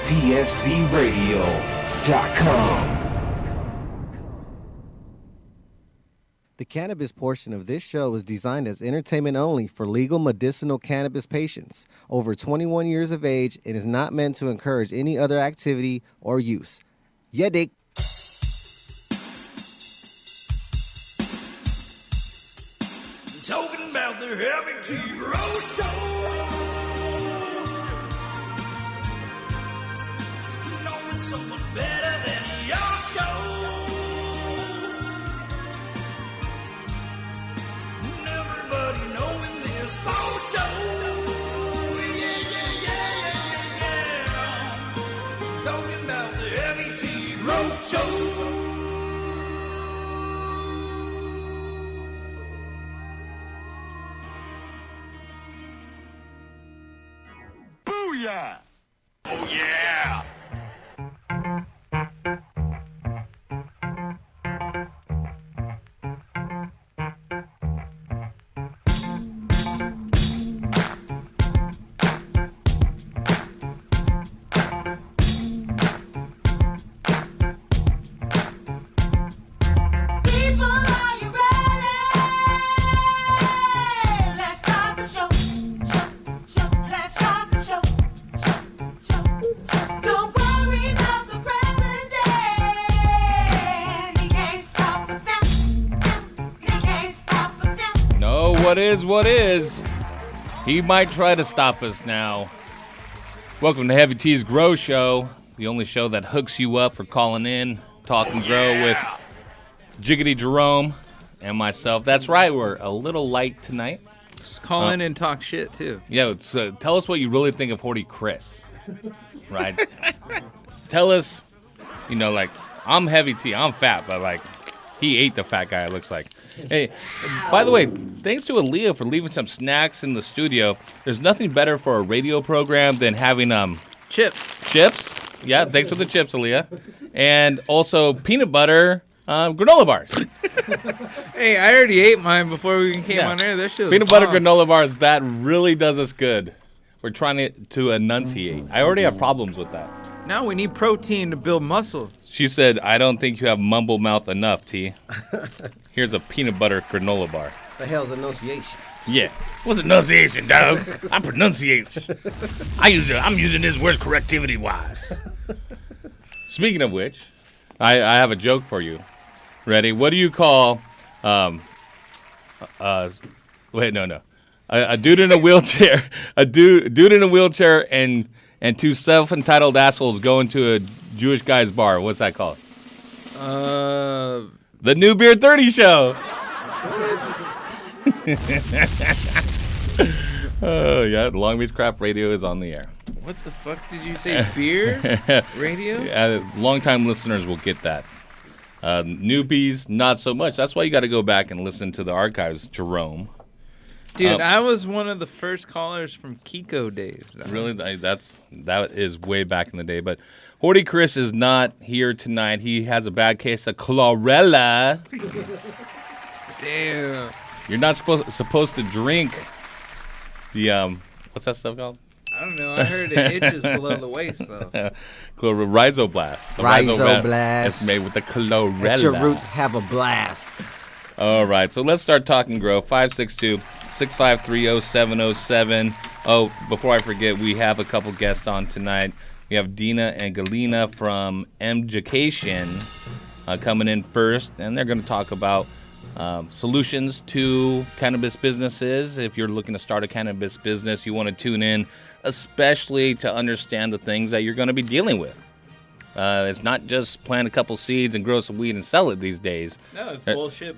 DFCRadio.com. The cannabis portion of this show is designed as entertainment only for legal medicinal cannabis patients over 21 years of age and is not meant to encourage any other activity or use. Yeah, dick. Talking about the Htgs show. Knowing someone better than your show. Everybody knowing this whole show. Yeah. Talking about the Htgs show. Booyah! Oh, yeah! People, are you ready? Let's start the show. Let's start the show. Don't worry about the president. He can't stop us now. He can't stop us now. No, what is? He might try to stop us now. Welcome to Heavy T's Grow Show, the only show that hooks you up for calling in, talk and grow with Jiggity Jerome and myself. That's right, we're a little light tonight. Just call in and talk shit, too. Yeah, tell us what you really think of Horty Chris, right? Tell us, like, I'm Heavy T, I'm fat, but, like, he ate the fat guy, it looks like. Hey, by the way, thanks to Aaliyah for leaving some snacks in the studio. There's nothing better for a radio program than having Chips. chips. Yeah, thanks for the chips, Aaliyah. And also peanut butter granola bars. Hey, I already ate mine before we came Yeah. on air. That shit was Peanut butter bomb. granola bars, that really does us good. We're trying to enunciate. I already have problems with that. Now we need protein to build muscle. She said, I don't think you have mumble mouth enough, T. Here's a peanut butter granola bar. The hell's enunciation? Yeah. What's enunciation, dog? I pronunciate. I'm using this word correctivity-wise. Speaking of which, I have a joke for you. Ready? What do you call, a dude in a wheelchair, a dude in a wheelchair and two self-entitled assholes go into a Jewish guy's bar. What's that called? The New Beer 30 Show. Oh, yeah, Long Beach Craft Radio is on the air. What the fuck did you say? Beer? Radio? Long-time listeners will get that. Newbies, not so much. That's why you got to go back and listen to the archives, Jerome. Dude, I was one of the first callers from Kiko days. Really? That is way back in the day. But Horty Chris is not here tonight. He has a bad case of chlorella. Damn. You're not supposed to drink the, what's that stuff called? I don't know. I heard it itches below the waist, though. Rhizoblast. The Rhizoblast. It's made with the chlorella. Let your roots have a blast. All right, so let's start talking grow. 562-653-0707. Oh, before I forget, we have a couple guests on tonight. We have Dina and Galina from Mjucation coming in first, and they're going to talk about solutions to cannabis businesses. If you're looking to start a cannabis business, you want to tune in, especially to understand the things that you're going to be dealing with. It's not just plant a couple seeds and grow some weed and sell it these days. No, it's bullshit.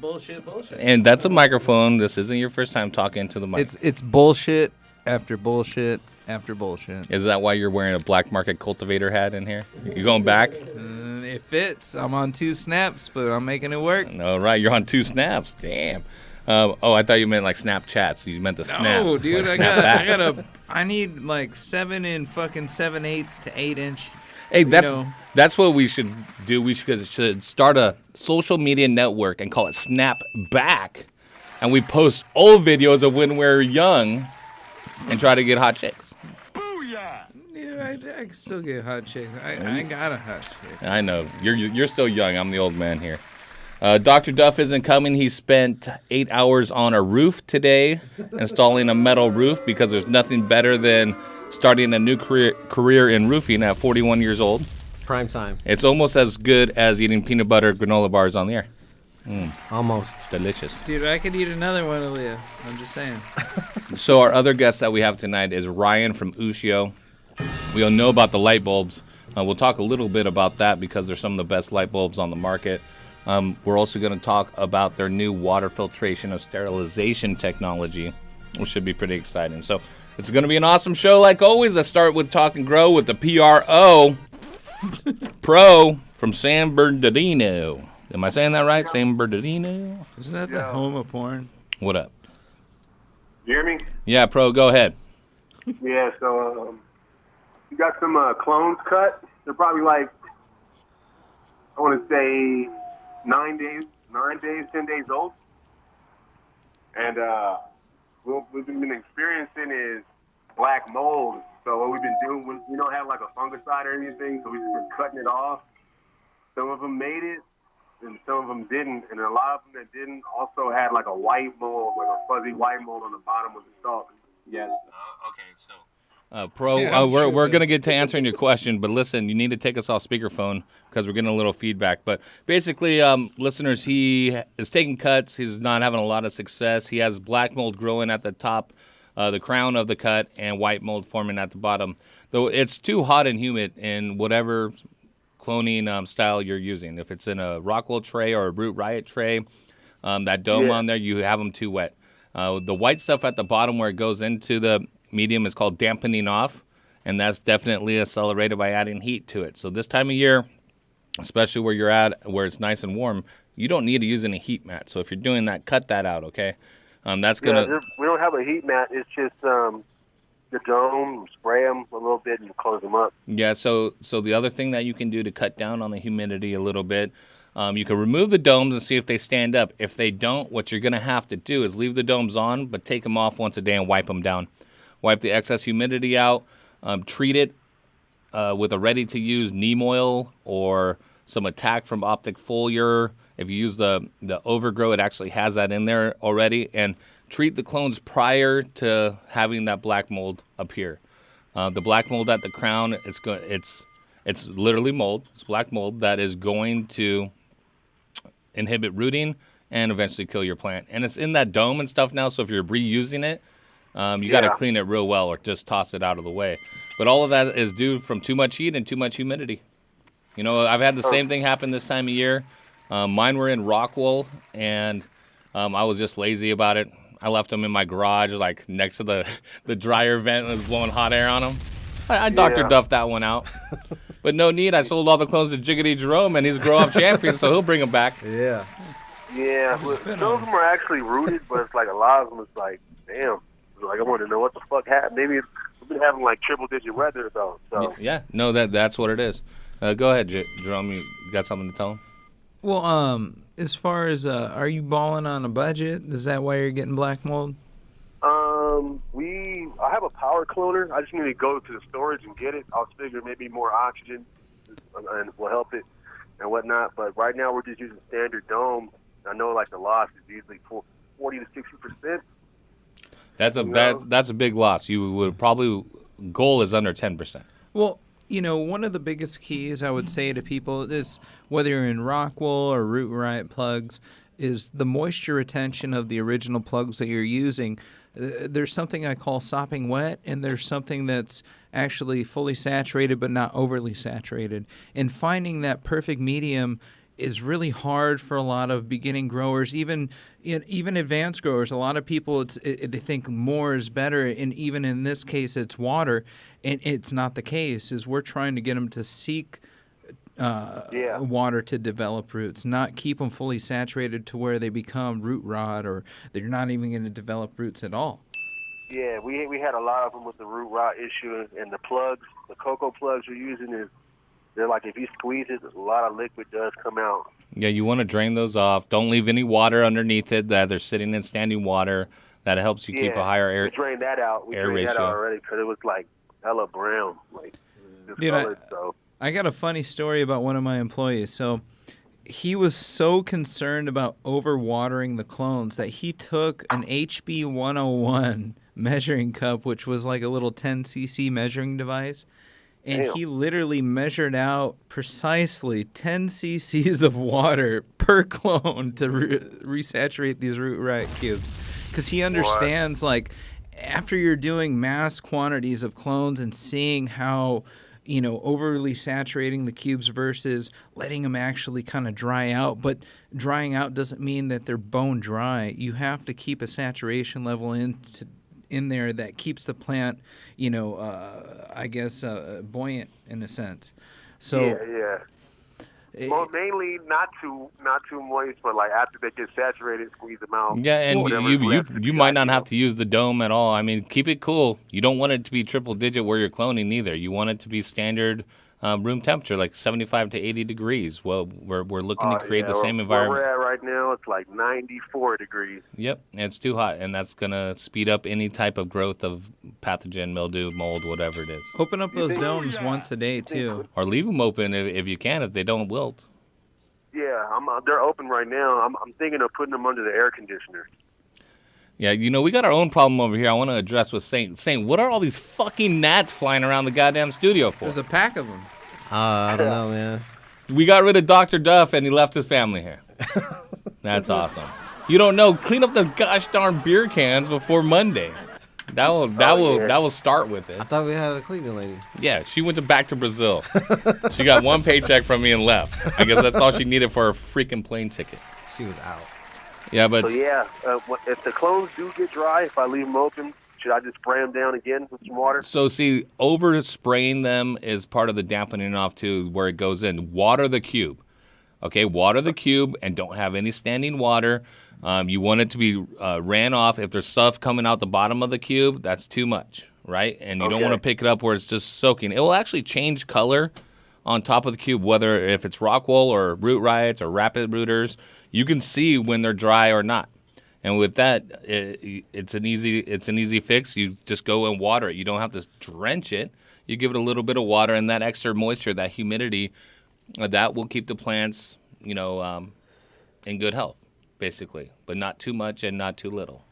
And that's a microphone. This isn't your first time talking to the mic. It's bullshit after bullshit after bullshit. Is that why you're wearing a black market cultivator hat in here? You going back? It fits. I'm on 2 snaps, but I'm making it work. All right, you're on 2 snaps. Damn. I thought you meant like Snapchat. So you meant the snaps. No, dude, like I need like 7 and fucking 7/8 to 8 inch. Hey, that's what we should do. We should start a social media network and call it Snapback, and we post old videos of when we're young and try to get hot chicks. Dude, I I can still get hot chicks. I got a hot chick. I know. You're still young. I'm the old man here. Dr. Duff isn't coming. He spent 8 hours on a roof today installing a metal roof because there's nothing better than starting a new career in roofing at 41 years old. Prime time. It's almost as good as eating peanut butter granola bars on the air. Almost. Delicious. Dude, I could eat another one, Aaliyah. I'm just saying. So our other guest that we have tonight is Ryan from Ushio. We all know about the light bulbs. We'll talk a little bit about that because they're some of the best light bulbs on the market. We're also going to talk about their new water filtration and sterilization technology, which should be pretty exciting. So it's going to be an awesome show like always. Let's start with Talk and Grow with the PRO Pro from San Bernardino. Am I saying that right? San Bernardino? Isn't that the home of porn? What up? You hear me? Yeah, Pro, go ahead. Yeah, so you got some clones cut. They're probably like, I want to say 9 days, 10 days old. And what we've been experiencing is black mold. So what we've been doing, we don't have like a fungicide or anything, so we've just been cutting it off. Some of them made it, and some of them didn't. And a lot of them that didn't also had like a white mold, like a fuzzy white mold on the bottom of the stalk. Yes. Pro, Yeah, I'm we're sure going to get to answering your question, but listen, you need to take us off speakerphone because we're getting a little feedback. But basically, listeners, he is taking cuts. He's not having a lot of success. He has black mold growing at the top, the crown of the cut, and white mold forming at the bottom. Though it's too hot and humid in whatever cloning style you're using. If it's in a Rockwell tray or a Root Riot tray, that dome on there, you have them too wet. The white stuff at the bottom where it goes into the medium is called dampening off, and that's definitely accelerated by adding heat to it. So this time of year, especially where you're at, where it's nice and warm, you don't need to use any heat mat. So if you're doing that, cut that out, okay? That's gonna. We don't have a heat mat. It's just the dome, spray them a little bit, and close them up. Yeah. So the other thing that you can do to cut down on the humidity a little bit, you can remove the domes and see if they stand up. If they don't, what you're gonna have to do is leave the domes on, but take them off once a day and wipe them down. Wipe the excess humidity out. Treat it with a ready-to-use neem oil or some Attack from Optic Foliar. If you use the Overgrow, it actually has that in there already. And treat the clones prior to having that black mold appear. The black mold at the crown, it's literally mold. It's black mold that is going to inhibit rooting and eventually kill your plant. And it's in that dome and stuff now, so if you're reusing it, you got to clean it real well or just toss it out of the way. But all of that is due from too much heat and too much humidity. You know, I've had the same thing happen this time of year. Mine were in Rockwool, and I was just lazy about it. I left them in my garage, like next to the dryer vent that was blowing hot air on them. I Dr. Duffed that one out. But no need. I sold all the clones to Jiggity Jerome, and he's a grow-up champion, so he'll bring them back. Yeah. Yeah, some of them are actually rooted, but it's like a lot of them is like, damn. Like I want to know what the fuck happened. Maybe we've been having like triple-digit weather though. So Yeah, no, that's what it is. Go ahead, Jerome. You got something to tell him? Well, as far as, are you balling on a budget? Is that why you're getting black mold? I have a power cloner. I just need to go to the storage and get it. I was figuring maybe more oxygen and will help it and whatnot. But right now we're just using standard dome. I know like the loss is usually 40 to 60%. That's a big loss. You would probably goal is under 10%. Well, you know, one of the biggest keys I would say to people is whether you're in Rockwool or Root Riot plugs is the moisture retention of the original plugs that you're using. There's something I call sopping wet, and there's something that's actually fully saturated but not overly saturated. And finding that perfect medium is really hard for a lot of beginning growers, even advanced growers. A lot of people, they think more is better, and even in this case, it's water, and it's not the case. Is we're trying to get them to seek water to develop roots, not keep them fully saturated to where they become root rot or they're not even going to develop roots at all. Yeah, we had a lot of them with the root rot issue, and the plugs, the cocoa plugs we're using they're like if you squeeze it, a lot of liquid does come out. Yeah, you want to drain those off. Don't leave any water underneath it that they're sitting in standing water. That helps you keep a higher air. We drained that out. We drained that out already because it was like hella brown. Like discolored. So I got a funny story about one of my employees. So he was so concerned about overwatering the clones that he took an HB 101 measuring cup, which was like a little 10 cc measuring device, and Damn. he literally measured out precisely 10 cc's of water per clone to resaturate these root riot cubes, because he understands like after you're doing mass quantities of clones and seeing how overly saturating the cubes versus letting them actually kind of dry out. But drying out doesn't mean that they're bone dry. You have to keep a saturation level in there that keeps the plant, buoyant in a sense. So yeah. Well, mainly not too moist, but like after they get saturated, squeeze them out. Yeah, and Whatever is left to you be might not ideal. have to use the dome at all. I mean, keep it cool. You don't want it to be triple digit where you're cloning either. You want it to be standard room temperature, like 75 to 80 degrees. Well, we're looking to create the same environment. Where we're at right now, it's like 94 degrees. Yep, and it's too hot, and that's going to speed up any type of growth of pathogen, mildew, mold, whatever it is. open up those domes once a day too. Or leave them open if you can, if they don't wilt. Yeah, they're open right now. I'm thinking of putting them under the air conditioner. Yeah, we got our own problem over here I want to address with Saint. Saint, what are all these fucking gnats flying around the goddamn studio for? There's a pack of them. I don't know, man. We got rid of Dr. Duff, and he left his family here. That's awesome. You don't know. Clean up the gosh darn beer cans before Monday. That will start with it. I thought we had a cleaning lady. Yeah, she went back to Brazil. She got one paycheck from me and left. I guess that's all she needed for a freaking plane ticket. She was out. Yeah, but So yeah, if the clones do get dry, if I leave them open, should I just spray them down again with some water? so see, over spraying them is part of the dampening off too, where it goes in. Water the cube. Okay, water the cube and don't have any standing water. You want it to be ran off. If there's stuff coming out the bottom of the cube, that's too much, right? And you don't want to pick it up where it's just soaking. It will actually change color on top of the cube, whether if it's rockwool or root riots or rapid rooters. You can see when they're dry or not. And with that, it's an easy fix. You just go and water it. You don't have to drench it. You give it a little bit of water, and that extra moisture, that humidity, that will keep the plants, in good health, basically. But not too much and not too little.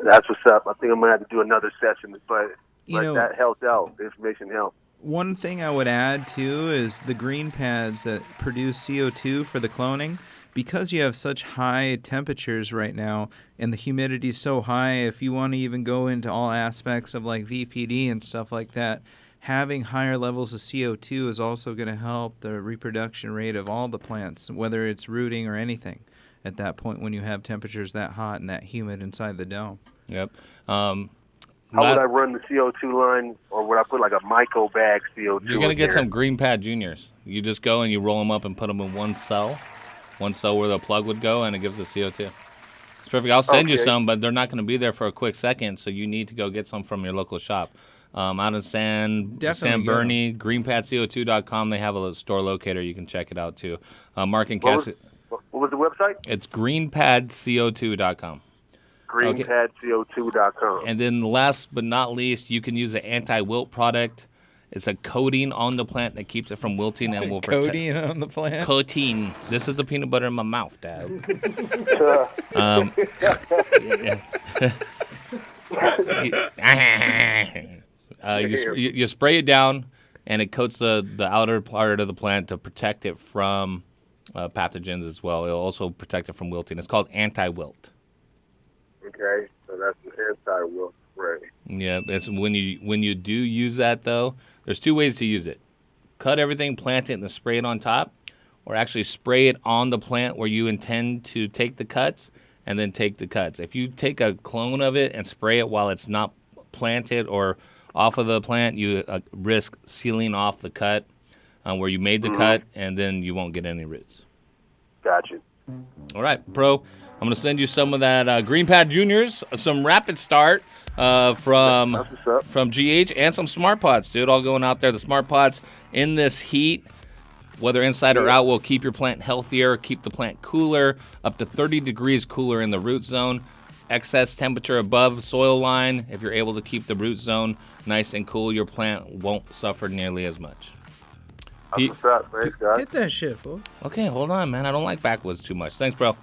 That's what's up. I think I'm gonna have to do another session, but You know- that helped out. The information helped. One thing I would add too is the green pads that produce CO2 for the cloning. Because you have such high temperatures right now and the humidity is so high, if you want to even go into all aspects of like VPD and stuff like that, having higher levels of CO2 is also going to help the reproduction rate of all the plants, whether it's rooting or anything at that point when you have temperatures that hot and that humid inside the dome. Yep. How would I run the CO2 line, or would I put like a micro bag CO2? You're going to in get there? some Green Pad Juniors. You just go and you roll them up and put them in one cell where the plug would go, and it gives the CO2. It's perfect. I'll send you Okay. some, but they're not going to be there for a quick second, so you need to go get some from your local shop. Out in San Bernie, greenpadco2.com, they have a store locator. You can check it out, too. Mark and What Cass, was the website? it's greenpadco2.com. greenpadco2.com. And then last but not least, you can use an anti-wilt product. It's a coating on the plant that keeps it from wilting and will protect. Coating on the plant? Coating. This is the peanut butter in my mouth, Dad. You spray it down, and it coats the outer part of the plant to protect it from pathogens as well. It'll also protect it from wilting. It's called anti-wilt. Okay, so that's an anti-wilt spray. Yeah, it's when you do use that though, there's two ways to use it. Cut everything, plant it, and then spray it on top, or actually spray it on the plant where you intend to take the cuts, and then take the cuts. If you take a clone of it and spray it while it's not planted or off of the plant, you risk sealing off the cut where you made the cut, and then you won't get any roots. Gotcha. All right, Pro. I'm going to send you some of that Green Pad Juniors, some Rapid Start from That's what's up. GH, and some Smart Pots, dude. All going out there. The Smart Pots in this heat, whether inside or out, will keep your plant healthier, keep the plant cooler, up to 30 degrees cooler in the root zone. excess temperature above soil line, if you're able to keep the root zone nice and cool, your plant won't suffer nearly as much. Pete- What's up, thanks, guys. Hit that shit, fool. Okay, hold on, man. I don't like backwoods too much. Thanks, bro.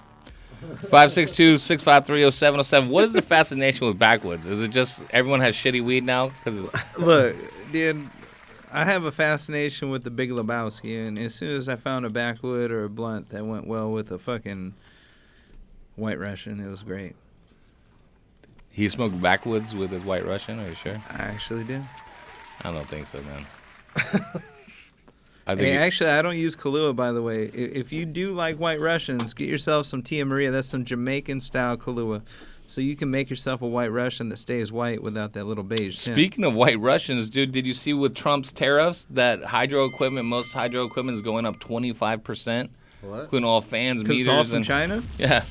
562-653-0707. What is the fascination with backwoods? Is it just everyone has shitty weed now? 'Cause Look, dude, I have a fascination with the Big Lebowski, and as soon as I found a backwood or a blunt that went well with a fucking White Russian, it was great. he smoked backwoods with his White Russian, are you sure? I actually do. I don't think so, man. I Hey, think actually, I don't use Kahlua, by the way. If you do like White Russians, get yourself some Tia Maria. That's some Jamaican-style Kahlua. So you can make yourself a White Russian that stays white without that little beige tint. Speaking of White Russians, dude, did you see with Trump's tariffs that most hydro equipment is going up 25%? What? Including all fans, Because meters, it's all from and China? yeah,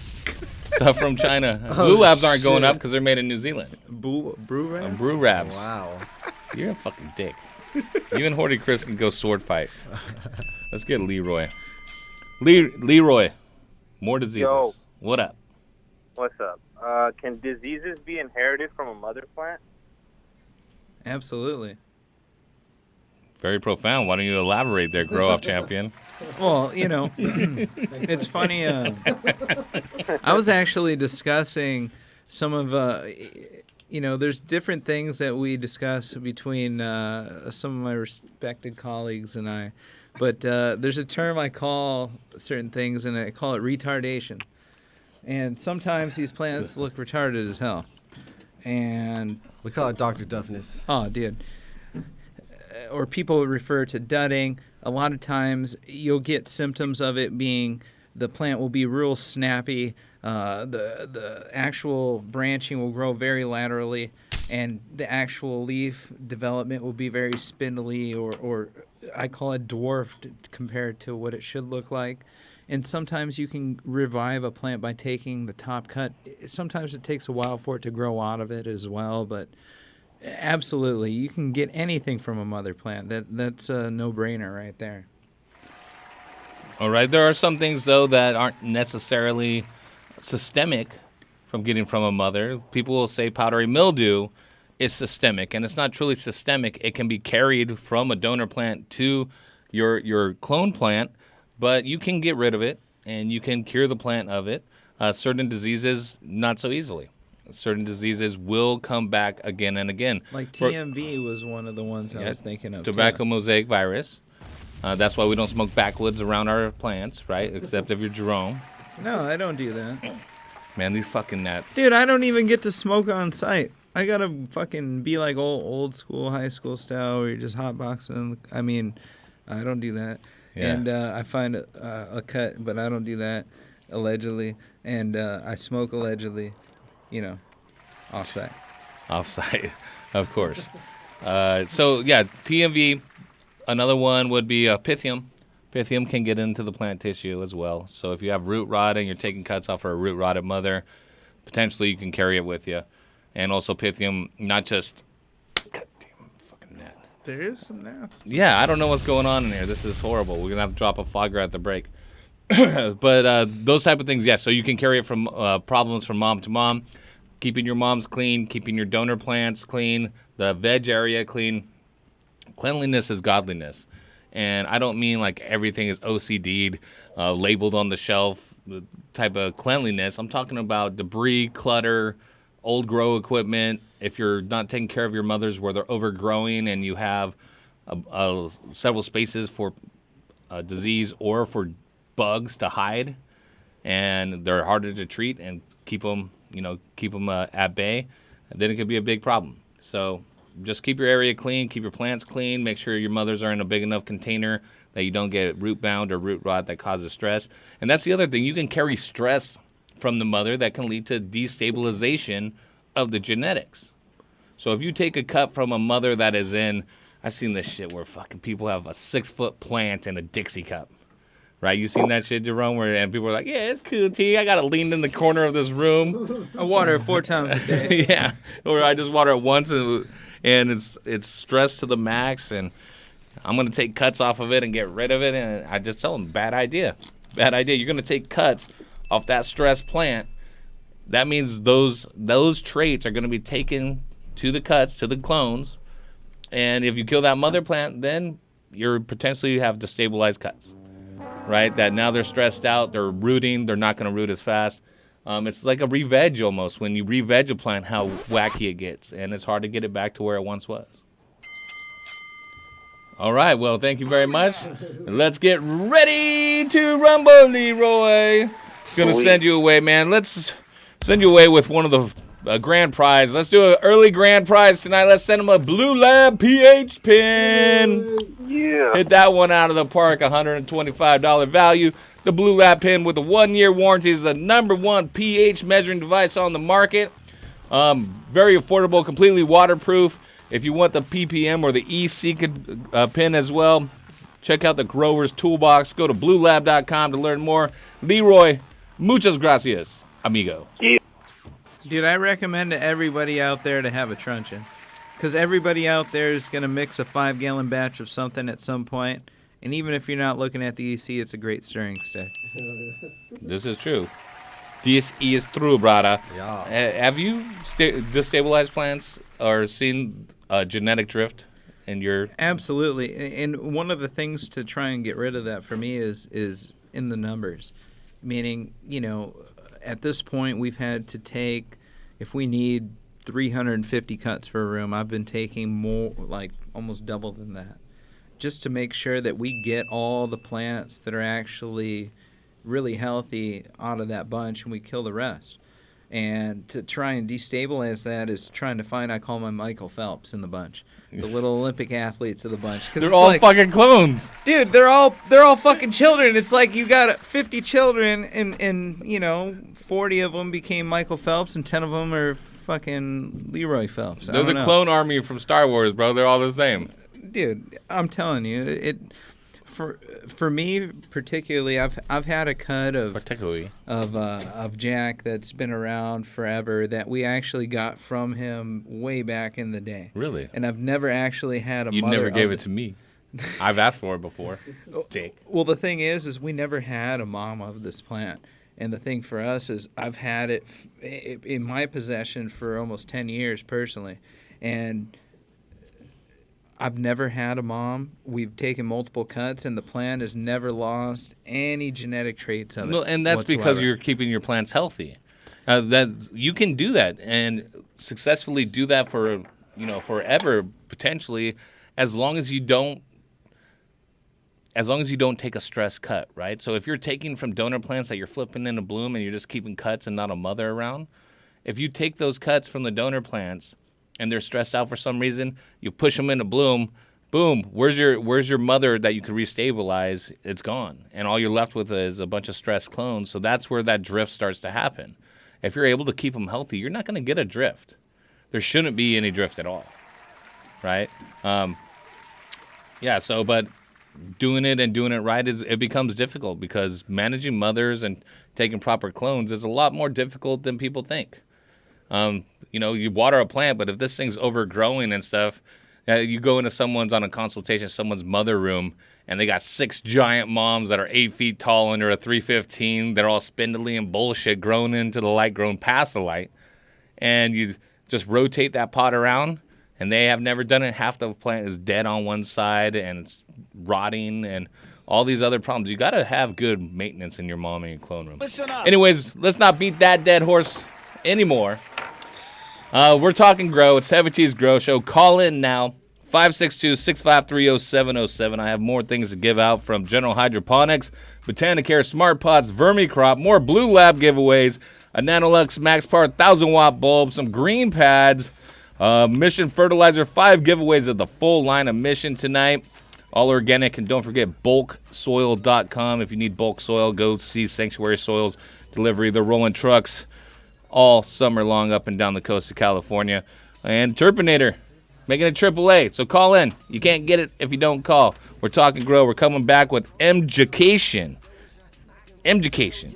stuff from China. Blue Labs aren't going up because they're made in New Zealand. Brew wrap? Brew Labs. Wow. You're a fucking dick. You and Horty Chris can go sword fight. Let's get Leroy. Leroy, more diseases. Yo. What up? What's up? Can diseases be inherited from a mother plant? Absolutely. Very profound. Why don't you elaborate there, grow up champion? Well, you know, it's funny. I was actually discussing some of, there's different things that we discuss between some of my respected colleagues and I. But there's a term I call certain things, and I call it retardation. And sometimes these plants look retarded as hell. And We call it Dr. Duffness. oh, dude. Or people refer to dudding. A lot of times you'll get symptoms of it being the plant will be real snappy. The actual branching will grow very laterally, and the actual leaf development will be very spindly, or I call it dwarfed compared to what it should look like. And sometimes you can revive a plant by taking the top cut. Sometimes it takes a while for it to grow out of it as well, but absolutely, you can get anything from a mother plant. That's a no-brainer right there. All right. There are some things, though, that aren't necessarily systemic from getting from a mother. People will say powdery mildew is systemic, and it's not truly systemic. It can be carried from a donor plant to your clone plant, but you can get rid of it, and you can cure the plant of it. Certain diseases, not so easily. Certain diseases will come back again and again. Like TMV was one of the ones I was thinking of. Tobacco mosaic virus. That's why we don't smoke backwoods around our plants, right? Except if you're Jerome. No, I don't do that. Man, these fucking gnats. Dude, I don't even get to smoke on site. I gotta fucking be like old school, high school style where you're just hotboxing. I mean, I don't do that. Yeah. And I find a cut, but I don't do that, allegedly. And I smoke allegedly, off-site. Off-site, of course. So, yeah, TMV. Another one would be Pythium. Pythium can get into the plant tissue as well. So if you have root rot and you're taking cuts off for a root rotted mother, potentially you can carry it with you. And also Pythium, not just... God damn, fucking gnat. There is some gnats. Yeah, I don't know what's going on in here. This is horrible. We're going to have to drop a fogger at the break. But those type of things, yes. So you can carry it from problems from mom to mom. Keeping your moms clean, keeping your donor plants clean, the veg area clean. Cleanliness is godliness. And I don't mean like everything is OCD'd, labeled on the shelf type of cleanliness. I'm talking about debris, clutter, old grow equipment. If you're not taking care of your mothers where they're overgrowing and you have several spaces for disease or for bugs to hide, and they're harder to treat and keep them at bay, then it could be a big problem. So just keep your area clean, keep your plants clean, make sure your mothers are in a big enough container that you don't get root bound or root rot that causes stress. And that's the other thing. You can carry stress from the mother that can lead to destabilization of the genetics. So if you take a cut from a mother that is in, I've seen this shit where fucking people have a 6-foot plant in a Dixie cup. Right? You seen that shit, Jerome? And people are like, yeah, it's cool, T. I got it leaned in the corner of this room. I water it 4 times a day. Yeah. Or I just water it once and it's stressed to the max, and I'm going to take cuts off of it and get rid of it. And I just tell them, bad idea. Bad idea. You're going to take cuts off that stressed plant. that means those traits are going to be taken to the cuts, to the clones. And if you kill that mother plant, then you're potentially have destabilized cuts, right? That now they're stressed out, they're rooting, they're not going to root as fast. It's like a re-veg almost. When you re-veg a plant, how wacky it gets. And it's hard to get it back to where it once was. All right, well, thank you very much. Let's get ready to rumble, Leroy. Gonna send you away, man. Let's send you away with one of the grand prize. Let's do an early grand prize tonight. Let's send him a Blue Lab pH pin. Yeah. Hit that one out of the park, $125 value. The Blue Lab pin with a 1-year warranty is the #1 pH measuring device on the market. Very affordable, completely waterproof. If you want the ppm or the EC pin as well, check out the Grower's Toolbox. Go to bluelab.com to learn more. Leroy, muchas gracias, amigo. Dude, I recommend to everybody out there to have a truncheon. Because everybody out there is going to mix a 5-gallon batch of something at some point. And even if you're not looking at the EC, it's a great stirring stick. This is true. This is true, brother. Yeah. Have you destabilized plants or seen genetic drift in your... Absolutely. And one of the things to try and get rid of that for me is in the numbers. Meaning, at this point we've had to take, if we need 350 cuts for a room, I've been taking more, like almost double than that, just to make sure that we get all the plants that are actually really healthy out of that bunch and we kill the rest. And to try and destabilize that is trying to find, I call my Michael Phelps in the bunch, the little Olympic athletes of the bunch. They're all fucking clones. Dude, they're all fucking children. It's like you got 50 children and 40 of them became Michael Phelps and 10 of them are fucking Leroy Phelps. They're the clone army from Star Wars, bro. They're all the same. Dude, I'm telling you, for me particularly, I've had a cut of Jack that's been around forever that we actually got from him way back in the day. Really? And I've never actually had a You mother never gave of it to me. I've asked for it before. Dick. Well, the thing is we never had a mom of this plant. And the thing for us is I've had it in my possession for almost 10 years personally. And I've never had a mom. We've taken multiple cuts, and the plant has never lost any genetic traits of it. No, and that's whatsoever. because you're keeping your plants healthy. That you can do that and successfully do that for forever potentially, as long as you don't take a stress cut, right? So if you're taking from donor plants that you're flipping into bloom and you're just keeping cuts and not a mother around, if you take those cuts from the donor plants and they're stressed out for some reason, you push them into bloom, boom, where's your mother that you could restabilize? It's gone. And all you're left with is a bunch of stressed clones. So that's where that drift starts to happen. If you're able to keep them healthy, you're not going to get a drift. There shouldn't be any drift at all, right? But doing it right, it becomes difficult because managing mothers and taking proper clones is a lot more difficult than people think. You water a plant, but if this thing's overgrowing and stuff, you go into someone's mother room, and they got 6 giant moms that are 8 feet tall under a 315. They're all spindly and bullshit, grown into the light, grown past the light. And you just rotate that pot around, and they have never done it. Half the plant is dead on one side, and it's rotting, and all these other problems. You got to have good maintenance in your mom and your clone room. Anyways, let's not beat that dead horse anymore. We're talking grow. It's Htgs Grow Show. Call in now, 562-653-0707. I have more things to give out from General Hydroponics, Botanicare Smart Pots, Vermicrop, more Blue Lab giveaways, a Nanolux Max Power 1000-watt bulb, some green pads, Mission Fertilizer, 5 giveaways of the full line of Mission tonight. All organic, and don't forget bulksoil.com. If you need bulk soil, go see Sanctuary Soils Delivery. They're rolling trucks all summer long up and down the coast of California. And Turpinator, making it AAA. So call in. You can't get it if you don't call. We're talking grow. We're coming back with Mjucation. Mjucation.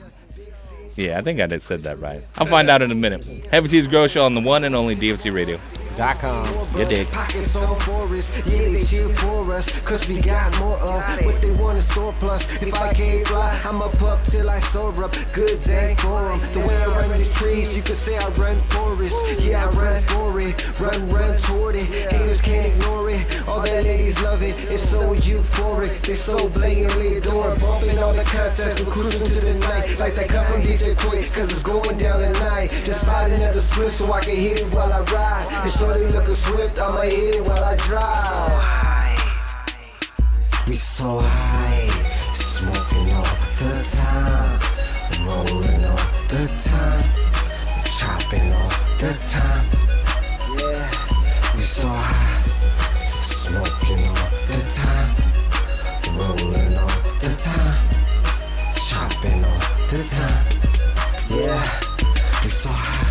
Yeah, I think I said that right. I'll find out in a minute. Htgs Grow Show on the one and only DFC Radio. Electrolyzed.com. You dig. Pockets on forest, yeah, they cheer for us, cause we got more of what they want in store plus. If I can't fly, I'ma puff till I soar up. Good day for 'em. The way I run these trees, you could say I run forest. Yeah, I run for it, run toward it. Haters can't ignore it. All the ladies love it, it's so euphoric. They so blatantly adore, bumping all the cuts as we cruising to the night. Like that cut from DJ Quick, cause it's going down tonight. Just slide another split so I can hit it while I ride. And shorty looking swift, I'ma hit it while I drive. We so high, smoking all the time, rolling all the time, chopping all the time. Yeah, we so high, smoking all the time, rolling all the time, chopping all the time. Yeah, we so high.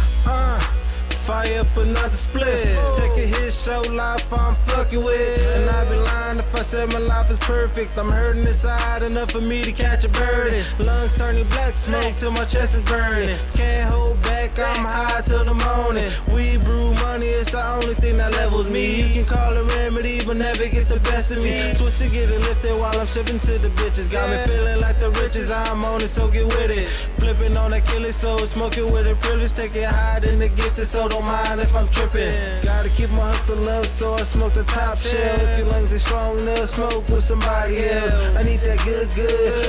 Fire up another split. Take a hit, show life I'm fucking with. And I'd be lying if I said my life is perfect. I'm hurting inside enough for me to catch a burden. Lungs turning black, smoke till my chest is burning. Can't hold back, I'm high till the morning. We brew money, it's the only thing that levels me. You can call it remedy, but never gets the best of me. Twist to get it lifted while I'm shipping to the bitches. Got me feeling like the riches, I'm on it, so get with it. Flipping on that killer soul, smoking with a privilege. Take it higher than the gifted, so don't mind if I'm tripping. Gotta keep my hustle up, so I smoke the top shell. If your lungs are strong enough, smoke with somebody else. I need that good,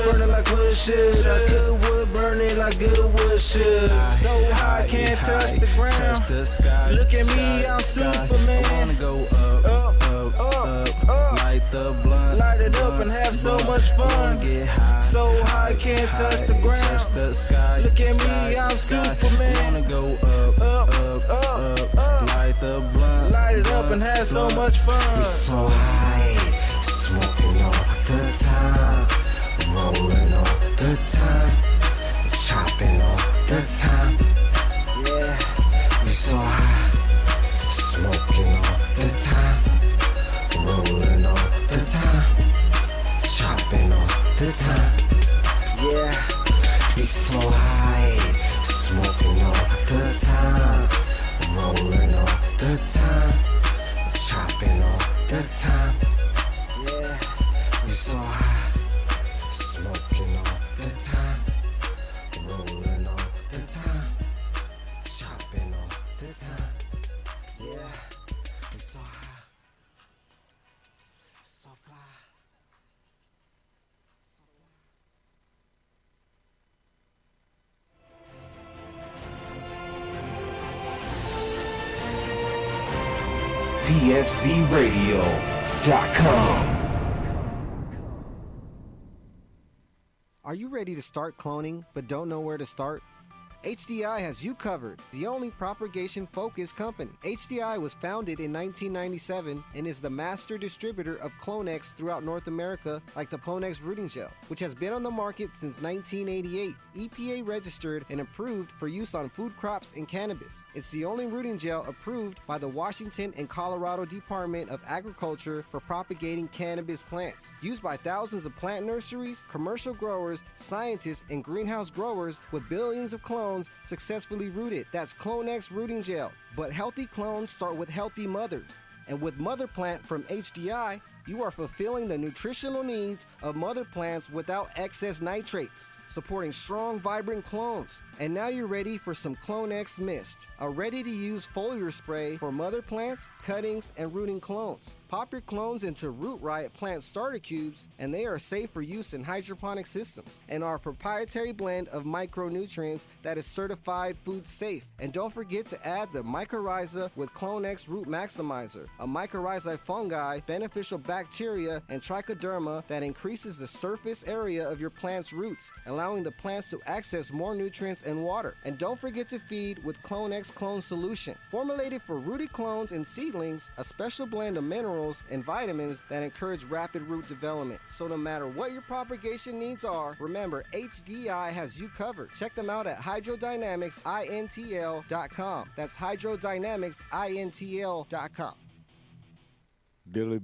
burning like wood should. Like good wood, burning like good wood should. So high, can't touch the ground. Look at me, I'm Superman. I wanna go up, light the blunt, light it up and have so much fun. So high, can't touch the ground. Look at me, I'm Superman. I wanna go up, light the blunt, light it up and have so much fun. We so high, smoking all the time, rolling all the time, chopping all the time. Yeah, we so high, smoking all the time, rolling all the time, chopping all the time. Yeah, we so high, smoking all the time, rolling all the time, chopping all the time. Yeah, we so high, smoking all the time, rolling all the time, chopping all the time. Yeah, we so high, so fly. DFCRadio.com. Are you ready to start cloning but don't know where to start? HDI has you covered, the only propagation-focused company. HDI was founded in 1997 and is the master distributor of Clonex throughout North America, like the Clonex rooting gel, which has been on the market since 1988, EPA registered and approved for use on food crops and cannabis. It's the only rooting gel approved by the Washington and Colorado Department of Agriculture for propagating cannabis plants, used by thousands of plant nurseries, commercial growers, scientists, and greenhouse growers with billions of clones successfully rooted. That's Clonex rooting gel. But healthy clones start with healthy mothers. And with Mother Plant from HDI, you are fulfilling the nutritional needs of mother plants without excess nitrates, supporting strong, vibrant clones. And now you're ready for some Clonex Mist, a ready-to-use foliar spray for mother plants, cuttings, and rooting clones. Pop your clones into Root Riot plant starter cubes, and they are safe for use in hydroponic systems, and our proprietary blend of micronutrients that is certified food safe. And don't forget to add the mycorrhiza with Clonex Root Maximizer, a mycorrhizae fungi, beneficial bacteria, and trichoderma that increases the surface area of your plant's roots, allowing the plants to access more nutrients and water. And don't forget to feed with Clonex Clone Solution, formulated for rooted clones and seedlings, a special blend of minerals and vitamins that encourage rapid root development. So no matter what your propagation needs are, remember HDI has you covered. Check them out at hydrodynamicsintl.com. That's hydrodynamicsintl.com. Dilly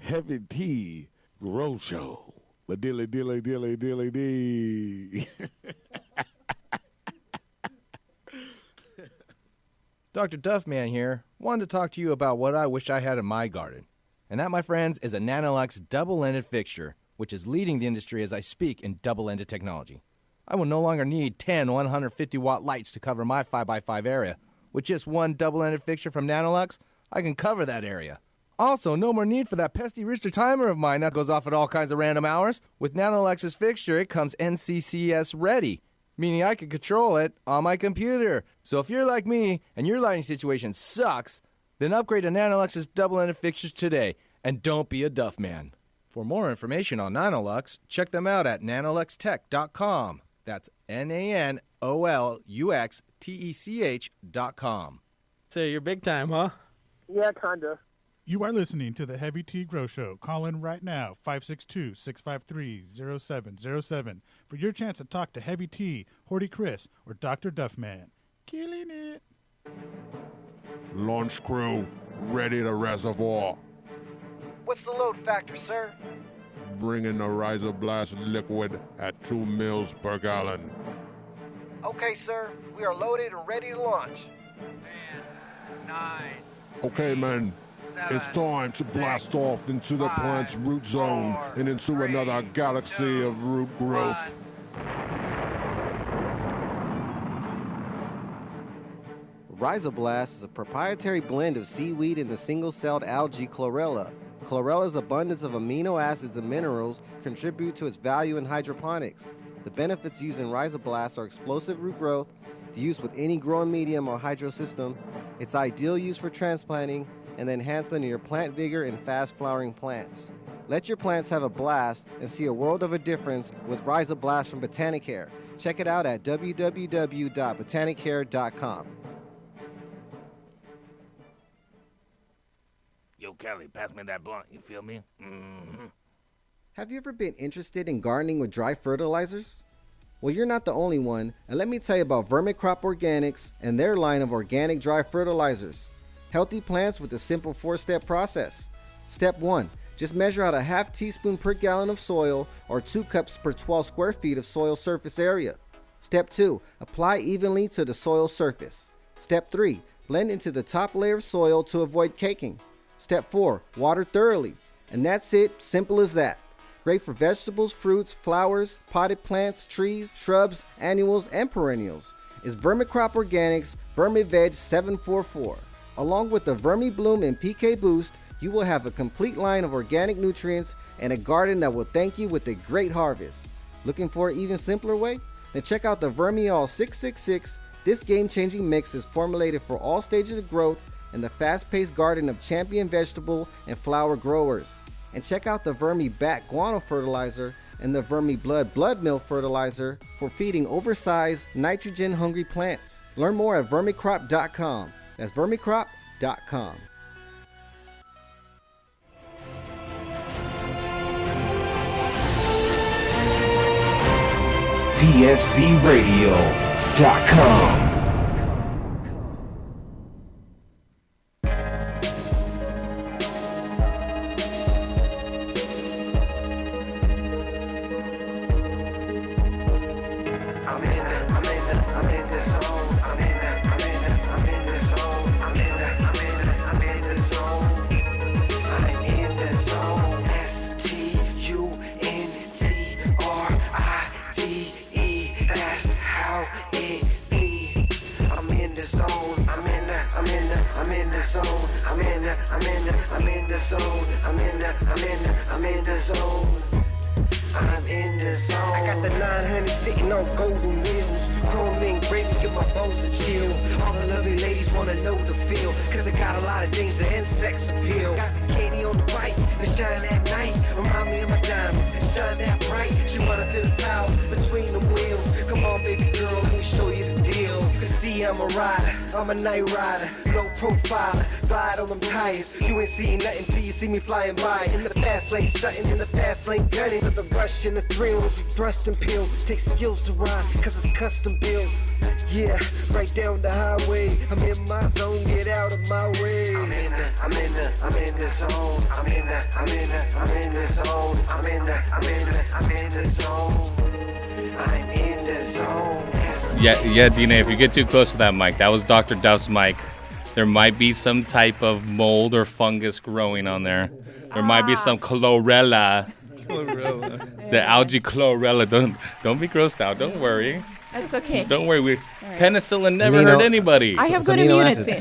Heavy Tea Grow Show. But dilly. Dr. Duffman here. Wanted to talk to you about what I wish I had in my garden. And that, my friends, is a NaOClean double-ended fixture, which is leading the industry as I speak in double-ended technology. I will no longer need 10 150-watt lights to cover my 5x5 area. With just one double-ended fixture from NaOClean, I can cover that area. Also, no more need for that pesky Rooster timer of mine that goes off at all kinds of random hours. With NaOClean's fixture, it comes NCCS ready, meaning I can control it on my computer. So if you're like me and your lighting situation sucks, then upgrade to NaOClean's double-ended fixtures today, and don't be a duff man. For more information on NaOClean, check them out at nanoluxtech.com. That's NaNoluxtech.com. So you're big time, huh? Yeah, kinda. You are listening to the Heavy T Grow Show. Call in right now, 562-653-0707, for your chance to talk to Heavy T, Horty Chris, or Dr. Duffman. Killing it. Launch crew, ready to reservoir. What's the load factor, sir? Bring in the Riser Blast liquid at 2 mils per gallon. Okay, sir. We are loaded and ready to launch. 10, 9. Okay, men. It's time to blast off into the plant's root zone and into another galaxy of root growth. Rhizoblast is a proprietary blend of seaweed and the single-celled algae chlorella. Chlorella's abundance of amino acids and minerals contribute to its value in hydroponics. The benefits used in Rhizoblast are explosive root growth, the use with any growing medium or hydro system, its ideal use for transplanting, and the enhancement of your plant vigor in fast-flowering plants. Let your plants have a blast and see a world of a difference with Rhizoblast from Botanicare. Check it out at www.botanicare.com. Yo, Kelly, pass me that blunt, you feel me? Mm-hmm. Have you ever been interested in gardening with dry fertilizers? Well, you're not the only one, and let me tell you about Vermicrop Organics and their line of organic dry fertilizers. Healthy plants with a simple 4-step process. Step 1. Just measure out a half teaspoon per gallon of soil or 2 cups per 12 square feet of soil surface area. Step 2. Apply evenly to the soil surface. Step 3. Blend into the top layer of soil to avoid caking. Step 4. Water thoroughly. And that's it, simple as that. Great for vegetables, fruits, flowers, potted plants, trees, shrubs, annuals, and perennials. It's Vermicrop Organics VermiVeg 744. Along with the Vermi Bloom and PK Boost, you will have a complete line of organic nutrients and a garden that will thank you with a great harvest. Looking for an even simpler way? Then check out the Vermiol 666. This game-changing mix is formulated for all stages of growth in the fast-paced garden of champion vegetable and flower growers. And check out the Vermi Bat Guano Fertilizer and the Vermi Blood Meal Fertilizer for feeding oversized, nitrogen-hungry plants. Learn more at vermicrop.com. That's vermicrop.com. DFCRadio.com. I got the 900 sitting on golden wheels. Chrome and gravy, get my bones to chill. All the lovely ladies wanna know the feel, cause I got a lot of danger and sex appeal. Got the Katie on the bike, and shine at night. Remind me of my diamonds, shine that bright. She wanna feel the power between the wheels. Come on, baby girl, let me show you the deal. Cause see, I'm a rider, I'm a night rider, low profiler, ride on them tires. You ain't seeing nothing till you see me flying by. In the fast lane, stunting in the fast lane, gunning. For the rush and the thrills, we thrust and peel. Take skills to ride, cause it's custom built. Yeah, right down the highway. I'm in my zone, get out of my way. I'm in the zone. I'm in the zone. I'm in the zone. I'm in the zone. Yeah, Dina, if you get too close to that mic, that was Dr. Duff's mic. there might be some type of mold or fungus growing on there. There might be some chlorella. The algae chlorella. Don't be grossed out. Don't worry. That's okay. Don't worry. Penicillin never hurt anybody. I have good immunity.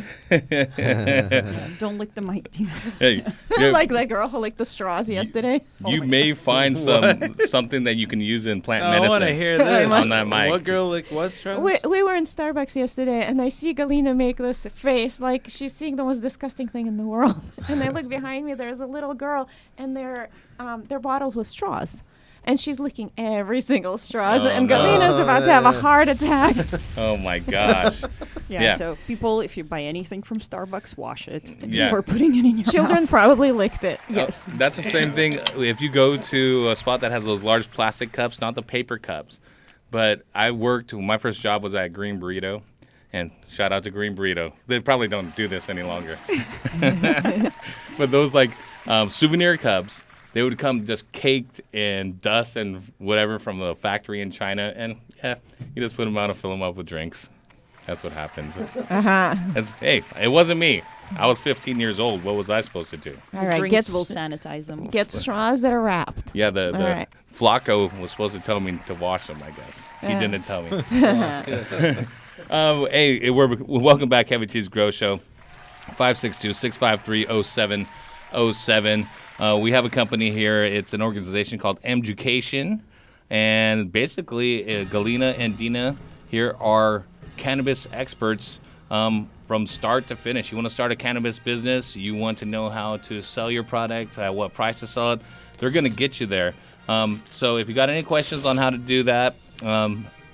Don't lick the mic, Tina. Hey, like that girl who licked the straws yesterday. You may find something that you can use in plant medicine. I want to hear this. On that mic. What girl licked what straws? We were in Starbucks yesterday, and I see Galina make this face like she's seeing the most disgusting thing in the world. And I look behind me, there's a little girl, and their bottles with straws. And she's licking every single straw, and Galina's about to have a heart attack. Oh my gosh! Yeah. So people, if you buy anything from Starbucks, wash it Yeah. before putting it in your Children mouth. probably licked it. Yes. That's the same thing. If you go to a spot that has those large plastic cups, not the paper cups, but I worked. My first job was at Green Burrito, and shout out to Green Burrito. They probably don't do this any longer. But those like souvenir cups. They would come just caked in dust and whatever from the factory in China, and you just put them out and fill them up with drinks. That's what happens. Hey, it wasn't me. I was 15 years old. What was I supposed to do? All right, Drinks will sanitize them. Get straws that are wrapped. Yeah, the right. Flacco was supposed to tell me to wash them, I guess. He didn't tell me. Hey, welcome back, Heavy T's Grow Show. 562-653-0707. We have a company here. It's an organization called Mjucation. And basically, Galina and Dina here are cannabis experts from start to finish. You want to start a cannabis business, you want to know how to sell your product, at what price to sell it, they're going to get you there. So if you got any questions on how to do that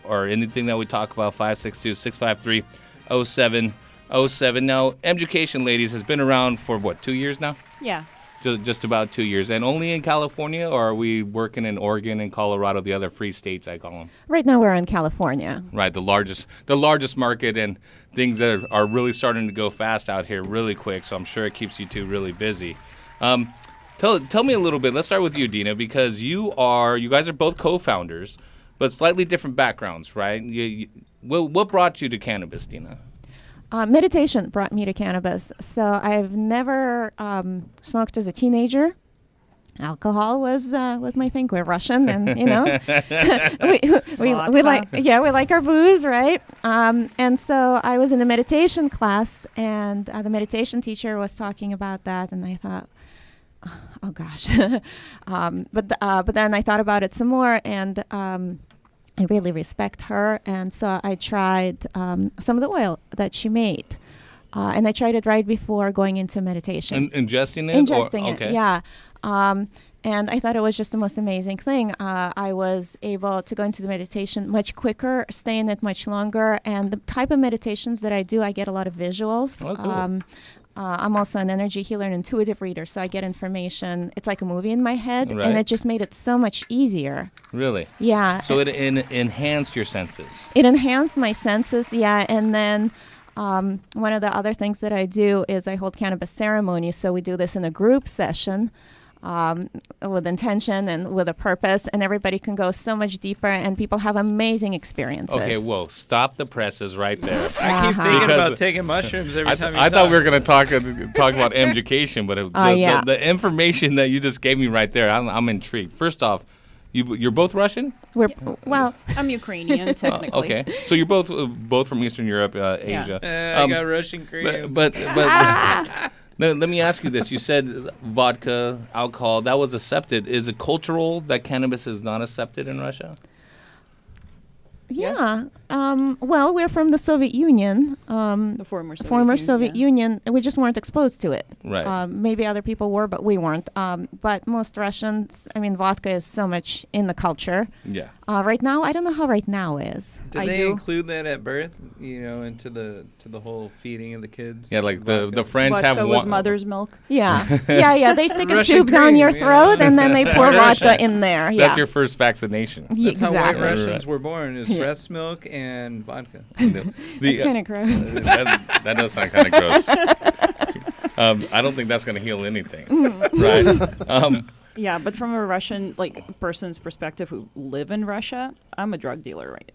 or anything that we talk about, 562-653-0707. Now, Mjucation, ladies, has been around for, 2 years now? Yeah. Just about 2 years. And only in California, or are we working in Oregon and Colorado, the other free states, I call them? Right now we're in California. Right, the largest market, and things that are really starting to go fast out here really quick, so I'm sure it keeps you two really busy. Tell me a little bit. Let's start with you, Dina, because you guys are both co-founders, but slightly different backgrounds, right? What brought you to cannabis, Dina? Meditation brought me to cannabis. So I've never smoked as a teenager. Alcohol was my thing. We're Russian, and we like our booze, right? And so I was in a meditation class, and the meditation teacher was talking about that, and I thought, oh gosh. But then I thought about it some more, and I really respect her, and so I tried some of the oil that she made. And I tried it right before going into meditation. Ingesting it? Ingesting it, yeah. And I thought it was just the most amazing thing. I was able to go into the meditation much quicker, stay in it much longer, and the type of meditations that I do, I get a lot of visuals. Oh, cool. I'm also an energy healer and intuitive reader, so I get information. It's like a movie in my head, Right. and it just made it so much easier. Really? Yeah. So it enhanced your senses? It enhanced my senses, yeah. And then one of the other things that I do is I hold cannabis ceremonies. So we do this in a group session with intention and with a purpose, and everybody can go so much deeper, and people have amazing experiences. Okay, whoa, stop the presses right there. I keep thinking about taking mushrooms every time you I talk. thought we were going to talk about Mjucation, but the information that you just gave me right there, I'm intrigued. First off, you're both Russian? Well, I'm Ukrainian, technically. Okay, so you're both from Eastern Europe, Asia. I got Russian creams. But let me ask you this. You said vodka, alcohol, that was accepted. Is it cultural that cannabis is not accepted in Russia? Yeah. Well, we're from the Soviet Union. The former Soviet Union. We just weren't exposed to it. Right. Maybe other people were, but we weren't. But most Russians, vodka is so much in the culture. Yeah. Right now, I don't know how right now is. Did they include that at birth? Into the whole feeding of the kids. Yeah, like the French vodka have was mother's milk. Yeah. yeah. They stick a Russian tube down cream, your throat, and then they pour vodka in there. Yeah. That's your first vaccination. That's how white Exactly. Russians were born: is breast milk and vodka. That's kind of gross. that does sound kind of gross. I don't think that's going to heal anything, right? Yeah, but from a Russian person's perspective who live in Russia, I'm a drug dealer, right?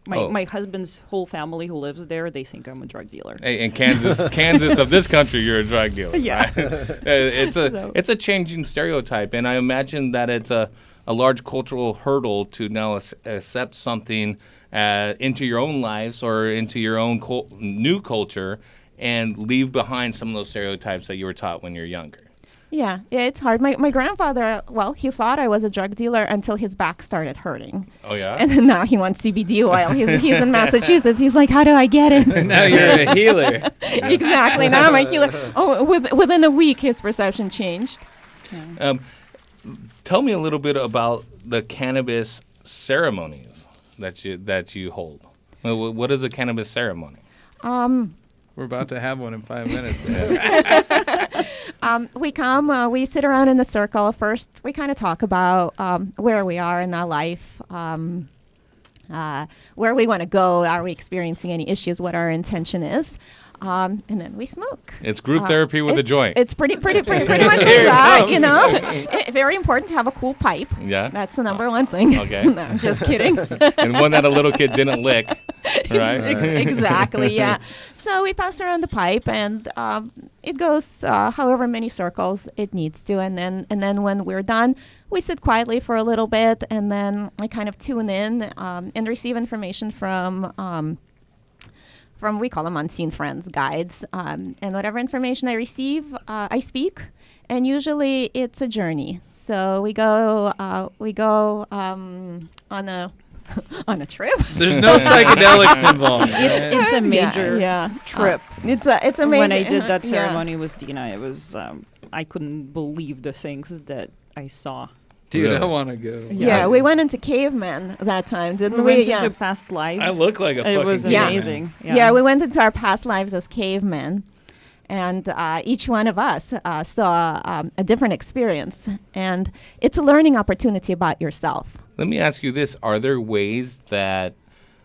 My husband's whole family who lives there, they think I'm a drug dealer. Hey, in Kansas of this country, you're a drug dealer. Yeah. Right? It's a changing stereotype, and I imagine that it's a large cultural hurdle to now accept something into your own lives or into your own new culture and leave behind some of those stereotypes that you were taught when you're younger. Yeah, it's hard. My grandfather, well, he thought I was a drug dealer until his back started hurting. Oh, yeah? And then now he wants CBD oil. He's in Massachusetts. He's like, how do I get it? Now you're a healer. Exactly. Now I'm a healer. Oh, within a week, his perception changed. Tell me a little bit about the cannabis ceremonies that you hold. What is a cannabis ceremony? We're about to have one in 5 minutes. We come, we sit around in a circle. First, we kind of talk about where we are in our life, where we want to go. Are we experiencing any issues? What our intention is. And then we smoke. It's group therapy with a joint. It's pretty much like that, you know. Very important to have a cool pipe. Yeah. That's the number one thing. Okay. No, I'm just kidding. And one that a little kid didn't lick, right? Exactly, yeah. So we pass around the pipe, and it goes however many circles it needs to, and then when we're done, we sit quietly for a little bit, and then I kind of tune in and receive information from we call them unseen friends, guides, and whatever information I receive, I speak, and usually it's a journey. So we go on a trip. There's no psychedelics involved. It's a major trip. It's a major. When I did that ceremony with Dina, it was I couldn't believe the things that I saw. Dude, Really? I want to go. Yeah, we went into cavemen that time, didn't we? We went into past lives. I look like a It fucking was caveman. amazing. Yeah, we went into our past lives as cavemen, and each one of us saw a different experience, and it's a learning opportunity about yourself. Let me ask you this. Are there ways that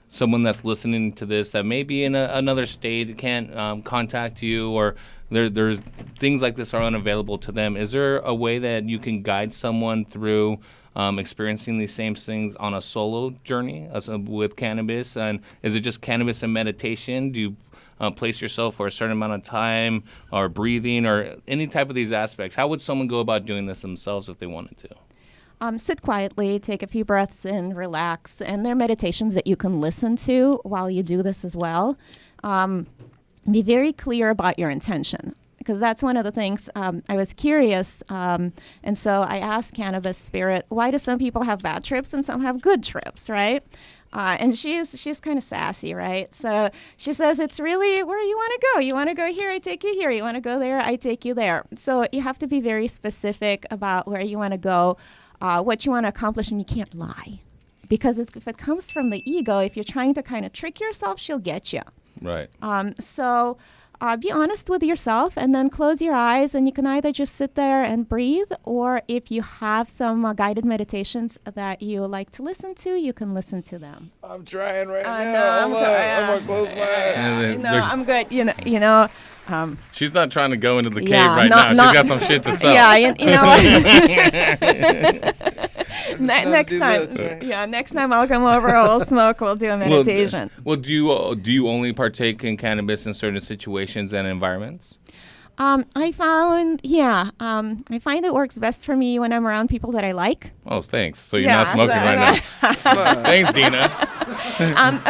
someone that's listening to this that may be in another state can't contact you, or there's things like this are unavailable to them? Is there a way that you can guide someone through experiencing these same things on a solo journey with cannabis? And is it just cannabis and meditation? Do you place yourself for a certain amount of time, or breathing, or any type of these aspects? How would someone go about doing this themselves if they wanted to? Sit quietly, take a few breaths in, relax, and there are meditations that you can listen to while you do this as well. Be very clear about your intention, because that's one of the things. I was curious, and so I asked Cannabis Spirit, why do some people have bad trips and some have good trips, right? And she's kind of sassy, right? So she says, it's really where you want to go. You want to go here, I take you here. You want to go there, I take you there. So you have to be very specific about where you want to go, what you want to accomplish, and you can't lie. Because if it comes from the ego, if you're trying to kind of trick yourself, she'll get you. Right. So be honest with yourself, and then close your eyes, and you can either just sit there and breathe, or if you have some guided meditations that you like to listen to, you can listen to them. I'm trying right now. No, I'm going to close my eyes. No, I'm good. You know. She's not trying to go into the cave Yeah, right not- now. She's got some shit to sell. Yeah, you know what? Next time, this, right? yeah, next time I'll come over. We'll smoke. We'll do a meditation. Well, do you only partake in cannabis in certain situations and environments? I find it works best for me when I'm around people that I like. Oh, thanks. So you're not smoking right now. Thanks, Dina.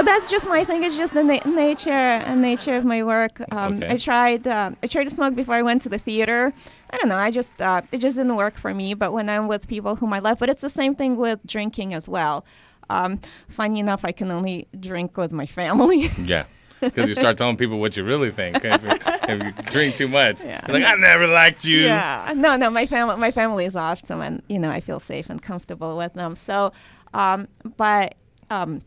That's just my thing. It's just the nature of my work. Okay. I tried to smoke before I went to the theater. I don't know. It just didn't work for me. But when I'm with people whom I love, but it's the same thing with drinking as well. Funny enough, I can only drink with my family. Yeah. Because you start telling people what you really think. If you drink too much, you're like, I never liked you. Yeah, no, my family is awesome, and I feel safe and comfortable with them. So, but I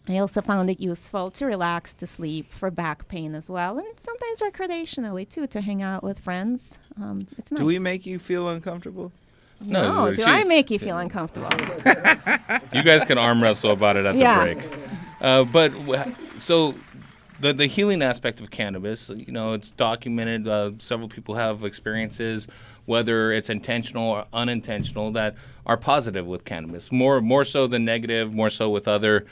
also found it useful to relax, to sleep, for back pain as well, and sometimes recreationally too, to hang out with friends. It's nice. Do we make you feel uncomfortable? No, do I make you feel uncomfortable? You guys can arm wrestle about it at the break. So the healing aspect of cannabis, it's documented. Several people have experiences, whether it's intentional or unintentional, that are positive with cannabis. More so than negative. More so with other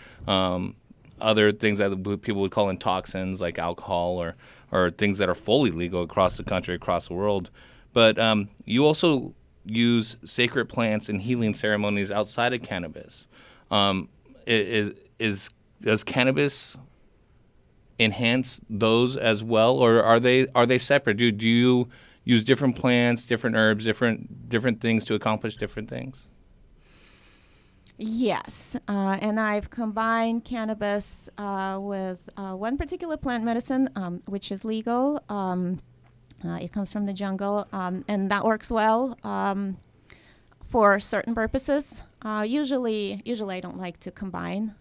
other things that people would call in toxins, like alcohol or things that are fully legal across the country, across the world. But you also use sacred plants and healing ceremonies outside of cannabis. Does cannabis enhance those as well, or are they separate? Do you use different plants, different herbs, different things to accomplish different things? Yes, and I've combined cannabis with one particular plant medicine, which is legal. It comes from the jungle, and that works well for certain purposes. Usually I don't like to combine.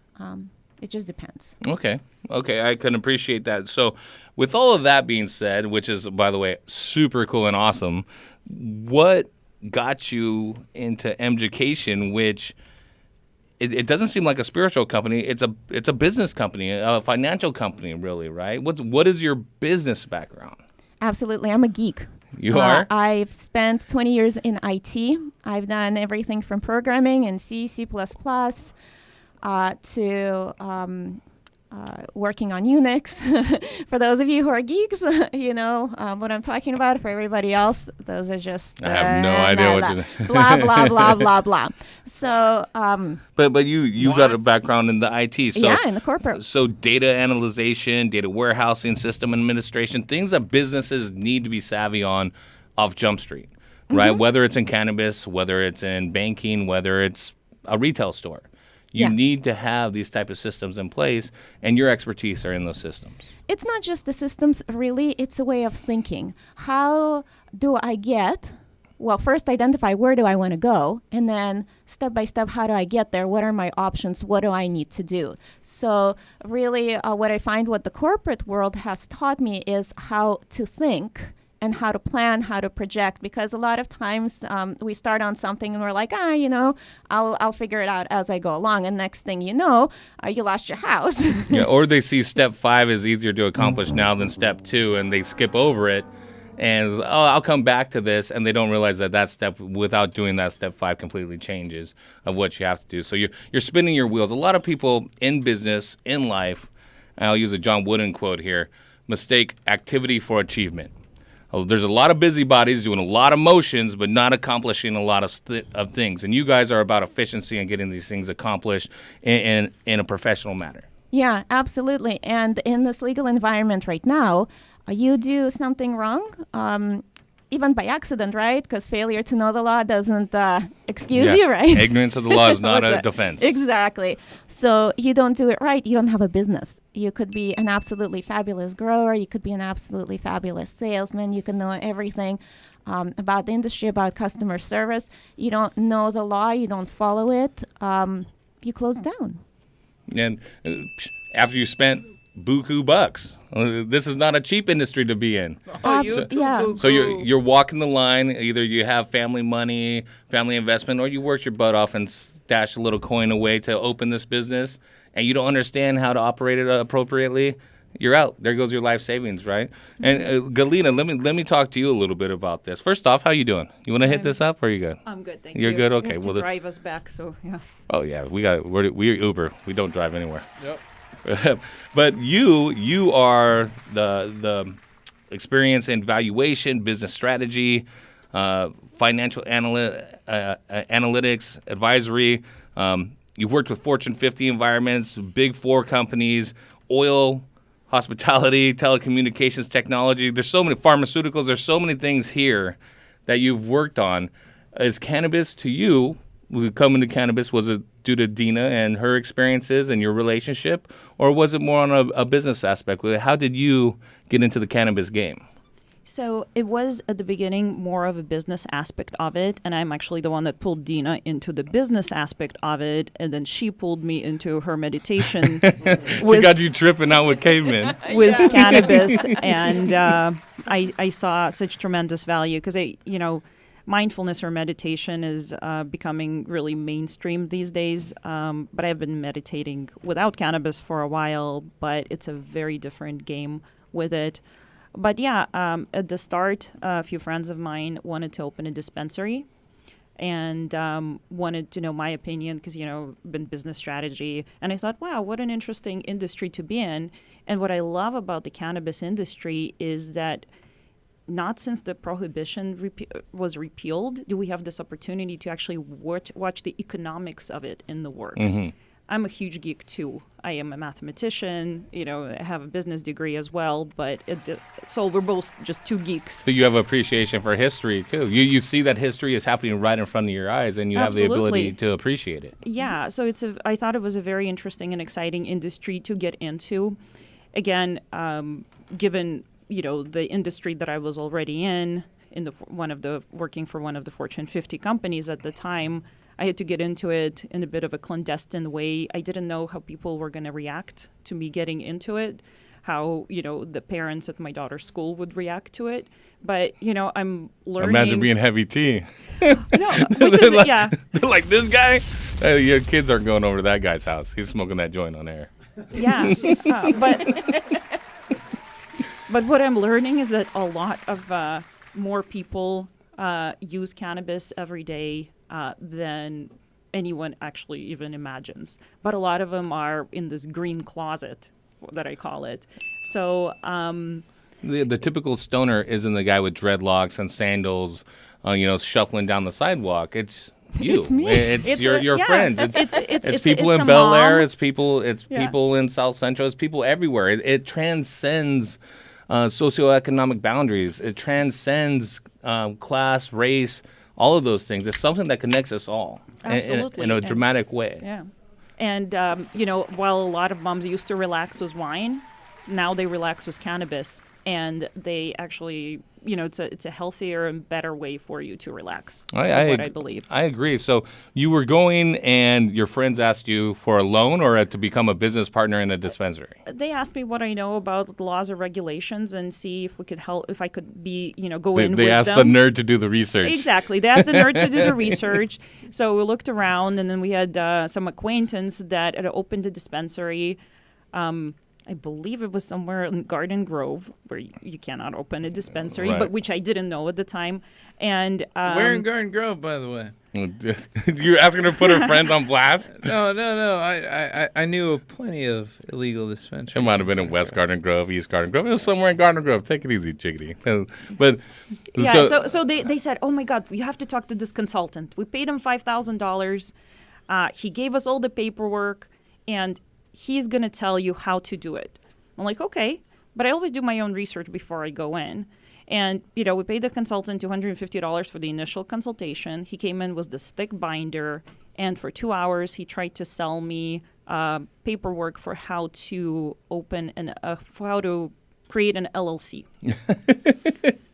It just depends. Okay, I can appreciate that. So, with all of that being said, which is, by the way, super cool and awesome, what got you into Mjucation, which it doesn't seem like a spiritual company. It's a business company, a financial company, really, right? What is your business background? Absolutely, I'm a geek. You are? I've spent 20 years in IT. I've done everything from programming in C, C++, to working on Unix. For those of you who are geeks, you know what I'm talking about. For everybody else, those are just I have no idea what you're blah blah blah blah blah. So, but you got a background in the IT, so yeah, in the corporate. So data analyzation, data warehousing, system administration, things that businesses need to be savvy on off Jump Street, right? Whether it's in cannabis, whether it's in banking, whether it's a retail store. You need to have these type of systems in place, and your expertise are in those systems. It's not just the systems, really. It's a way of thinking. How do I first identify where do I want to go, and then step by step, how do I get there? What are my options? What do I need to do? So really what I find what the corporate world has taught me is how to think and how to plan, how to project, because a lot of times we start on something and we're like, I'll figure it out as I go along. And next thing you know, you lost your house. Yeah, or they see step 5 is easier to accomplish now than step 2, and they skip over it. And, I'll come back to this, and they don't realize that step, without doing that, step 5 completely changes of what you have to do. So you're spinning your wheels. A lot of people in business, in life, and I'll use a John Wooden quote here, mistake activity for achievement. There's a lot of busybodies doing a lot of motions, but not accomplishing a lot of things. And you guys are about efficiency and getting these things accomplished in a professional manner. Yeah, absolutely. And in this legal environment right now, you do something wrong, even by accident, right? Because failure to know the law doesn't excuse you, right? Ignorance of the law is not a defense. Exactly. So you don't do it right, you don't have a business. You could be an absolutely fabulous grower. You could be an absolutely fabulous salesman. You can know everything about the industry, about customer service. You don't know the law. You don't follow it. You close down. And after you spent buku bucks. This is not a cheap industry to be in. So you're walking the line. Either you have family money, family investment, or you worked your butt off and stashed a little coin away to open this business, and you don't understand how to operate it appropriately. You're out. There goes your life savings, right? And Galina, let me talk to you a little bit about this. First off, how you doing? You want to hit this up, or are you good? I'm good, thank you. You're good. Okay. You have to drive us back, so yeah. Oh yeah, we're Uber. We don't drive anywhere. Yep. But you are the experience in valuation, business strategy, financial analytics, advisory. You've worked with Fortune 50 environments, Big 4 companies, oil, hospitality, telecommunications, technology. There's so many pharmaceuticals. There's so many things here that you've worked on. Is cannabis to you? We come into cannabis, was it due to Dina and her experiences and your relationship, or was it more on a business aspect? How did you get into the cannabis game? So it was at the beginning more of a business aspect of it, and I'm actually the one that pulled Dina into the business aspect of it, and then she pulled me into her meditation. She got you tripping out with cavemen. With cannabis, and I saw such tremendous value because mindfulness or meditation is becoming really mainstream these days, but I've been meditating without cannabis for a while, but it's a very different game with it. But yeah, at the start, a few friends of mine wanted to open a dispensary, and wanted to know my opinion because, been business strategy. And I thought, wow, what an interesting industry to be in. And what I love about the cannabis industry is that not since the prohibition was repealed do we have this opportunity to actually watch the economics of it in the works. Mm-hmm. I'm a huge geek too. I am a mathematician, I have a business degree as well, but so we're both just two geeks. So you have appreciation for history too. You see that history is happening right in front of your eyes, and you have the ability to appreciate it. Yeah, so I thought it was a very interesting and exciting industry to get into. Again, given the industry that I was already in working for one of the Fortune 50 companies at the time, I had to get into it in a bit of a clandestine way. I didn't know how people were going to react to me getting into it, how, the parents at my daughter's school would react to it. But, I'm learning. Imagine being heavy tea. No, which is, yeah. They're like, this guy? Hey, your kids aren't going over to that guy's house. He's smoking that joint on air. Yeah, but what I'm learning is that a lot of more people use cannabis every day than anyone actually even imagines. But a lot of them are in this green closet, that I call it. So the typical stoner isn't the guy with dreadlocks and sandals, shuffling down the sidewalk. It's you. It's me. It's your friends. It's people it's in a Bel Air. mom. It's people in South Central. It's people everywhere. It transcends socioeconomic boundaries. It transcends class, race, all of those things. It's something that connects us all Absolutely. in a dramatic way. Yeah. And, while a lot of moms used to relax with wine, now they relax with cannabis. And they actually, it's a healthier and better way for you to relax. I believe. I agree. So you were going and your friends asked you for a loan or to become a business partner in a dispensary? They asked me what I know about the laws or regulations and see if we could help, if I could be, go in with them. They asked the nerd to do the research. Exactly. They asked the nerd to do the research. So we looked around, and then we had some acquaintance that had opened a dispensary. I believe it was somewhere in Garden Grove, where you cannot open a dispensary, Right. but which I didn't know at the time. And Where in Garden Grove, by the way? You're asking her to put her friends on blast? No. I knew of plenty of illegal dispensaries. It might have been in West Garden Grove, East Garden Grove. It was somewhere in Garden Grove. Take it easy, chickadee. But yeah, so they said, oh my God, you have to talk to this consultant. We paid him $5,000. He gave us all the paperwork, and he's going to tell you how to do it. I'm like, okay, but I always do my own research before I go in. And, we paid the consultant $250 for the initial consultation. He came in with this thick binder, and for 2 hours, he tried to sell me paperwork for how to how to create an LLC,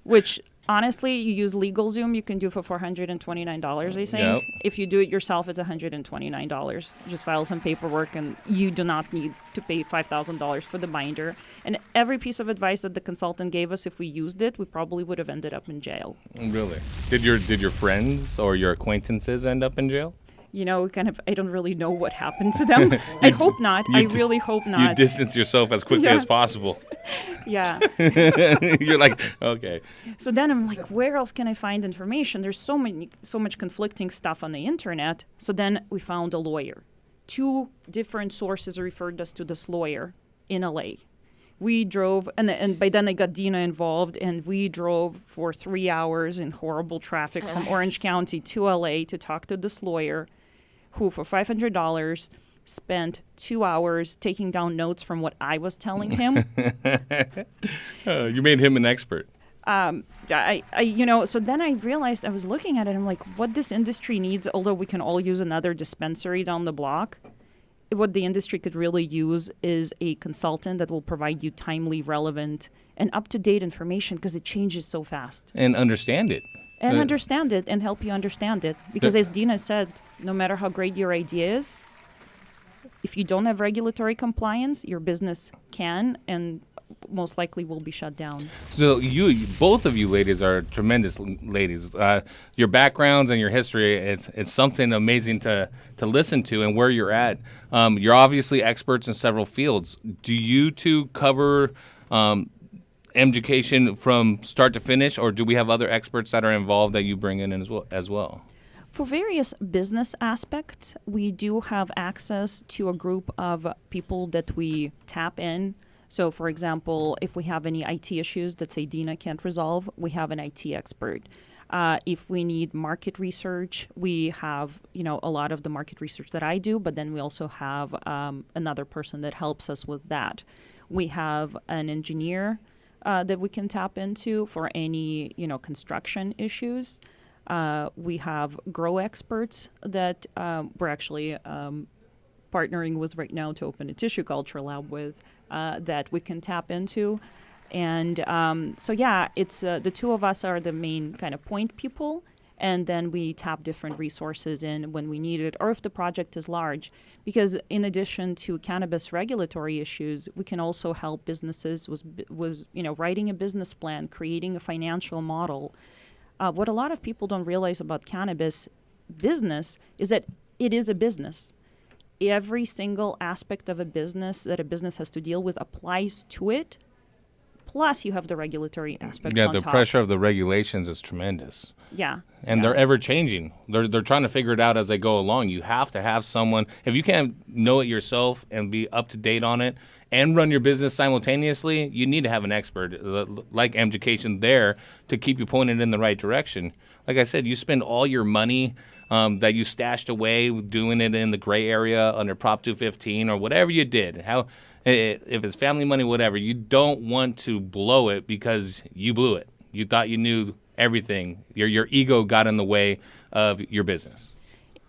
which honestly, you use LegalZoom, you can do for $429, I think. Yep. If you do it yourself, it's $129. Just file some paperwork, and you do not need to pay $5,000 for the binder. And every piece of advice that the consultant gave us, if we used it, we probably would have ended up in jail. Really? Did your friends or your acquaintances end up in jail? I don't really know what happened to them. I hope not. I really hope not. You distance yourself as quickly as possible. Yeah. You're like, okay. So then I'm like, where else can I find information? There's so much conflicting stuff on the internet. So then we found a lawyer. 2 different sources referred us to this lawyer in LA. We drove, and by then I got Dina involved, and we drove for 3 hours in horrible traffic from Orange County to LA to talk to this lawyer, who for $500 spent 2 hours taking down notes from what I was telling him. You made him an expert. So then I realized, I was looking at it, I'm like, what this industry needs, although we can all use another dispensary down the block, what the industry could really use is a consultant that will provide you timely, relevant, and up-to-date information, because it changes so fast. And understand it. And understand it and help you understand it. Because as Dina said, no matter how great your idea is, if you don't have regulatory compliance, your business can and most likely will be shut down. So both of you ladies are tremendous ladies. Your backgrounds and your history, it's something amazing to listen to, and where you're at. You're obviously experts in several fields. Do you two cover Mjucation from start to finish, or do we have other experts that are involved that you bring in as well? For various business aspects, we do have access to a group of people that we tap in. So, for example, if we have any IT issues that, say, Dina can't resolve, we have an IT expert. If we need market research, we have, a lot of the market research that I do, but then we also have another person that helps us with that. We have an engineer that we can tap into for any, construction issues. We have grow experts that we're actually partnering with right now to open a tissue culture lab with that we can tap into. And it's the two of us are the main kind of point people, and then we tap different resources in when we need it, or if the project is large. Because in addition to cannabis regulatory issues, we can also help businesses with writing a business plan, creating a financial model. What a lot of people don't realize about cannabis business is that it is a business. Every single aspect of a business that a business has to deal with applies to it. Plus, you have the regulatory aspects on the top. pressure of the regulations is tremendous. Yeah. And they're ever changing. They're trying to figure it out as they go along. You have to have someone. If you can't know it yourself and be up to date on it and run your business simultaneously, you need to have an expert like Mjucation there to keep you pointed in the right direction. Like I said, you spend all your money that you stashed away doing it in the gray area under Prop 215 or whatever you did. If it's family money, whatever, you don't want to blow it because you blew it. You thought you knew everything. Your ego got in the way of your business.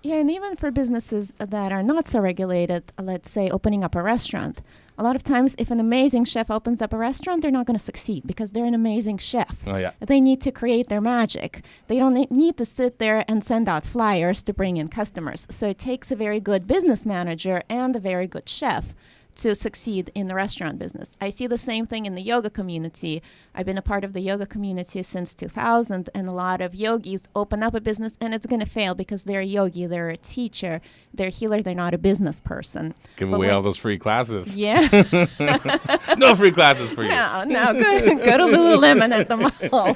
Yeah, and even for businesses that are not so regulated, let's say opening up a restaurant, a lot of times if an amazing chef opens up a restaurant, they're not going to succeed because they're an amazing chef. Oh, yeah. They need to create their magic. They don't need to sit there and send out flyers to bring in customers. So it takes a very good business manager and a very good chef to succeed in the restaurant business. I see the same thing in the yoga community. I've been a part of the yoga community since 2000, and a lot of yogis open up a business and it's going to fail because they're a yogi, they're a teacher, they're a healer, they're not a business person. Give away all those free classes. Yeah. No free classes for you. No, go to Lululemon at the mall.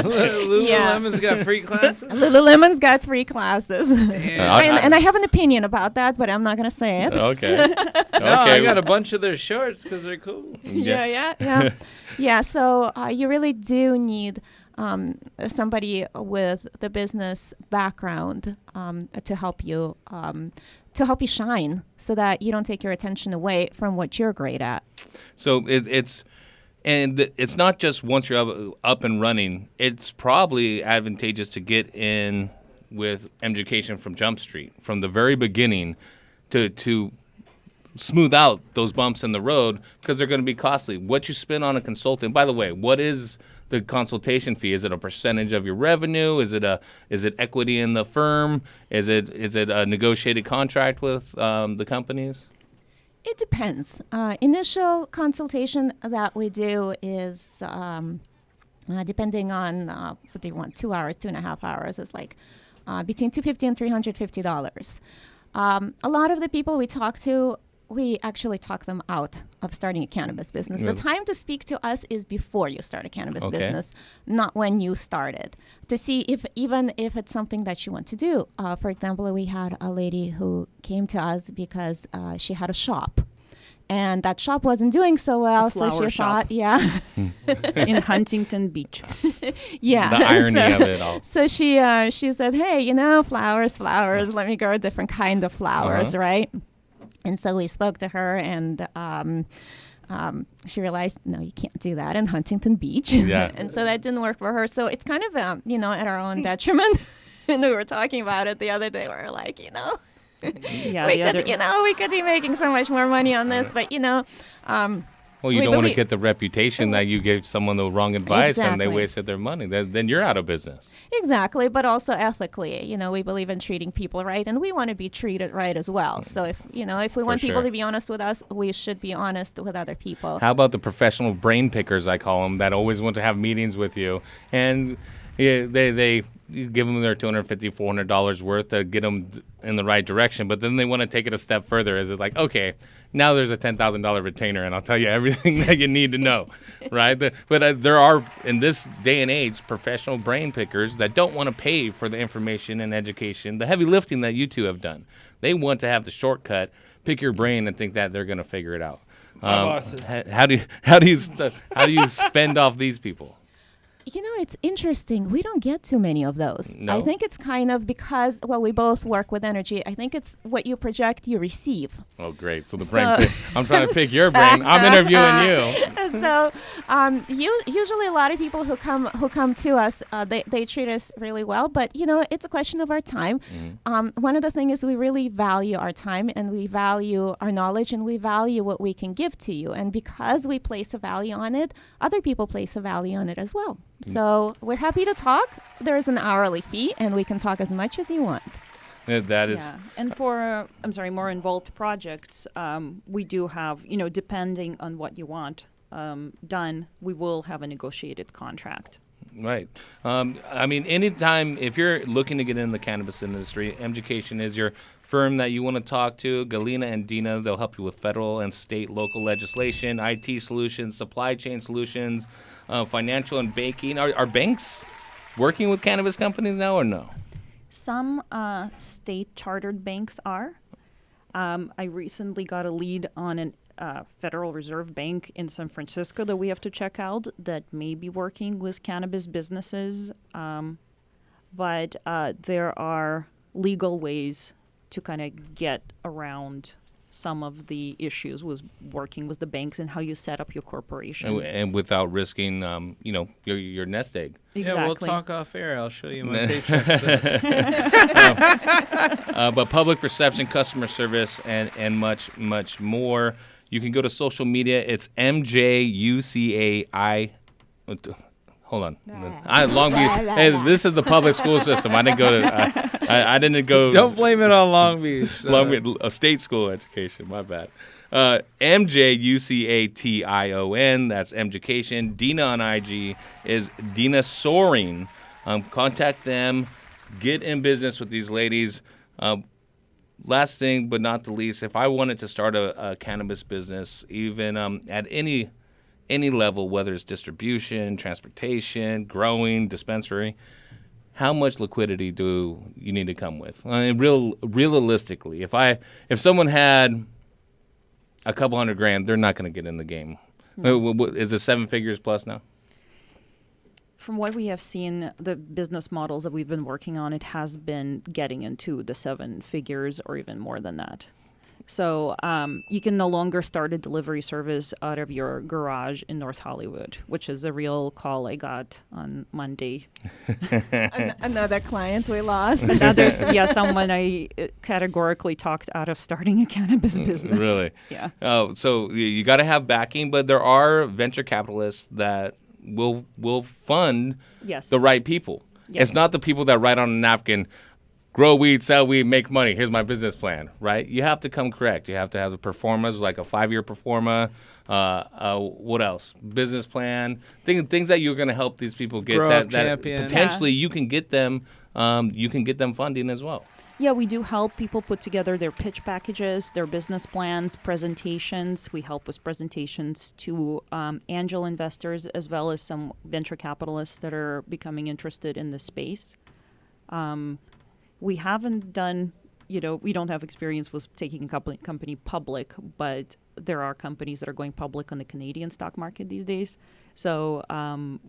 Lululemon's got free classes? Lululemon's got free classes. Damn. And I have an opinion about that, but I'm not going to say it. Okay. I got a bunch of their shorts because they're cool. Yeah, so you really do need somebody with the business background to help you shine so that you don't take your attention away from what you're great at. So it's not just once you're up and running. It's probably advantageous to get in with Mjucation from Jump Street from the very beginning to smooth out those bumps in the road because they're going to be costly. What you spend on a consultant, by the way, what is the consultation fee? Is it a percentage of your revenue? Is it equity in the firm? Is it a negotiated contract with the companies? It depends. Initial consultation that we do is depending on what do you want, 2 hours, 2.5 hours is like between $250 and $350. A lot of the people we talk to, we actually talk them out of starting a cannabis business. Yeah. The time to speak to us is before you start a cannabis Okay. business, not when you started, to see if it's something that you want to do. For example, we had a lady who came to us because she had a shop. And that shop wasn't doing so well, so she thought, in Huntington Beach. Yeah. The irony of it all. So she said, hey, flowers, let me grow a different kind of flowers, right? And so we spoke to her, and she realized, no, you can't do that in Huntington Beach. Yeah. And so that didn't work for her. So it's kind of, at our own detriment. And we were talking about it the other day. We were like, we could be making so much more money on this, but Well, you don't want to get the reputation that you gave someone the wrong advice and they Exactly. wasted their money. Then you're out of business. Exactly, but also ethically. We believe in treating people right, and we want to be treated right as well. So if we want people sure. to be honest with us, we should be honest with other people. How about the professional brain pickers, I call them, that always want to have meetings with you, and they you give them their $250, $400 worth to get them in the right direction, but then they want to take it a step further. Is it like, okay, Now there's a $10,000 retainer, and I'll tell you everything that you need to know, right? But there are, in this day and age, professional brain pickers that don't want to pay for the information and education, the heavy lifting that you two have done. They want to have the shortcut, pick your brain, and think that they're going to figure it out. How do you fend off these people? You know, it's interesting. We don't get too many of those. No? I think it's kind of because, well, we both work with energy. I think it's what you project, you receive. Oh, great. So the brain pick. I'm trying to pick your brain. I'm interviewing you. So usually a lot of people who come to us, they treat us really well. But, you know, it's a question of our time. One of the things is we really value our time, and we value our knowledge, and we value what we can give to you. And because we place a value on it, other people place a value on it as well. So we're happy to talk. There is an hourly fee, and we can talk as much as you want. That is. Yeah. And for, more involved projects, we do have, depending on what you want done, we will have a negotiated contract. Right. Anytime, if you're looking to get in the cannabis industry, Mjucation is your firm that you want to talk to. Galina and Dina, they'll help you with federal and state local legislation, IT solutions, supply chain solutions, financial and banking. Are banks working with cannabis companies now or no? Some state chartered banks are. I recently got a lead on a Federal Reserve Bank in San Francisco that we have to check out that may be working with cannabis businesses. But there are legal ways to kind of get around some of the issues with working with the banks and how you set up your corporation. And without risking, your nest egg. Exactly. Yeah, we'll talk off air. I'll show you my paychecks. But public perception, customer service, and much, much more. You can go to social media. It's MJUCAI. Hold on. Long Beach. Hey, this is the public school system. I didn't go to. I didn't go. Don't blame it on Long Beach. Long Beach, a state school education. My bad. MJUCATION. That's Mjucation. Dina on IG is Dina Soaring. Contact them. Get in business with these ladies. Last thing, but not the least, if I wanted to start a cannabis business, even at any level, whether it's distribution, transportation, growing, dispensary, how much liquidity do you need to come with? Realistically, if someone had a couple $100,000, they're not going to get in the game. Is it 7 figures plus now? From what we have seen, the business models that we've been working on, it has been getting into the 7 figures or even more than that. So you can no longer start a delivery service out of your garage in North Hollywood, which is a real call I got on Monday. Another client we lost. Someone I categorically talked out of starting a cannabis business. Really? Yeah. Oh, so you got to have backing, but there are venture capitalists that will fund the right people. Yes. It's not the people that write on a napkin, grow weed, sell weed, make money. Here's my business plan, right? You have to come correct. You have to have the performance, like a 5-year performa. What else? Business plan. Things that you're going to help these people get that potentially you can get them. You can get them funding as well. Yeah, we do help people put together their pitch packages, their business plans, presentations. We help with presentations to angel investors as well as some venture capitalists that are becoming interested in the space. We haven't done, we don't have experience with taking a company public, but there are companies that are going public on the Canadian stock market these days. So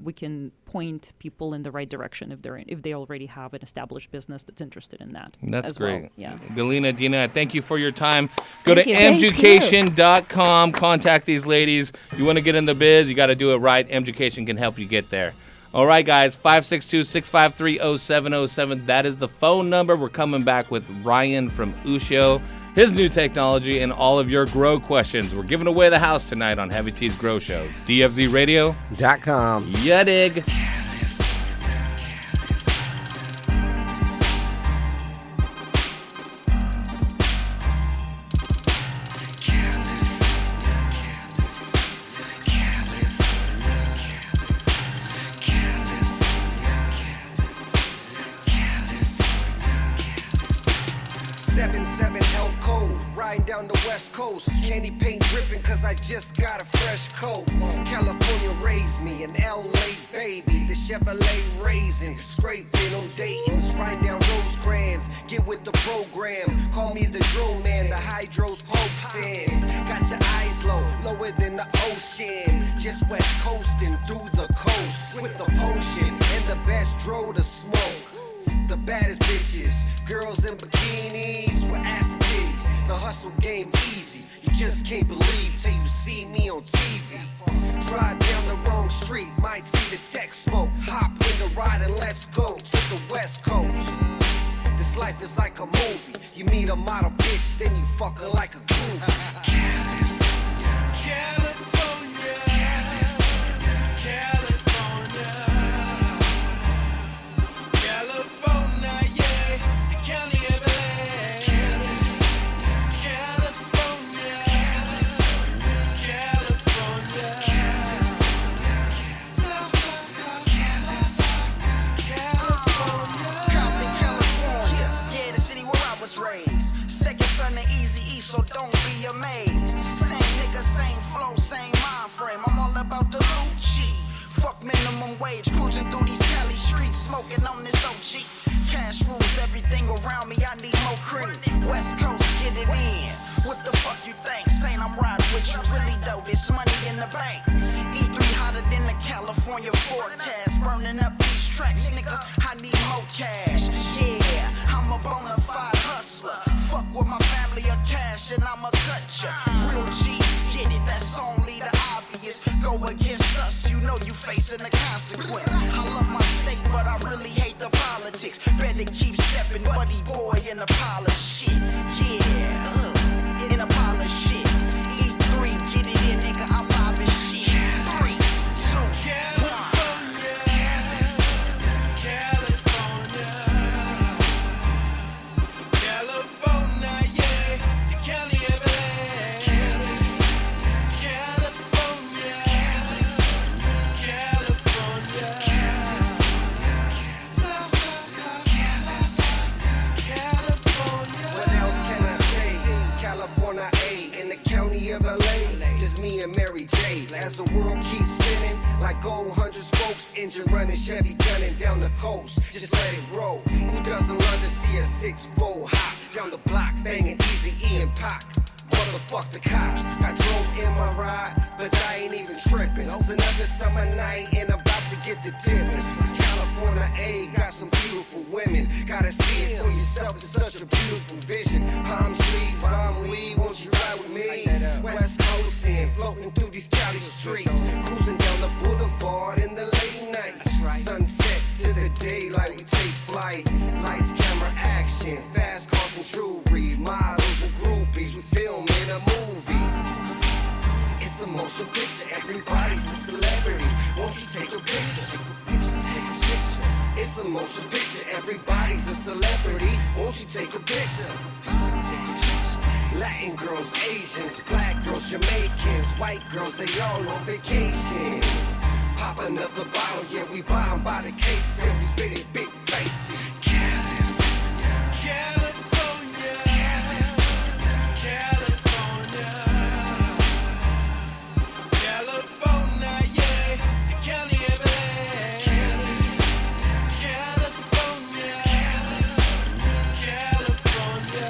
we can point people in the right direction if they already have an established business that's interested in that. That's as great. Well. Yeah. Galina, Dina, thank you for your time. Go to Mjucation.com. Contact these ladies. You want to get in the biz, you got to do it right. Mjucation can help you get there. All right, guys, 562-653-0707. That is the phone number. We're coming back with Ryan from Ushio, his new technology, and all of your grow questions. We're giving away the house tonight on Heavy T's Grow Show. DFZRadio.com. Ya dig. riding down the west coast. Candy paint dripping cause I just got a fresh coat. California raised me, an LA baby. The Chevrolet raisin, scraping on Dayton's, riding down Rosecrans. Get with the program, call me the drone man, the hydros potens. Got your eyes low, lower than the ocean. Just west coasting through the coast with the potion and the best dro to smoke. The baddest bitches, girls in bikinis with ass and titties. The hustle game easy, you just can't believe till you see me on TV. Drive down the wrong street, might see the tech smoke. Hop in the ride and let's go to the west coast. This life is like a movie. You meet a model bitch, then you fuck her like a groupie. California, California, California, California, yeah, the Cali of LA. California, California, Compton, California, yeah, the city where I was raised. Second son to Eazy-E, so don't be amazed. Same nigga, same flow, same mind frame. I'm all about the Lucci. Fuck minimum wage, cruising through these Cali streets, smoking on this OG. Cash rules everything around me, I need more cream. West Coast, get it in. What the fuck you think? Saying I'm riding with you, really though, this money in the bank. E3 hotter than the California forecast. Burning up these tracks, nigga, I need more cash. Yeah, I'm a bona fide hustler. Fuck with my family or cash and I'ma cut ya. Real G's get it, that's only the obvious. Go against us, you know you facing the consequence. I love my state, but I really hate the politics. Better keep stepping, buddy boy, in the pile of shit. Yeah, in a pile of shit. E3, get it in, nigga, I'm live as shit. 3, 2, 1. California, yeah, the Cali of LA. California, California, California. What else can I say? California, A, in the county of LA. Just me and Mary J. As the world keeps spinning, like gold 100 spokes, engine running, Chevy gunning down the coast. Just let it roll. Who doesn't love to see a 6-4 hop down the block, banging Eazy-E and Pac? Motherfuck the cops. I drove in my ride, but I ain't even tripping. It's another summer night and about to get the dipping. It's California, A, got some beautiful women. Gotta see it for yourself, it's such a beautiful vision. Palm trees, palm weed, won't you ride with me? West Coast in, floating through these Cali streets. Cruising down the boulevard in the late night. Sunset to the daylight, we take flight. Lights, camera, action, fast cars and jewelry. Models and groupies, we film in a movie. It's a motion picture, everybody's a celebrity. Won't you take a picture? It's a motion picture, everybody's a celebrity. Won't you take a picture? Latin girls, Asians, black girls, Jamaicans, white girls, they all on vacation. Pop another bottle, yeah, we buy 'em by the cases and we spitting big faces. California, California, California, California, yeah, the Cali of LA. California, California,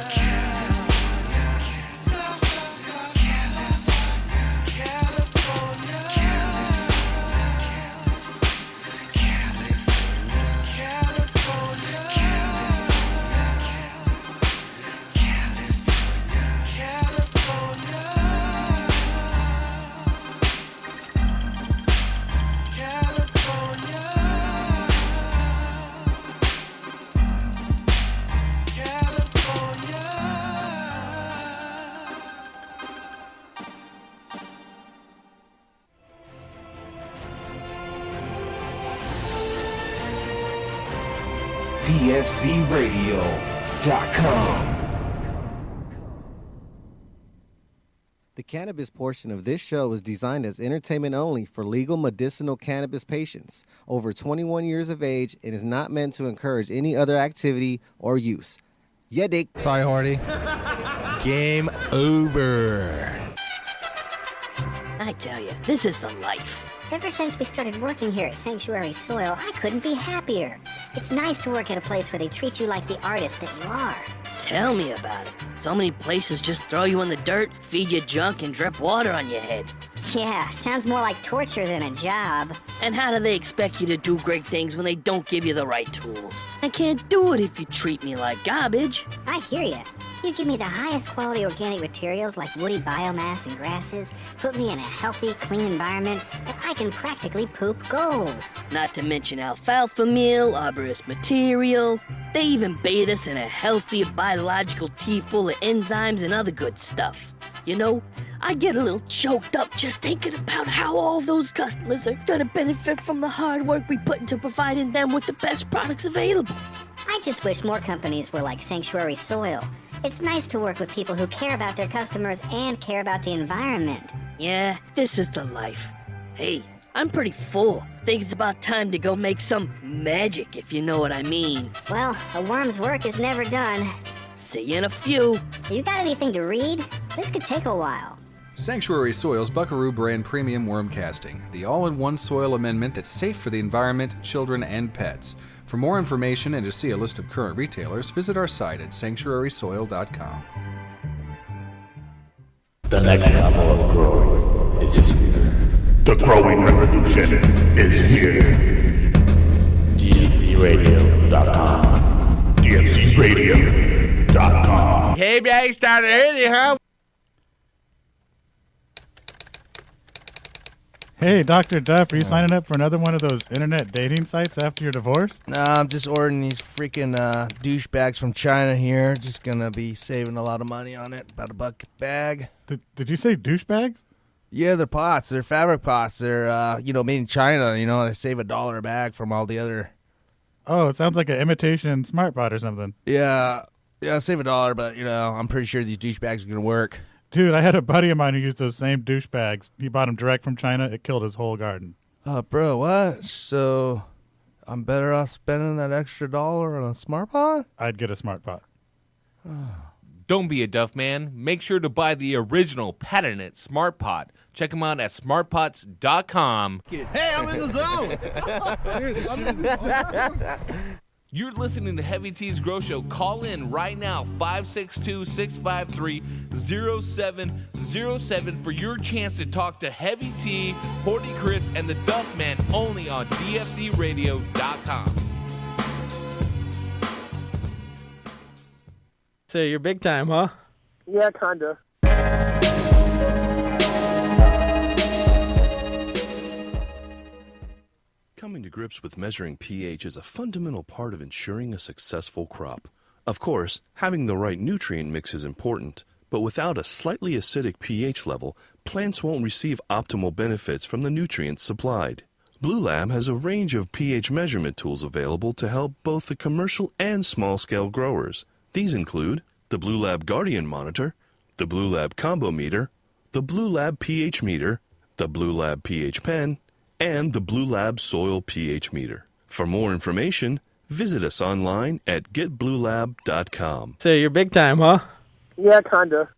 DFCRadio.com. The cannabis portion of this show is designed as entertainment only for legal medicinal cannabis patients over 21 years of age and is not meant to encourage any other activity or use. Yeah, dick. Sorry, Horty. Game over. I tell you, this is the life. Ever since we started working here at Sanctuary Soil, I couldn't be happier. It's nice to work at a place where they treat you like the artist that you are. Tell me about it. So many places just throw you in the dirt, feed you junk, and drip water on your head. Yeah, sounds more like torture than a job. And how do they expect you to do great things when they don't give you the right tools? I can't do it if you treat me like garbage. I hear ya. You give me the highest quality organic materials like woody biomass and grasses, put me in a healthy, clean environment, and I can practically poop gold. Not to mention alfalfa meal, arborist material. They even bathe us in a healthy biological tea full of enzymes and other good stuff. You know, I get a little choked up just thinking about how all those customers are gonna benefit from the hard work we put into providing them with the best products available. I just wish more companies were like Sanctuary Soil. It's nice to work with people who care about their customers and care about the environment. Yeah, this is the life. Hey, I'm pretty full. Think it's about time to go make some magic, if you know what I mean. Well, a worm's work is never done. See you in a few. You got anything to read? This could take a while. Sanctuary Soil's Buckaroo brand premium worm casting, the all-in-one soil amendment that's safe for the environment, children, and pets. For more information and to see a list of current retailers, visit our site at sanctuarysoil.com. The next level of growing is here. The growing revolution is here. DFCRadio.com. DFCRadio.com. Hey, man, started early, huh? Hey, Dr. Duff, are you signing up for another one of those internet dating sites after your divorce? Nah, I'm just ordering these freaking douchebags from China here. Just gonna be saving a lot of money on it. About $1 a bag. Did you say douchebags? Yeah, they're pots. They're fabric pots. They're, made in China. They save $1 a bag from all the other. Oh, it sounds like an imitation smart pot or something. Yeah, save $1, but, I'm pretty sure these douchebags are gonna work. Dude, I had a buddy of mine who used those same douchebags. He bought them direct from China. It killed his whole garden. Bro, what? So I'm better off spending that extra $1 on a smart pot? I'd get a smart pot. Don't be a Duff man. Make sure to buy the original patented Smart Pot. Check them out at smartpots.com. Hey, I'm in the zone. You're listening to Heavy T's Grow Show. Call in right now, 562-653-0707 for your chance to talk to Heavy T, Horty Chris, and the Duff Man only on DFCRadio.com. So you're big time, huh? Yeah, kinda. Coming to grips with measuring pH is a fundamental part of ensuring a successful crop. Of course, having the right nutrient mix is important, but without a slightly acidic pH level, plants won't receive optimal benefits from the nutrients supplied. Blue Lab has a range of pH measurement tools available to help both the commercial and small-scale growers. These include the Blue Lab Guardian Monitor, the Blue Lab Combo Meter, the Blue Lab pH Meter, the Blue Lab pH Pen, and the Blue Lab Soil pH Meter. For more information, visit us online at getbluelab.com. So you're big time, huh? Yeah, kinda.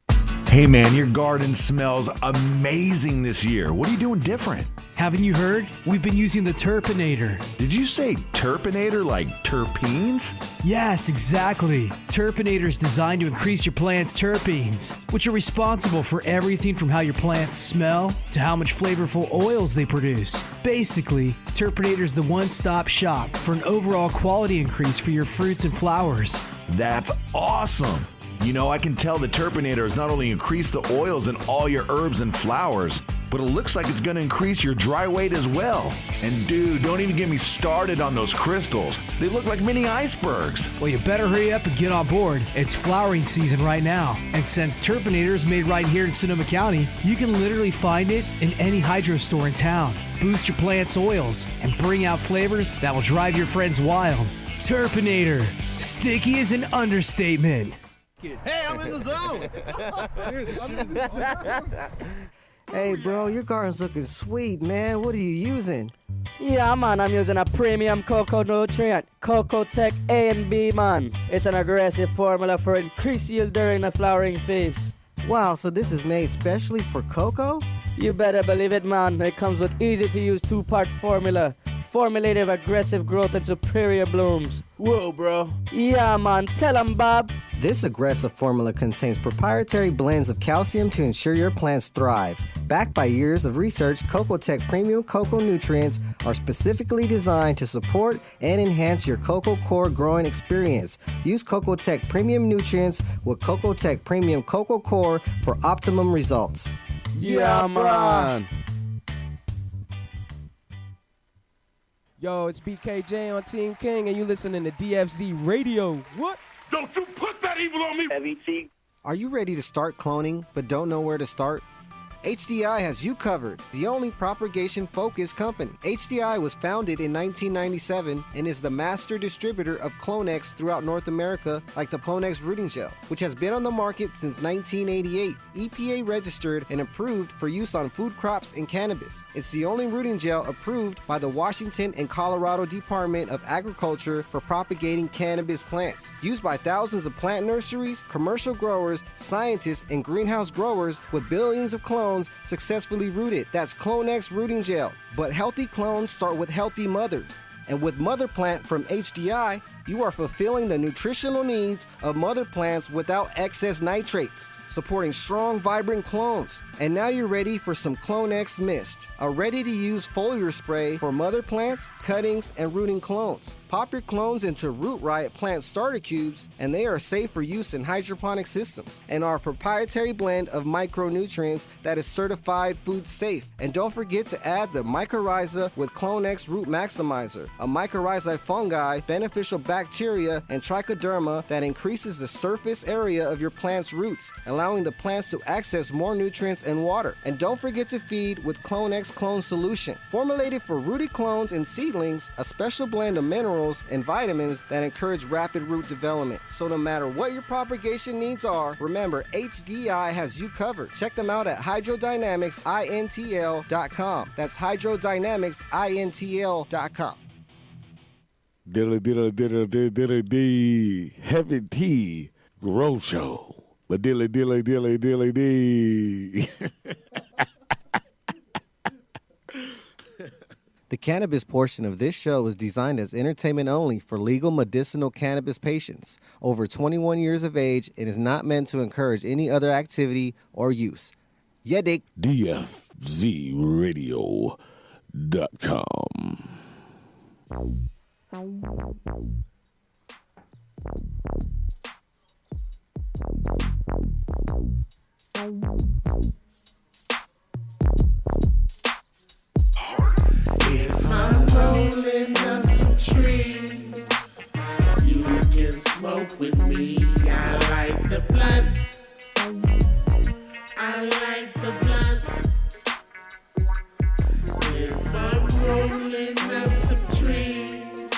Hey man, your garden smells amazing this year. What are you doing different? Haven't you heard? We've been using the Turpinator. Did you say Turpinator like terpenes? Yes, exactly. Turpinator is designed to increase your plant's terpenes, which are responsible for everything from how your plants smell to how much flavorful oils they produce. Basically, Turpinator is the one-stop shop for an overall quality increase for your fruits and flowers. That's awesome. I can tell the Turpinator has not only increased the oils in all your herbs and flowers, but it looks like it's going to increase your dry weight as well. And dude, don't even get me started on those crystals. They look like mini icebergs. Well, you better hurry up and get on board. It's flowering season right now. And since Turpinator is made right here in Sonoma County, you can literally find it in any hydro store in town. Boost your plant's oils and bring out flavors that will drive your friends wild. Turpinator. Sticky is an understatement. Hey, I'm in the zone. Hey, bro, your garden's looking sweet, man. What are you using? Yeah, man, I'm using a premium cocoa nutrient, Cocoa Tech A and B, man. It's an aggressive formula for increased yield during the flowering phase. Wow, so this is made specially for cocoa? You better believe it, man. It comes with easy-to-use 2-part formula. Formulated for aggressive growth and superior blooms. Whoa, bro. Yeah, man. Tell 'em, Bob. This aggressive formula contains proprietary blends of calcium to ensure your plants thrive. Backed by years of research, Cocoa Tech Premium Cocoa Nutrients are specifically designed to support and enhance your cocoa core growing experience. Use Cocoa Tech Premium Nutrients with Cocoa Tech Premium Cocoa Core for optimum results. Yeah, man. Yo, it's BKJ on Team King, and you listening to DFZ Radio. What? Don't you put that evil on me! Heavy T. Are you ready to start cloning but don't know where to start? HDI has you covered, the only propagation-focused company. HDI was founded in 1997 and is the master distributor of Clonex throughout North America, like the Clonex rooting gel, which has been on the market since 1988. EPA registered and approved for use on food crops and cannabis. It's the only rooting gel approved by the Washington and Colorado Department of Agriculture for propagating cannabis plants. Used by thousands of plant nurseries, commercial growers, scientists, and greenhouse growers with billions of clones successfully rooted. That's Clonex rooting gel. But healthy clones start with healthy mothers. And with Mother Plant from HDI, you are fulfilling the nutritional needs of mother plants without excess nitrates, supporting strong, vibrant clones. And now you're ready for some Clonex Mist, a ready-to-use foliar spray for mother plants, cuttings, and rooting clones. Pop your clones into Root Riot plant starter cubes, and they are safe for use in hydroponic systems and are a proprietary blend of micronutrients that is certified food safe. And don't forget to add the mycorrhiza with Clonex Root Maximizer, a mycorrhizae fungi, beneficial bacteria, and trichoderma that increases the surface area of your plant's roots, allowing the plants to access more nutrients and water. And don't forget to feed with Clonex Clone Solution. Formulated for rooted clones and seedlings, a special blend of minerals and vitamins that encourage rapid root development. So no matter what your propagation needs are, remember HDI has you covered. Check them out at hydrodynamicsintl.com. That's hydrodynamicsintl.com. Dilly Heavy T Grow Show. But dilly. The cannabis portion of this show is designed as entertainment only for legal medicinal cannabis patients over 21 years of age and is not meant to encourage any other activity or use. Yeah, Dick. DFZRadio.com. If I'm rolling up some trees, you can smoke with me. I like the blunt. I like the blunt. If I'm rolling up some trees,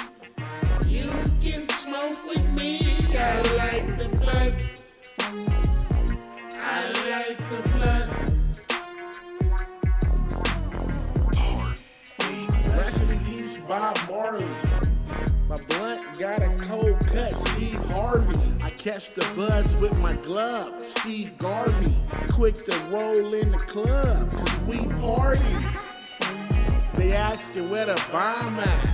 you can smoke with me. I like the blunt. I like the blunt. Rest in peace, Bob Marley. My blunt got a cold cut, Steve Harvey. I catch the buds with my glove, Steve Garvey. Quick to roll in the club, cause we party. They asking where the bomb at,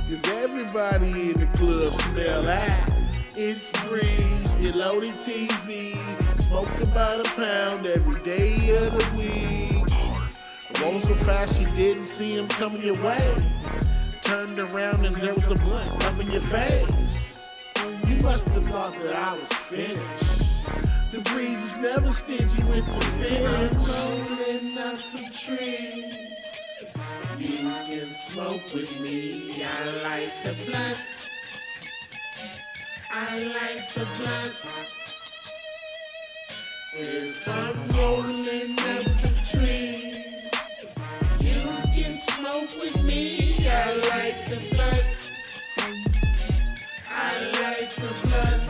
cause everybody in the club smell that. It's Breeze, get loaded TV, smoke about a pound every day of the week. Roll so fast you didn't see him coming your way. Turned around and there was a blunt up in your face. You must have thought that I was finished. The Breeze is never stingy with the spinach. Rolling up some trees, you can smoke with me. I like the blunt. I like the blunt. If I'm rolling up some trees, you can smoke with me. I like the blunt. I like the blunt.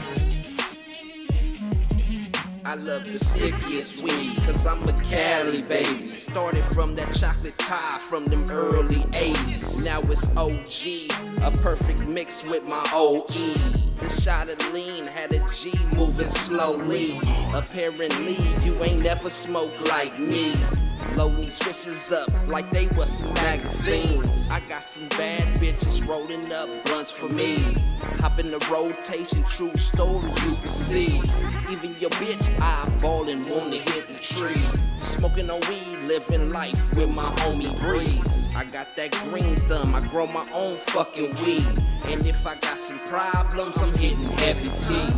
I I love the stickiest weed, cause I'm a Cali baby. Started from that chocolate tie from them early 80s. Now it's OG, a perfect mix with my OE. The shot of lean had a G moving slowly. Apparently, you ain't never smoked like me. Load these switches up like they was some magazines. I got some bad bitches rolling up blunts for me. Hop in the rotation, true story you can see. Even your bitch eyeballing wanna hit the tree. Smoking on weed, living life with my homie Breeze. I got that green thumb, I grow my own fucking weed. And if I got some problems, I'm hitting heavy tea.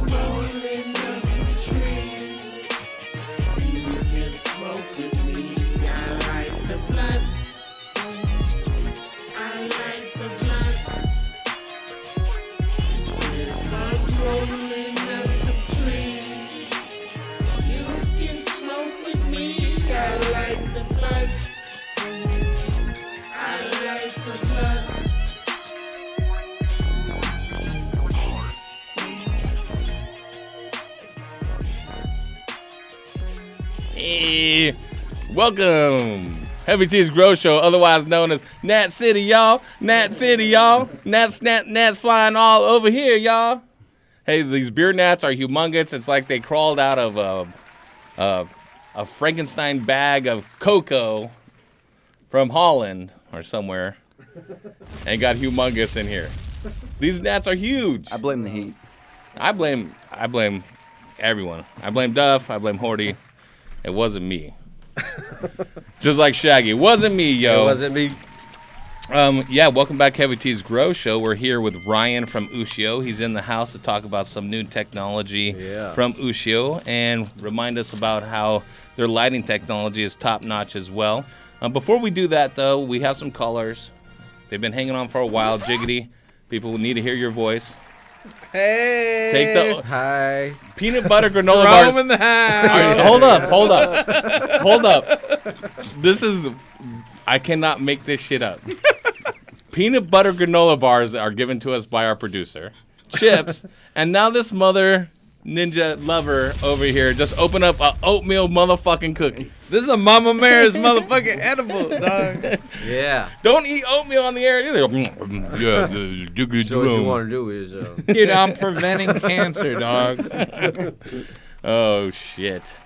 You can smoke with me. I like the blood. I like the blood. If I'm rolling up some trees, you can smoke with me. I like the blood. I like the blood. Hey, welcome. Heavy T's Grow Show, otherwise known as Nat City, y'all. Nat City, y'all. Gnats flying all over here, y'all. Hey, these beer gnats are humongous. It's like they crawled out of a Frankenstein bag of cocoa from Holland or somewhere and got humongous in here. These gnats are huge. I blame the heat. I blame everyone. I blame Duff. I blame Horty. It wasn't me. Just like Shaggy. It wasn't me, yo. It wasn't me. Yeah, welcome back, Heavy T's Grow Show. We're here with Ryan from Ushio. He's in the house to talk about some new technology from Ushio and remind us about how their lighting technology is top-notch as well. Before we do that, though, we have some callers. They've been hanging on for a while. Jiggity, people will need to hear your voice. Hey. Take the hi. Peanut butter granola bars. Throw 'em in the house. All right, hold up. This is, I cannot make this shit up. Peanut butter granola bars are given to us by our producer. Chips, and now this mother ninja lover over here just opened up a oatmeal motherfucking cookie. This is a Mama Mare's motherfucking edible, dog. Yeah. Don't eat oatmeal on the air either. Yeah, So what you want to do is... Dude, I'm preventing cancer, dog. Oh, shit.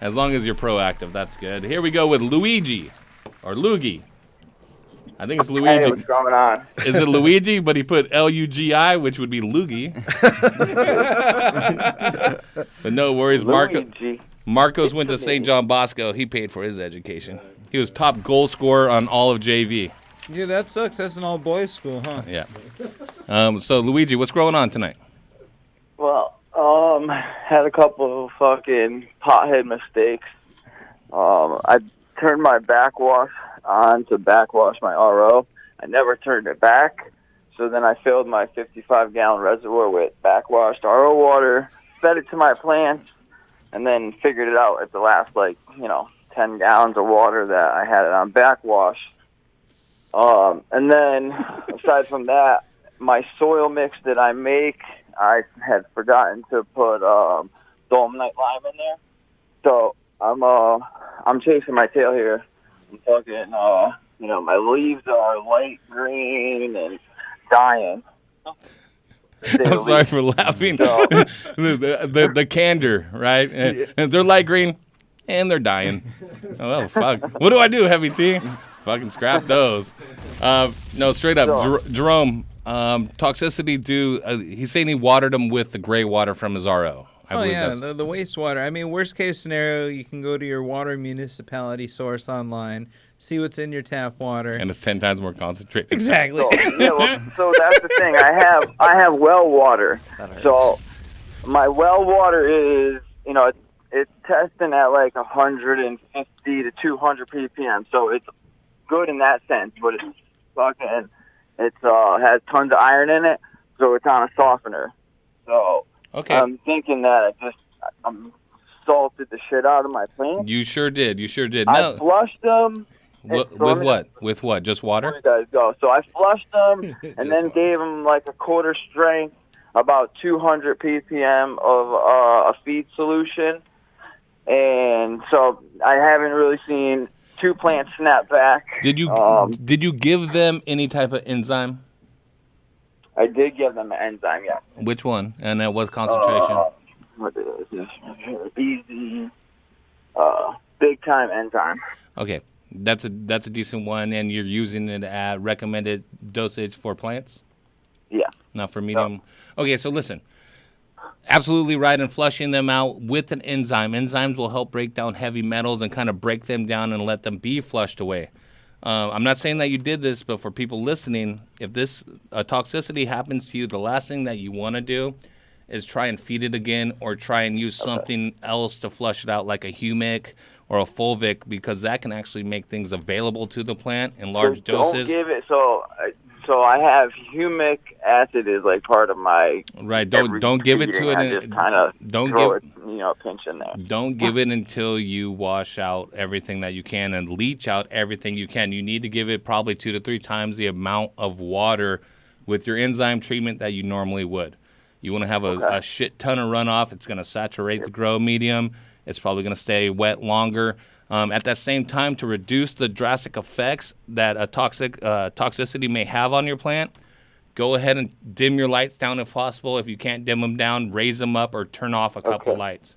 As long as you're proactive, that's good. Here we go with Luigi, or Luigi. I think it's Luigi. Hey, what's going on? Is it Luigi, but he put L-U-G-I, which would be Loogie. But no worries, Marcos went to St. John Bosco. He paid for his education. He was top goal scorer on all of JV. Yeah, that sucks. That's an all-boys school, huh? Yeah. So, Luigi, what's going on tonight? Well, had a couple of fucking pothead mistakes. I turned my backwash on to backwash my RO. I never turned it back. So then I filled my 55-gallon reservoir with backwashed RO water, fed it to my plants, and then figured it out at the last, 10 gallons of water that I had it on backwash. And then, aside from that, my soil mix that I make, I had forgotten to put dolomite lime in there. So I'm chasing my tail here. I'm fucking, my leaves are light green and dying. I'm sorry for laughing. the candor, right? And they're light green, and they're dying. Oh, well, fuck. What do I do, Heavy T? Fucking scrap those. No, straight up. Jerome, toxicity due, he's saying he watered them with the gray water from his RO. Oh, yeah, the wastewater. I mean, worst case scenario, you can go to your water municipality source online, see what's in your tap water. And it's 10 times more concentrated. Exactly. So that's the thing. I have well water. So my well water is, it's testing at 150 to 200 ppm. So it's good in that sense, but it's fucking, has tons of iron in it, so it's on a softener. So okay. I'm thinking that I salted the shit out of my plants. You sure did. I flushed them. With what? With what? Just water? Where you guys go? So I flushed them and then gave them a quarter strength, about 200 ppm of a feed solution, and so I haven't really seen two plants snap back. Did you give them any type of enzyme? I did give them an enzyme, yeah. Which one? And at what concentration? What is this? Easy, big time enzyme. Okay, that's a decent one, and you're using it at recommended dosage for plants? Yeah. Not for medium? Yep. Okay, so listen. Absolutely right in flushing them out with an enzyme. Enzymes will help break down heavy metals and kind of break them down and let them be flushed away. I'm not saying that you did this, but for people listening, if this toxicity happens to you, the last thing that you want to do is try and feed it again or try and use something else to flush it out, like a humic or a fulvic, because that can actually make things available to the plant in large doses. Don't give it so I have humic acid is like part of my Don't give it to it. I just kind of throw it, a pinch in there. Don't give it until you wash out everything that you can and leach out everything you can. You need to give it probably 2 to 3 times the amount of water with your enzyme treatment that you normally would. You want to have a shit ton of runoff. It's going to saturate the grow medium. It's probably going to stay wet longer. At that same time, to reduce the drastic effects that a toxicity may have on your plant, go ahead and dim your lights down if possible. If you can't dim them down, raise them up or turn off a couple lights.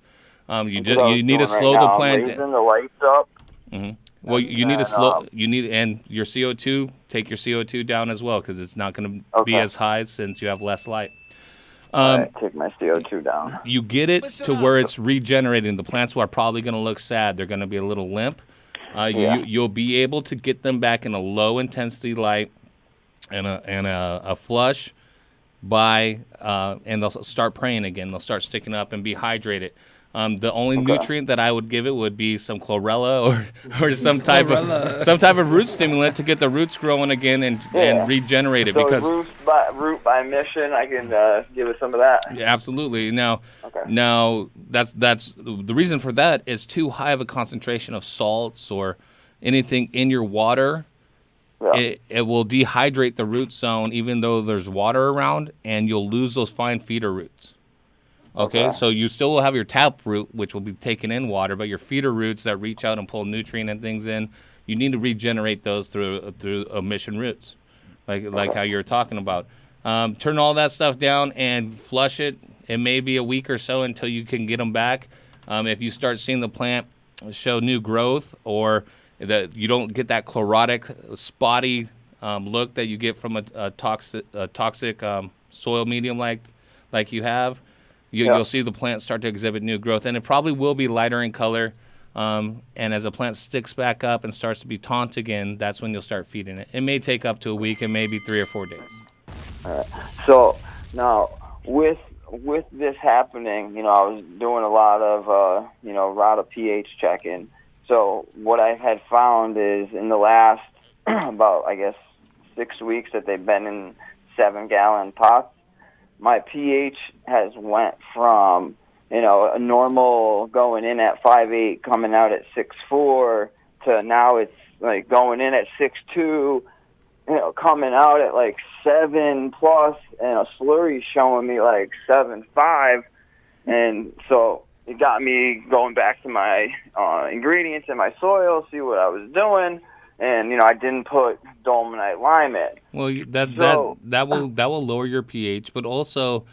You need to slow the plant down. Raising the lights up. Mm-hmm. Well, you need to slow. And your CO2. Take your CO2 down as well, because it's not going to be as high since you have less light. Take my CO2 down. You get it to where it's regenerating. The plants are probably going to look sad. They're going to be a little limp. You'll be able to get them back in a low intensity light and a flush and they'll start praying again. They'll start sticking up and be hydrated. The only nutrient that I would give it would be some chlorella or some type of root stimulant to get the roots growing again and regenerate it. So because root by mission, I can give it some of that. Yeah, absolutely. Now that's the reason for that is too high of a concentration of salts or anything in your water. Yeah. It will dehydrate the root zone even though there's water around, and you'll lose those fine feeder roots. Okay, so you still will have your tap root, which will be taken in water, but your feeder roots that reach out and pull nutrient and things in, you need to regenerate those through emission roots, like how you were talking about. Turn all that stuff down and flush it. It may be a week or so until you can get them back. If you start seeing the plant show new growth, or that you don't get that chlorotic, spotty look that you get from a toxic soil medium like you have, you'll see the plant start to exhibit new growth, and it probably will be lighter in color. And as a plant sticks back up and starts to be taunt again, that's when you'll start feeding it. It may take up to a week and maybe 3 or 4 days. All right. So now with this happening, I was doing a lot of pH checking. So what I had found is in the last about 6 weeks that they've been in 7-gallon pots, my pH has went from, a normal going in at 5.8, coming out at 6.4, to now it's like going in at 6.2, coming out at 7+, and a slurry showing me 7.5. And so it got me going back to my ingredients in my soil, see what I was doing. And I didn't put dolomite lime in. Well, that will lower your pH, but also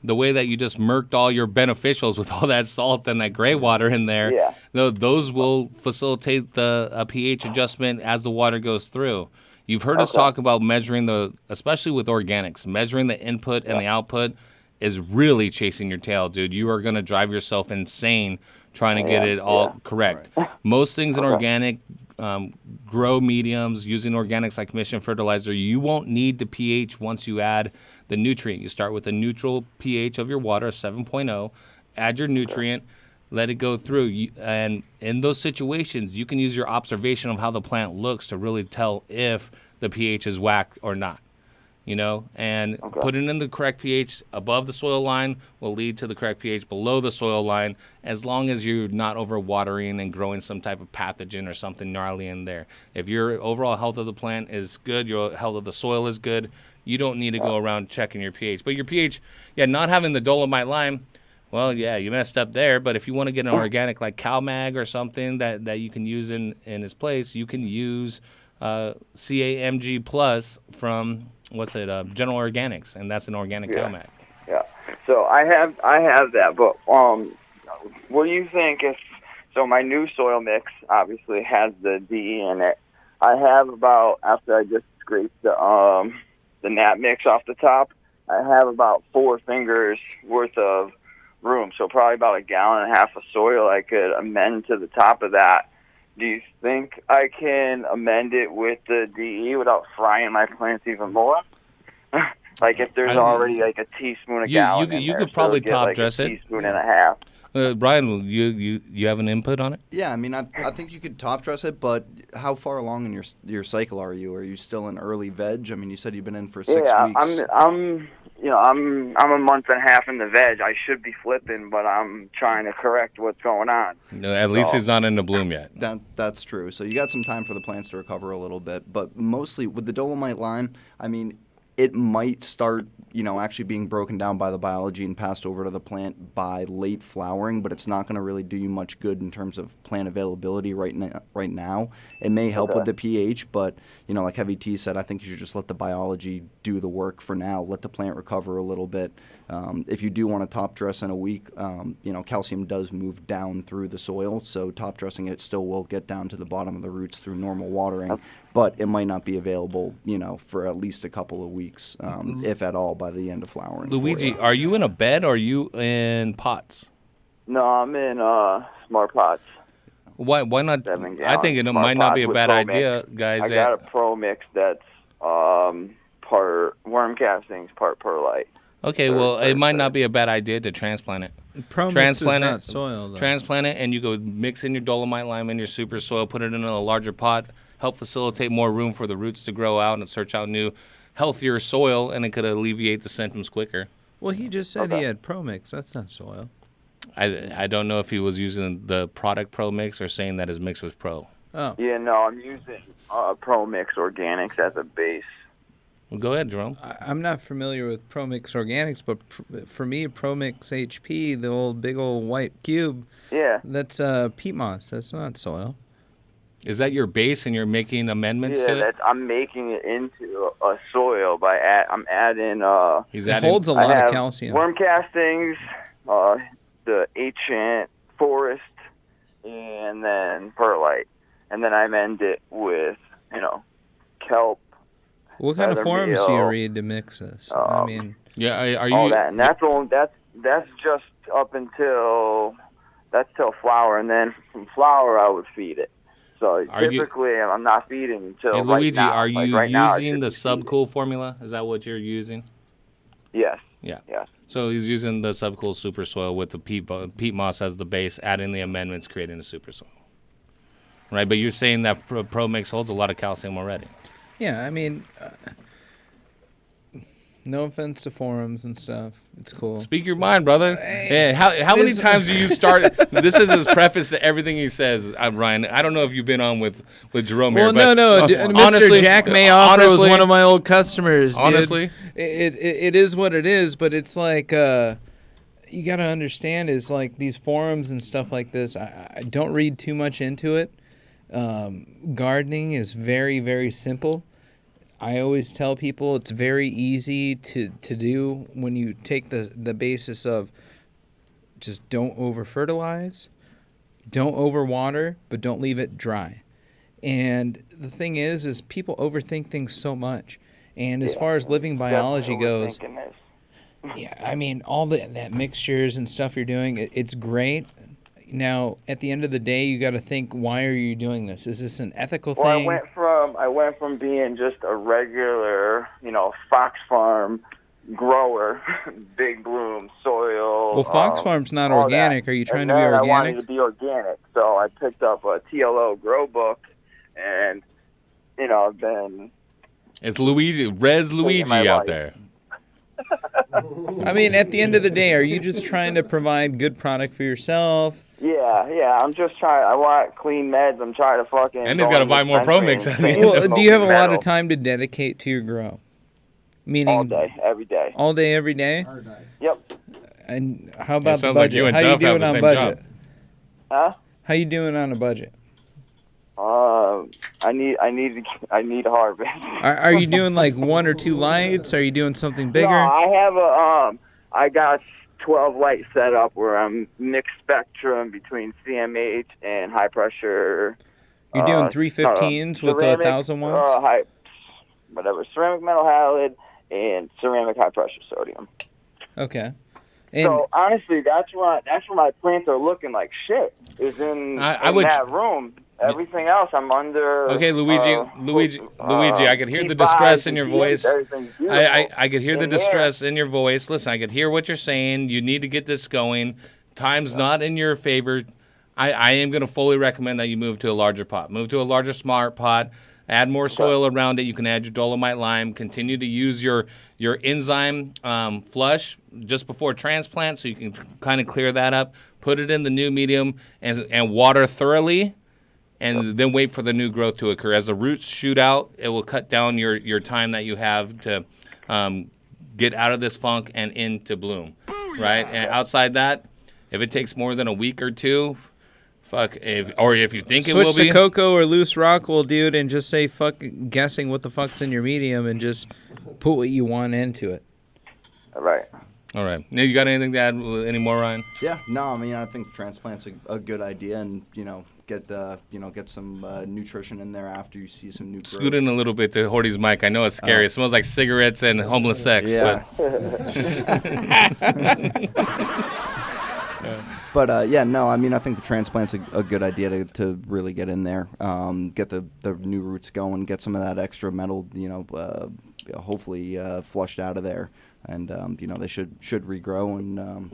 the way that you just murked all your beneficials with all that salt and that gray water in there. Those will facilitate a pH adjustment as the water goes through. You've heard us talk about measuring especially with organics, measuring the input and the output is really chasing your tail, dude. You are going to drive yourself insane trying to get it all correct. Right. Most things in organic grow mediums using organics like mission fertilizer, you won't need the pH once you add the nutrient. You start with a neutral pH of your water, 7.0, add your nutrient, let it go through. And in those situations, you can use your observation of how the plant looks to really tell if the pH is whacked or not. And putting in the correct pH above the soil line will lead to the correct pH below the soil line, as long as you're not overwatering and growing some type of pathogen or something gnarly in there. If your overall health of the plant is good, your health of the soil is good, you don't need to go around checking your pH. But your pH, not having the dolomite lime Well, yeah, you messed up there. But if you want to get an organic like CalMag or something that you can use in its place, you can use CAMG Plus from General Organics, and that's an organic CalMag. Yeah. So I have that, but what do you think if? So my new soil mix obviously has the DE in it. I have about, after I just scraped the nat mix off the top, I have about 4 fingers worth of room. So probably about 1.5 gallons of soil I could amend to the top of that. Do you think I can amend it with the DE without frying my plants even more? Like if there's already like a teaspoon a gallon you could probably top dress it. Teaspoon and a half. Brian, you have an input on it? Yeah, I mean, I think you could top dress it, but how far along in your cycle are you? Are you still in early veg? I mean, you said you've been in for 6 weeks. I'm a month and a half in the veg. I should be flipping, but I'm trying to correct what's going on. No, at least it's not in the bloom yet. That's true. So you got some time for the plants to recover a little bit, but mostly with the dolomite lime, I mean, it might start, actually being broken down by the biology and passed over to the plant by late flowering, but it's not going to really do you much good in terms of plant availability right now. It may help with the pH, but, like Heavy T said, I think you should just let the biology do the work for now. Let the plant recover a little bit. If you do want to top dress in a week, calcium does move down through the soil, so top dressing it still will get down to the bottom of the roots through normal watering, but it might not be available, for at least a couple of weeks, if at all, by the end of flowering. Luigi, are you in a bed or are you in pots? No, I'm in smart pots. Why not? I think it might not be a bad idea, guys. I got a Pro Mix that's part worm castings, part perlite. Okay, well, it might not be a bad idea to transplant it. Pro Mix is not soil, though. Transplant it, and you go mix in your dolomite lime and your super soil, put it in a larger pot, help facilitate more room for the roots to grow out and search out new, healthier soil, and it could alleviate the symptoms quicker. Well, he just said he had Pro Mix. That's not soil. I don't know if he was using the product Pro Mix or saying that his mix was Pro. Oh. Yeah, no, I'm using Pro Mix Organics as a base. Well, go ahead, Jerome. I'm not familiar with Pro Mix Organics, but for me, Pro Mix HP, the big old white cube, that's peat moss. That's not soil. Is that your base and you're making amendments to it? I'm making it into a soil by I'm adding. It holds a lot of calcium. Worm castings, the ancient forest, and then perlite, and then I amend it with kelp. What kind of forums do you read to mix this? I mean, are you all that, and that's just up until till flower, and then from flower I would feed it. So typically, I'm not feeding until Hey, Luigi, right now. are you right now, using the Subcool formula? Is that what you're using? Yes. Yeah. Yes. So he's using the Subcool super soil with the peat moss as the base, adding the amendments, creating the super soil. Right, but you're saying that Pro Mix holds a lot of calcium already. Yeah, I mean, no offense to forums and stuff. It's cool. Speak your mind, brother. Hey, how many times do you start? This is his preface to everything he says, Ryan. I don't know if you've been on with Jerome here. Well, no. Honestly, Mr. Jack Mayoff was one of my old customers, dude. Honestly. It is what it is, but it's like you got to understand is like these forums and stuff like this, I don't read too much into it. Gardening is very, very simple. I always tell people it's very easy to do when you take the basis of just don't over-fertilize, don't over-water, but don't leave it dry. And the thing is people overthink things so much. And as far as living biology goes, yeah, I mean, all that mixtures and stuff you're doing, it's great. Now, at the end of the day, you got to think, why are you doing this? Is this an ethical thing? I went from being just a regular, Fox Farm grower, big bloom, soil. Well, Fox Farm's not organic. Are you trying to be organic? I wanted to be organic, so I picked up a TLO grow book, and, I've been... It's Luigi out there. I mean, at the end of the day, are you just trying to provide good product for yourself? Yeah. I'm just trying. I want clean meds. I'm trying to fucking. And he's got to buy more Pro Mix. Well, do you have a lot of time to dedicate to your grow? Meaning all day, every day. All day, every day? Yep. And how about the sounds like budget? you and How you Duff have doing the on same budget? job. Huh? How you doing on a budget? I need harvest. Are you doing like 1 or 2 lights? Are you doing something bigger? No, I have I got 12 lights set up where I'm mixed spectrum between CMH and high pressure. You're doing 315s with 1,000 watts? Ceramic metal halide and ceramic high pressure sodium. Okay. So honestly, that's where my plants are looking like shit. Is in that room. Everything else, I'm under. Okay, Luigi, I could hear the distress in your voice. I could hear the distress in your voice. Listen, I could hear what you're saying. You need to get this going. Time's not in your favor. I am going to fully recommend that you move to a larger pot. Move to a larger smart pot. Add more soil around it. You can add your dolomite lime. Continue to use your enzyme flush just before transplant so you can kind of clear that up. Put it in the new medium and water thoroughly. And then wait for the new growth to occur. As the roots shoot out, it will cut down your time that you have to get out of this funk and into bloom, right? And outside that, if it takes more than a week or two, if you think it will be. Switch to cocoa or loose rock wool, dude, and just say fuck guessing what the fuck's in your medium and just put what you want into it. All right. All right. Now, you got anything to add anymore, Ryan? Yeah. No, I mean, I think transplant's a good idea, and get some nutrition in there after you see some new growth. Scoot in a little bit to Horty's mic. I know it's scary. It smells like cigarettes and homeless sex. Yeah. But yeah, no, I mean, I think the transplant's a good idea to really get in there, get the new roots going, get some of that extra metal, hopefully flushed out of there, and they should regrow, and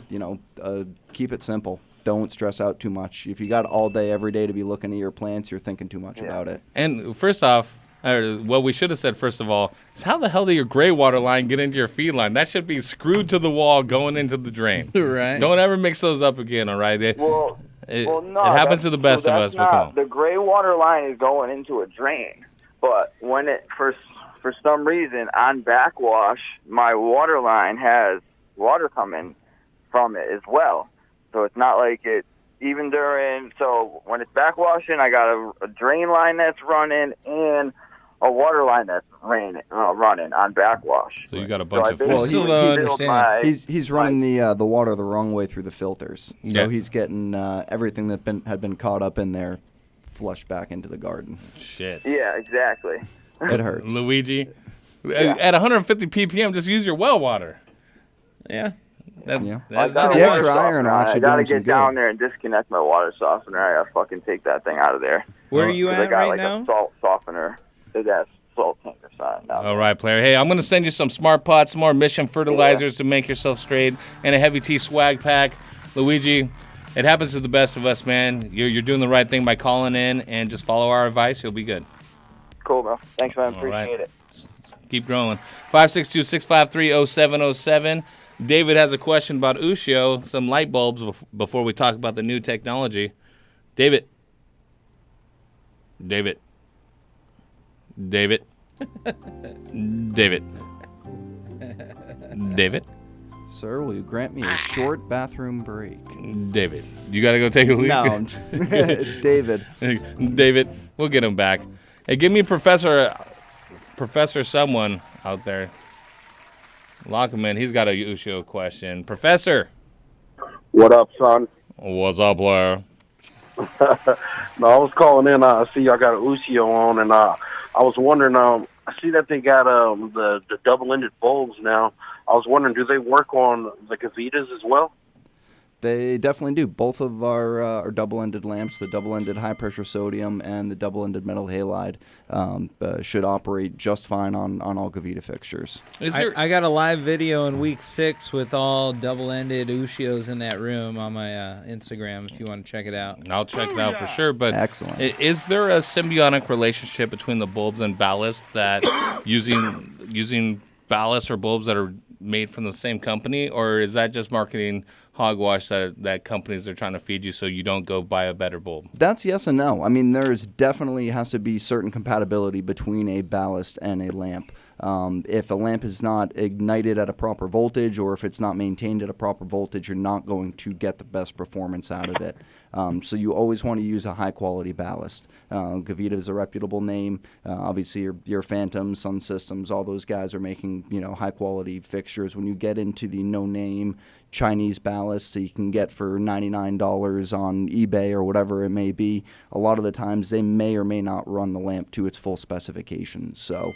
keep it simple. Don't stress out too much. If you got all day, every day to be looking at your plants, you're thinking too much about it. And first off, what we should have said first of all is how the hell did your gray water line get into your feed line? That should be screwed to the wall going into the drain. Right. Don't ever mix those up again, all right? No, it happens to the best of us. The gray water line is going into a drain, but when it for some reason on backwash, my water line has water coming from it as well. So it's not like it, even during, so when it's backwashing, I got a drain line that's running and a water line that's running on backwash. So you got a bunch of He's running the water the wrong way through the filters. So he's getting everything that had been caught up in there flushed back into the garden. Shit. Yeah, exactly. It hurts. Luigi, at 150 ppm, just use your well water. Yeah. The extra iron will actually I gotta do some get down good. there and disconnect my water softener. I gotta fucking take that thing out of there. Where are you at right now? A salt softener. That salt tanker sign. All right, player. Hey, I'm going to send you some smart pots, some more mission fertilizers to make yourself straight, and a heavy tea swag pack. Luigi, it happens to the best of us, man. You're doing the right thing by calling in, and just follow our advice. You'll be good. Cool, bro. Thanks, man. Appreciate it. Keep growing. 562-653-0707. David has a question about Ushio, some light bulbs, before we talk about the new technology. David. David. Sir, will you grant me a short bathroom break? David, you got to go take a leak? No, David. David, we'll get him back. Hey, give me Professor someone out there. Lock him in. He's got a Ushio question. Professor. What up, son? What's up, player? No, I was calling in. I see y'all got an Ushio on, and I was wondering. I see that they got the double-ended bulbs now. I was wondering, do they work on the Gavitas as well? They definitely do. Both of our double-ended lamps, the double-ended high-pressure sodium and the double-ended metal halide, should operate just fine on all Gavita fixtures. I got a live video in week 6 with all double-ended Ushios in that room on my Instagram if you want to check it out. I'll check it out for sure. But excellent. Is there a symbiotic relationship between the bulbs and ballast that using ballast or bulbs that are made from the same company, or is that just marketing hogwash that companies are trying to feed you so you don't go buy a better bulb? That's yes and no. I mean, there's definitely has to be certain compatibility between a ballast and a lamp. If a lamp is not ignited at a proper voltage, or if it's not maintained at a proper voltage, you're not going to get the best performance out of it. So you always want to use a high-quality ballast. Gavita is a reputable name. Obviously, your Phantoms, Sun Systems, all those guys are making high-quality fixtures. When you get into the no-name Chinese ballasts that you can get for $99 on eBay or whatever it may be, a lot of the times they may or may not run the lamp to its full specifications. So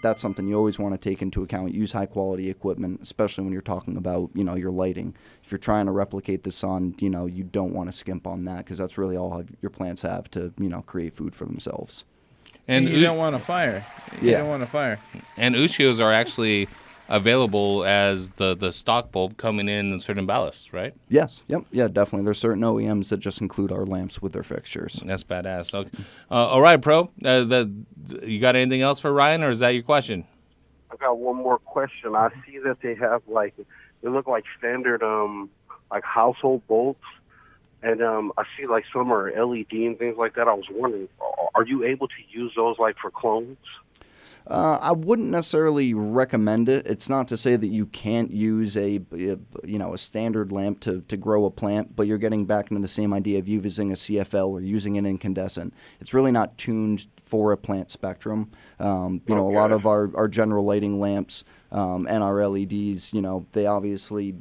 that's something you always want to take into account. Use high-quality equipment, especially when you're talking about your lighting. If you're trying to replicate the sun, you don't want to skimp on that, because that's really all your plants have to create food for themselves. And you don't want a fire. You don't want a fire. And Ushios are actually available as the stock bulb coming in certain ballasts, right? Yes. Yep. Yeah, definitely. There's certain OEMs that just include our lamps with their fixtures. That's badass. Okay. All right, Pro. You got anything else for Ryan, or is that your question? I got one more question. I see that they have they look like standard household bulbs, and I see some are LED and things like that. I was wondering, are you able to use those for clones? I wouldn't necessarily recommend it. It's not to say that you can't use a standard lamp to grow a plant, but you're getting back into the same idea of using a CFL or using an incandescent. It's really not tuned for a plant spectrum. A lot of our general lighting lamps and our LEDs, they obviously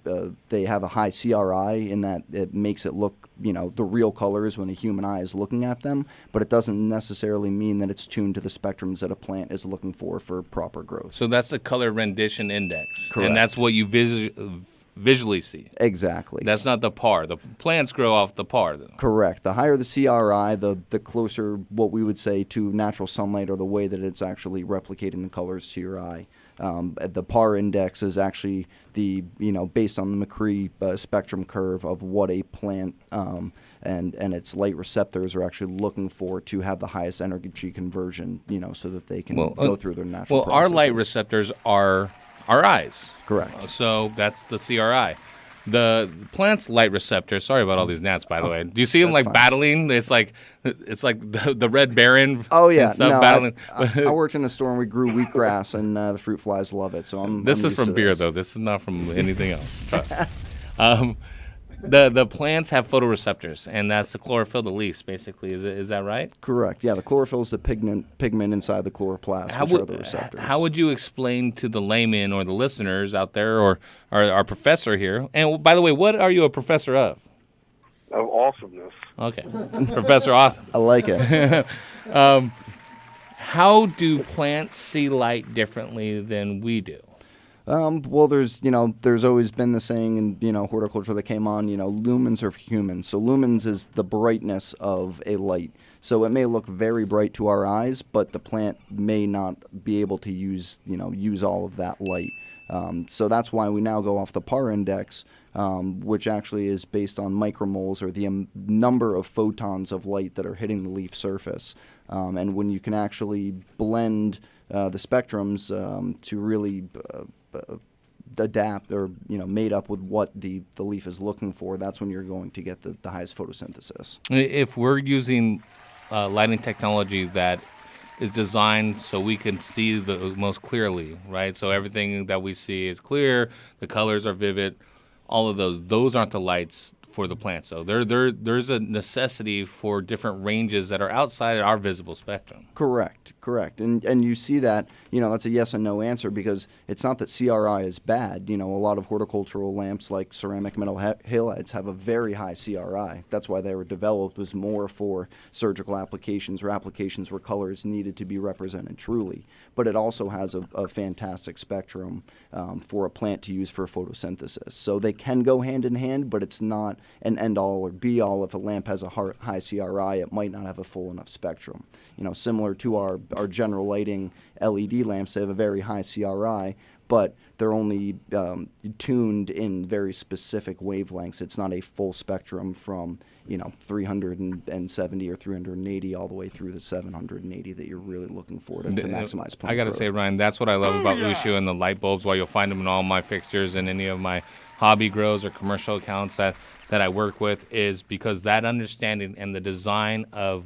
they have a high CRI in that it makes it look the real colors when a human eye is looking at them, but it doesn't necessarily mean that it's tuned to the spectrums that a plant is looking for proper growth. So that's the color rendition index. Correct. And that's what you visually see. Exactly. That's not the par. The plants grow off the par, though. Correct. The higher the CRI, the closer what we would say to natural sunlight, or the way that it's actually replicating the colors to your eye. The PAR index is actually based on the McCree spectrum curve of what a plant and its light receptors are actually looking for to have the highest energy conversion, so that they can go through their natural processes. Our light receptors are our eyes. Correct. So that's the CRI. The plant's light receptors. Sorry about all these gnats, by the way. Do you see them battling? It's like the red baron. Oh yeah, and stuff battling. I worked in a store and we grew wheatgrass, and the fruit flies love it. So This is from beer, though. This is not from anything else. Trust. The plants have photoreceptors, and that's the chlorophyll, the leaves, basically. Is that right? Correct. Yeah, the chlorophyll is the pigment inside the chloroplast, which are the receptors. How would you explain to the layman or the listeners out there, or our professor here? And by the way, what are you a professor of? Of awesomeness. Okay, Professor Awesome. I like it. How do plants see light differently than we do? Well, there's always been the saying in, horticulture that came on, lumens are for humans. So lumens is the brightness of a light. So it may look very bright to our eyes, but the plant may not be able to use all of that light. So that's why we now go off the PAR index, which actually is based on micromoles, or the number of photons of light that are hitting the leaf surface. And when you can actually blend the spectrums to really adapt or made up with what the leaf is looking for, that's when you're going to get the highest photosynthesis. If we're using lighting technology that is designed so we can see the most clearly, right? So everything that we see is clear, the colors are vivid, all of those aren't the lights for the plant. So there's a necessity for different ranges that are outside our visible spectrum. Correct. And you see that, that's a yes and no answer, because it's not that CRI is bad. A lot of horticultural lamps like ceramic metal halides have a very high CRI. That's why they were developed, was more for surgical applications, or applications where colors needed to be represented truly. But it also has a fantastic spectrum for a plant to use for photosynthesis. So they can go hand in hand, but it's not an end-all or be-all. If a lamp has a high CRI, it might not have a full enough spectrum. Similar to our general lighting LED lamps, they have a very high CRI, but they're only tuned in very specific wavelengths. It's not a full spectrum from 370 or 380 all the way through the 780 that you're really looking for to maximize plant I got to growth. say, Ryan, that's what I love about Ushio and the light bulbs, why you'll find them in all my fixtures and any of my hobby grows or commercial accounts that I work with, is because that understanding and the design of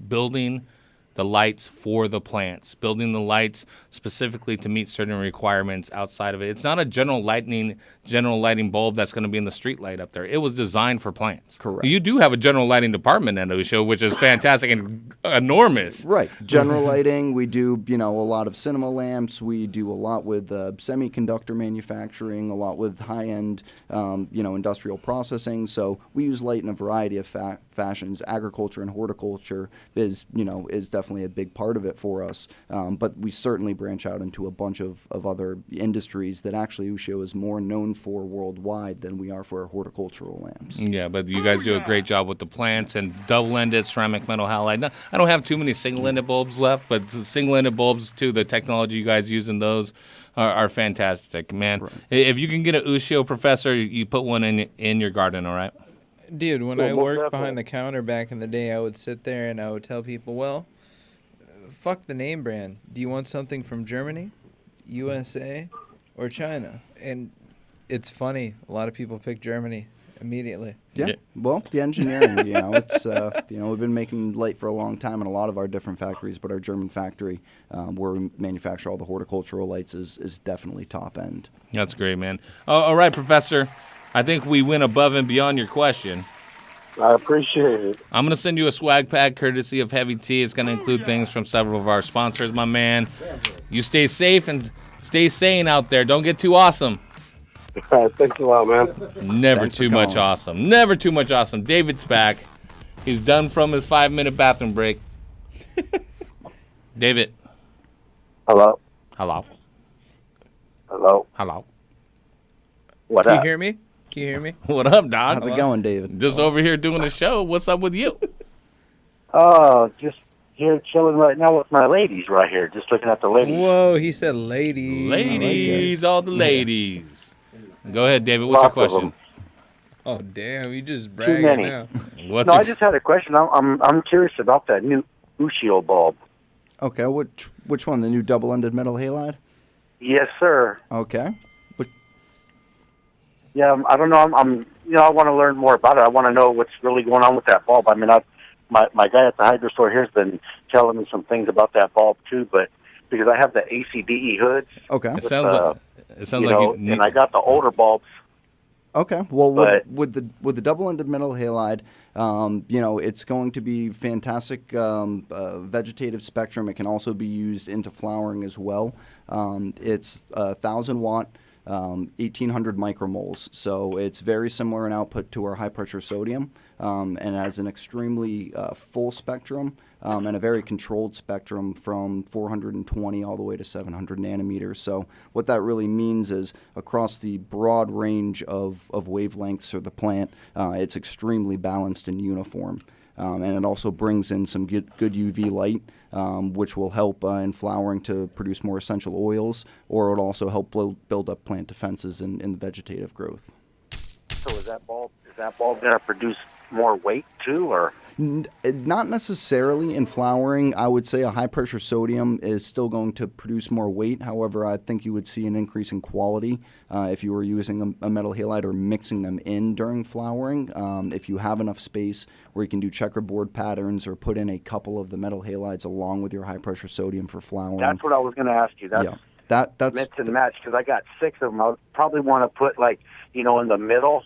building the lights for the plants, building the lights specifically to meet certain requirements outside of it. It's not a general lighting bulb that's going to be in the street light up there. It was designed for plants. Correct. You do have a general lighting department at Ushio, which is fantastic and enormous. Right. General lighting. We do, a lot of cinema lamps. We do a lot with semiconductor manufacturing, a lot with high-end, industrial processing. So we use light in a variety of fashions. Agriculture and horticulture is definitely a big part of it for us. But we certainly branch out into a bunch of other industries that actually Ushio is more known for worldwide than we are for our horticultural lamps. Yeah, but you guys do a great job with the plants and double-ended ceramic metal halide. I don't have too many single-ended bulbs left, but single-ended bulbs too, the technology you guys use in those are fantastic, man. Right. If you can get an Ushio professor, you put one in your garden, all right? Dude, when I worked behind the counter back in the day, I would sit there and I would tell people, well, fuck the name brand. Do you want something from Germany, USA, or China? And it's funny. A lot of people pick Germany immediately. Yeah. Well, the engineering, it's we've been making light for a long time in a lot of our different factories, but our German factory, where we manufacture all the horticultural lights, is definitely top end. That's great, man. All right, Professor. I think we went above and beyond your question. I appreciate it. I'm going to send you a swag pack courtesy of Heavy Tea. It's going to include things from several of our sponsors, my man. You stay safe and stay sane out there. Don't get too awesome. Thanks a lot, man. Never too much awesome. Never too much awesome. David's back. He's done from his 5-minute bathroom break. David. Hello. Hello. Hello. Hello. What Can up? you hear me? Can you hear me? What up, dog? How's it going, David? Just over here doing the show. What's up with you? Oh, just here chilling right now with my ladies right here. Just looking at the ladies. Whoa, he said ladies. Ladies, all the ladies. Go ahead, David. What's your question? Oh, damn. You just Too bragging many. now. I just had a question. I'm curious about that new Ushio bulb. Okay, which one? The new double-ended metal halide? Yes, sir. Okay. Yeah, I don't know. I want to learn more about it. I want to know what's really going on with that bulb. I mean, my guy at the hydro store here has been telling me some things about that bulb too, but because I have the ACDE hoods. Okay. It sounds like and I got the older bulbs. Okay. Well, with the double-ended metal halide, it's going to be fantastic vegetative spectrum. It can also be used into flowering as well. It's 1,000-watt. 1,800 micromoles. So it's very similar in output to our high-pressure sodium and has an extremely full spectrum and a very controlled spectrum from 420 all the way to 700 nanometers. So what that really means is across the broad range of wavelengths of the plant, it's extremely balanced and uniform. And it also brings in some good UV light, which will help in flowering to produce more essential oils, or it'll also help build up plant defenses in the vegetative growth. So is that bulb going to produce more weight too, or? Not necessarily in flowering. I would say a high-pressure sodium is still going to produce more weight. However, I think you would see an increase in quality if you were using a metal halide or mixing them in during flowering. If you have enough space where you can do checkerboard patterns or put in a couple of the metal halides along with your high-pressure sodium for flowering. That's what I was going to ask you. That's mix and match, because I got 6 of them. I probably want to put in the middle.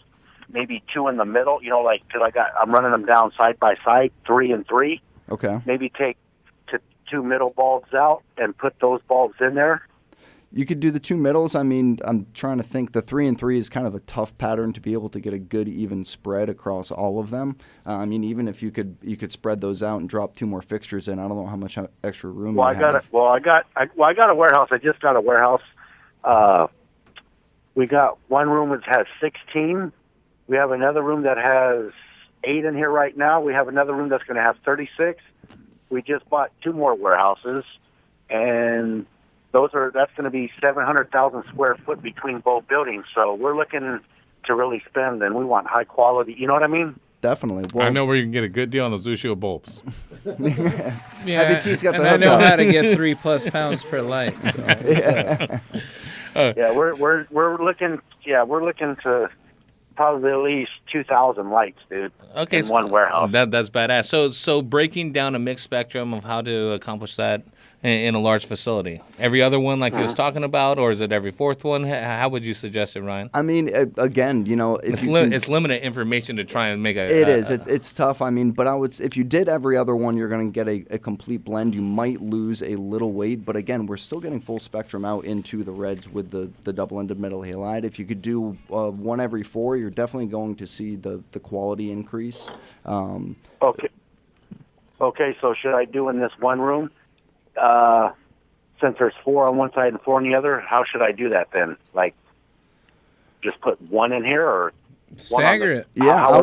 Maybe 2 in the middle, because I'm running them down side by side, 3 and 3. Okay. Maybe take 2 middle bulbs out and put those bulbs in there. You could do the 2 middles. I mean, I'm trying to think. The 3 and 3 is kind of a tough pattern to be able to get a good even spread across all of them. I mean, even if you could spread those out and drop 2 more fixtures in, I don't know how much extra room. Well, I got a warehouse. I just got a warehouse. We got one room that has 16. We have another room that has 8 in here right now. We have another room that's going to have 36. We just bought 2 more warehouses, and that's going to be 700,000 square foot between both buildings. So we're looking to really spend, and we want high quality. You know what I mean? Definitely. Well, I know where you can get a good deal on those Ushio bulbs. Yeah, and I know how to get 3+ pounds per light. So we're looking. Yeah, we're looking to probably at least 2,000 lights, dude. Okay, in one warehouse. That's badass. So breaking down a mixed spectrum of how to accomplish that in a large facility. Every other one, like he was talking about, or is it every fourth one? How would you suggest it, Ryan? I mean, again, if it's limited information to try and make a. It's tough. I mean, but if you did every other one, you're going to get a complete blend. You might lose a little weight, but again, we're still getting full spectrum out into the reds with the double-ended metal halide. If you could do one every 4, you're definitely going to see the quality increase. Okay. So should I do in this one room? Since there's 4 on one side and 4 on the other, how should I do that then? Like, just put 1 in here or stagger it? Yeah, I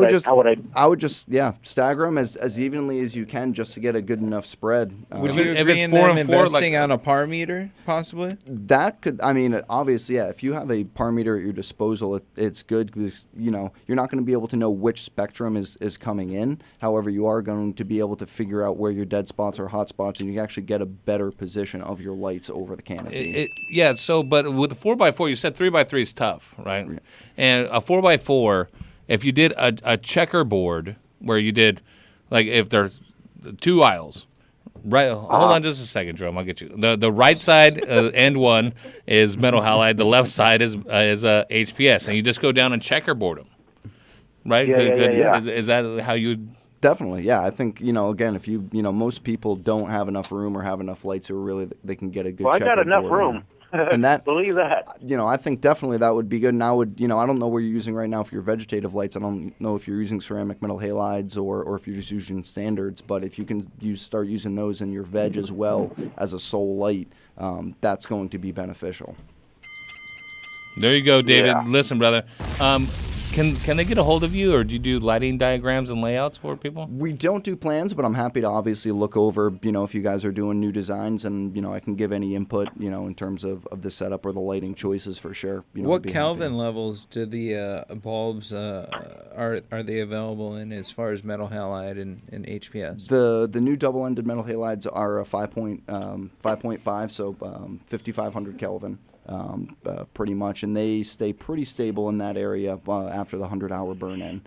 would just stagger them as evenly as you can just to get a good enough spread. Would you agree in them investing on a par meter, possibly? That could, I mean, obviously, yeah. If you have a par meter at your disposal, it's good because you're not going to be able to know which spectrum is coming in. However, you are going to be able to figure out where your dead spots or hot spots, and you can actually get a better position of your lights over the canopy. But with the 4x4, you said 3x3 is tough, right? Yeah. And a 4x4, if you did a checkerboard where you did, like, if there's 2 aisles, right? Hold on just a second, Jerome. I'll get you. The right side end one is metal halide. The left side is HPS, and you just go down and checkerboard them, right? Yeah. Is that how you? Definitely, yeah. I think again, if most people don't have enough room or have enough lights, or really they can get a good. Well, I got enough room. And that, believe that. I think definitely that would be good. And I would, I don't know what you're using right now for your vegetative lights. I don't know if you're using ceramic metal halides or if you're just using standards. But if you can start using those in your veg as well as a sole light, that's going to be beneficial. There you go, David. Yeah. Listen, brother. Can they get a hold of you, or do you do lighting diagrams and layouts for people? We don't do plans, but I'm happy to obviously look over, if you guys are doing new designs, and, I can give any input, in terms of the setup or the lighting choices for sure. What Kelvin levels do the bulbs, are they available in as far as metal halide and HPS? The new double-ended metal halides are a 5.5, so 5,500 Kelvin. Pretty much, and they stay pretty stable in that area after the 100-hour burn-in.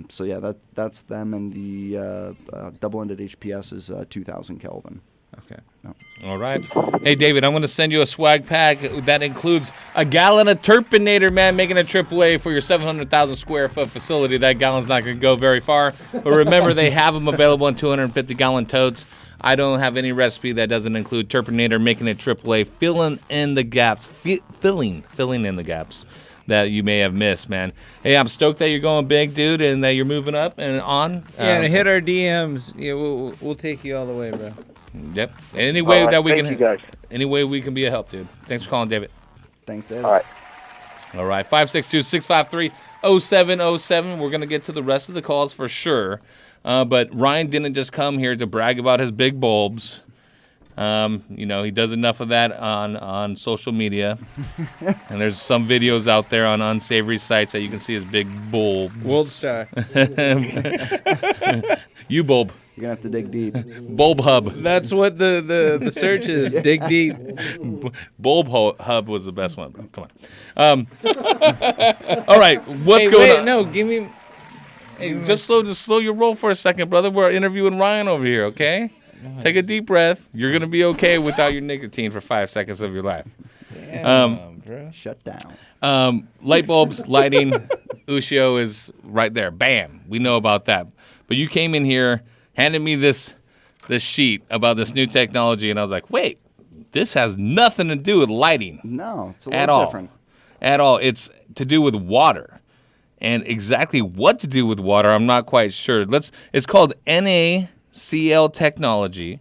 So yeah, that's them, and the double-ended HPS is 2,000 Kelvin. Okay. No. All right. Hey, David, I'm going to send you a swag pack that includes a gallon of Turpinator, man, making a AAA for your 700,000 square foot facility. That gallon's not going to go very far, but remember, they have them available in 250-gallon totes. I don't have any recipe that doesn't include Turpinator making it AAA, filling in the gaps that you may have missed, man. Hey, I'm stoked that you're going big, dude, and that you're moving up and on. Yeah, and hit our DMs. Yeah, we'll take you all the way, bro. Yep. Any way that we thank you guys. Any way we can be a help, dude. Thanks for calling, David. Thanks, David. All right. 562-653-0707. We're gonna get to the rest of the calls for sure. But Ryan didn't just come here to brag about his big bulbs. He does enough of that on social media. And there's some videos out there on unsavory sites that you can see his big bulbs. World Star. You bulb. You're going to have to dig deep. Bulb Hub. That's what the search is. Dig deep. Bulb Hub was the best one, bro. Come on. All right. What's going on? No, give me... Hey, just slow your roll for a second, brother. We're interviewing Ryan over here, okay? Take a deep breath. You're going to be okay without your nicotine for 5 seconds of your life. Damn, bro. Shut down. Light bulbs, lighting, Ushio is right there. Bam. We know about that. But you came in here, handed me this sheet about this new technology, and I was like, wait, this has nothing to do with lighting. No, it's a little different. At all. It's to do with water. And exactly what to do with water, I'm not quite sure. It's called NaCl technology.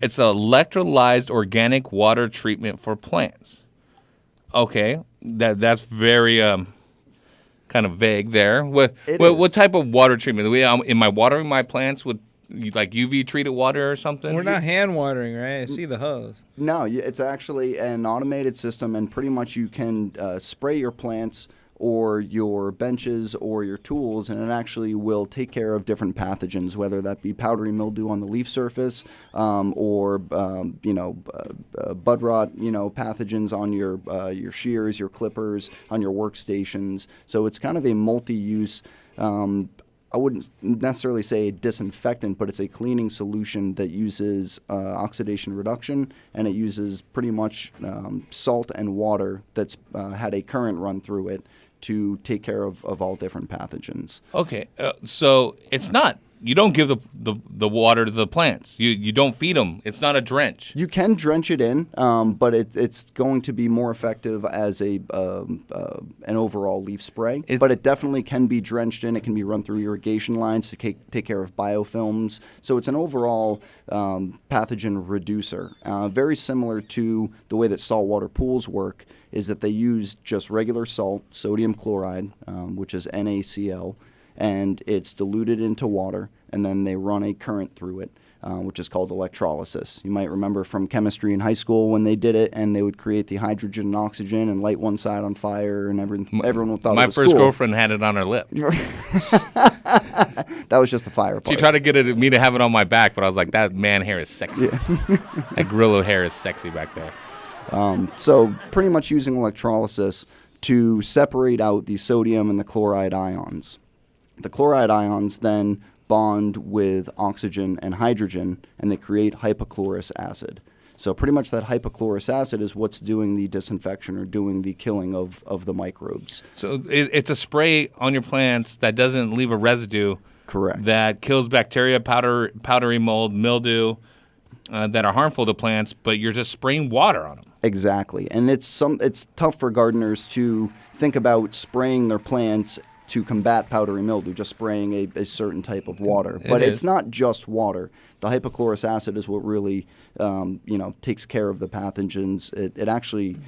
It's Electrolyzed organic water treatment for plants. Okay, that's very kind of vague there. What type of water treatment? Am I watering my plants with like UV treated water or something? We're not hand watering, right? I see the hose. No, it's actually an automated system, and pretty much you can spray your plants or your benches or your tools, and it actually will take care of different pathogens, whether that be powdery mildew on the leaf surface or bud rot, pathogens on your shears, your clippers, on your workstations. So it's kind of a multi-use. I wouldn't necessarily say a disinfectant, but it's a cleaning solution that uses oxidation reduction, and it uses pretty much salt and water that's had a current run through it to take care of all different pathogens. Okay, so it's not. You don't give the water to the plants. You don't feed them. It's not a drench. You can drench it in, but it's going to be more effective as an overall leaf spray. But it definitely can be drenched in. It can be run through irrigation lines to take care of biofilms. So it's an overall pathogen reducer. Very similar to the way that saltwater pools work, is that they use just regular salt, sodium chloride, which is NaCl, and it's diluted into water, and then they run a current through it, which is called electrolysis. You might remember from chemistry in high school when they did it, and they would create the hydrogen and oxygen and light one side on fire, and everyone thought it was cool. My first girlfriend had it on her lip. That was just the fire part. She tried to get me to have it on my back, but I was like, that man hair is sexy. Yeah. That gorilla hair is sexy back there. So pretty much using electrolysis to separate out the sodium and the chloride ions. The chloride ions then bond with oxygen and hydrogen, and they create hypochlorous acid. So pretty much that hypochlorous acid is what's doing the disinfection or doing the killing of the microbes. So it's a spray on your plants that doesn't leave a residue. Correct. That kills bacteria, powdery mold, mildew that are harmful to plants, but you're just spraying water on them. Exactly. And it's tough for gardeners to think about spraying their plants to combat powdery mildew, just spraying a certain type of water. But it's not just water. The hypochlorous acid is what really takes care of the pathogens. It actually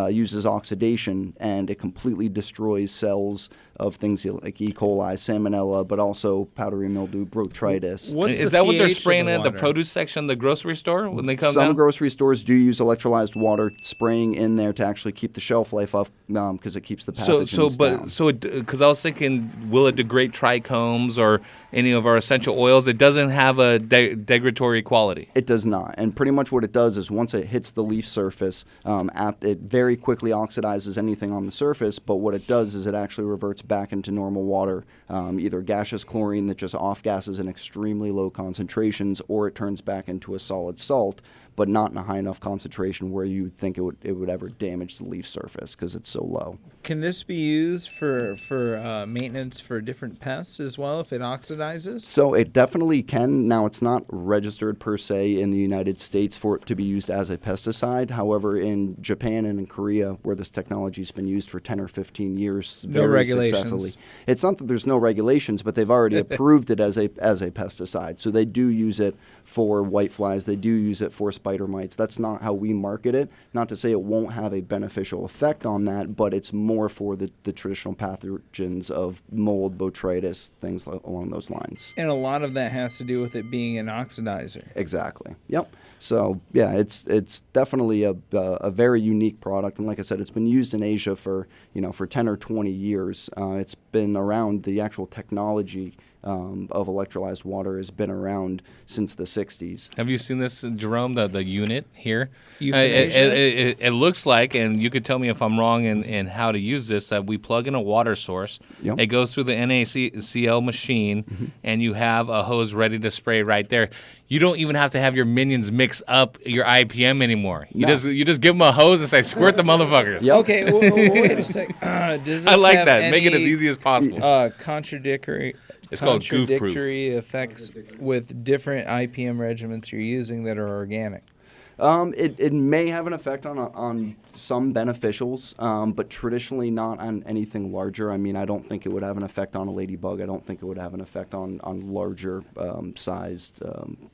uses oxidation, and it completely destroys cells of things like E. coli, salmonella, but also powdery mildew, botrytis. Is that what they're spraying at the produce section of the grocery store when they come Some down? grocery stores do use electrolyzed water spraying in there to actually keep the shelf life up because it keeps the pathogens down. Because I was thinking, will it degrade trichomes or any of our essential oils? It doesn't have a degradatory quality. It does not. And pretty much what it does is once it hits the leaf surface, it very quickly oxidizes anything on the surface, but what it does is it actually reverts back into normal water, either gaseous chlorine that just off-gases in extremely low concentrations, or it turns back into a solid salt, but not in a high enough concentration where you think it would ever damage the leaf surface because it's so low. Can this be used for maintenance for different pests as well if it oxidizes? So it definitely can. Now, it's not registered per se in the United States for it to be used as a pesticide. However, in Japan and in Korea, where this technology has been used for 10 or 15 years very successfully. It's not that there's no regulations, but they've already approved it as a pesticide. So they do use it for whiteflies. They do use it for spider mites. That's not how we market it. Not to say it won't have a beneficial effect on that, but it's more for the traditional pathogens of mold, botrytis, things along those lines. And a lot of that has to do with it being an oxidizer. Exactly. Yep. So yeah, it's definitely a very unique product, and like I said, it's been used in Asia for 10 or 20 years. It's been around. The actual technology of electrolyzed water has been around since the 60s. Have you seen this, Jerome? The unit here. It looks like, and you could tell me if I'm wrong in how to use this. That we plug in a water source. Yep. It goes through the NaCl machine, and you have a hose ready to spray right there. You don't even have to have your minions mix up your IPM anymore. You just give them a hose and say, squirt the motherfuckers. Yep. Okay, wait a sec. Does this I like have that. Make it as any, easy as possible. Contradictory called goof-proof. Effects with different IPM regimens you're using that are organic. It may have an effect on some beneficials, but traditionally not on anything larger. I mean, I don't think it would have an effect on a ladybug. I don't think it would have an effect on larger sized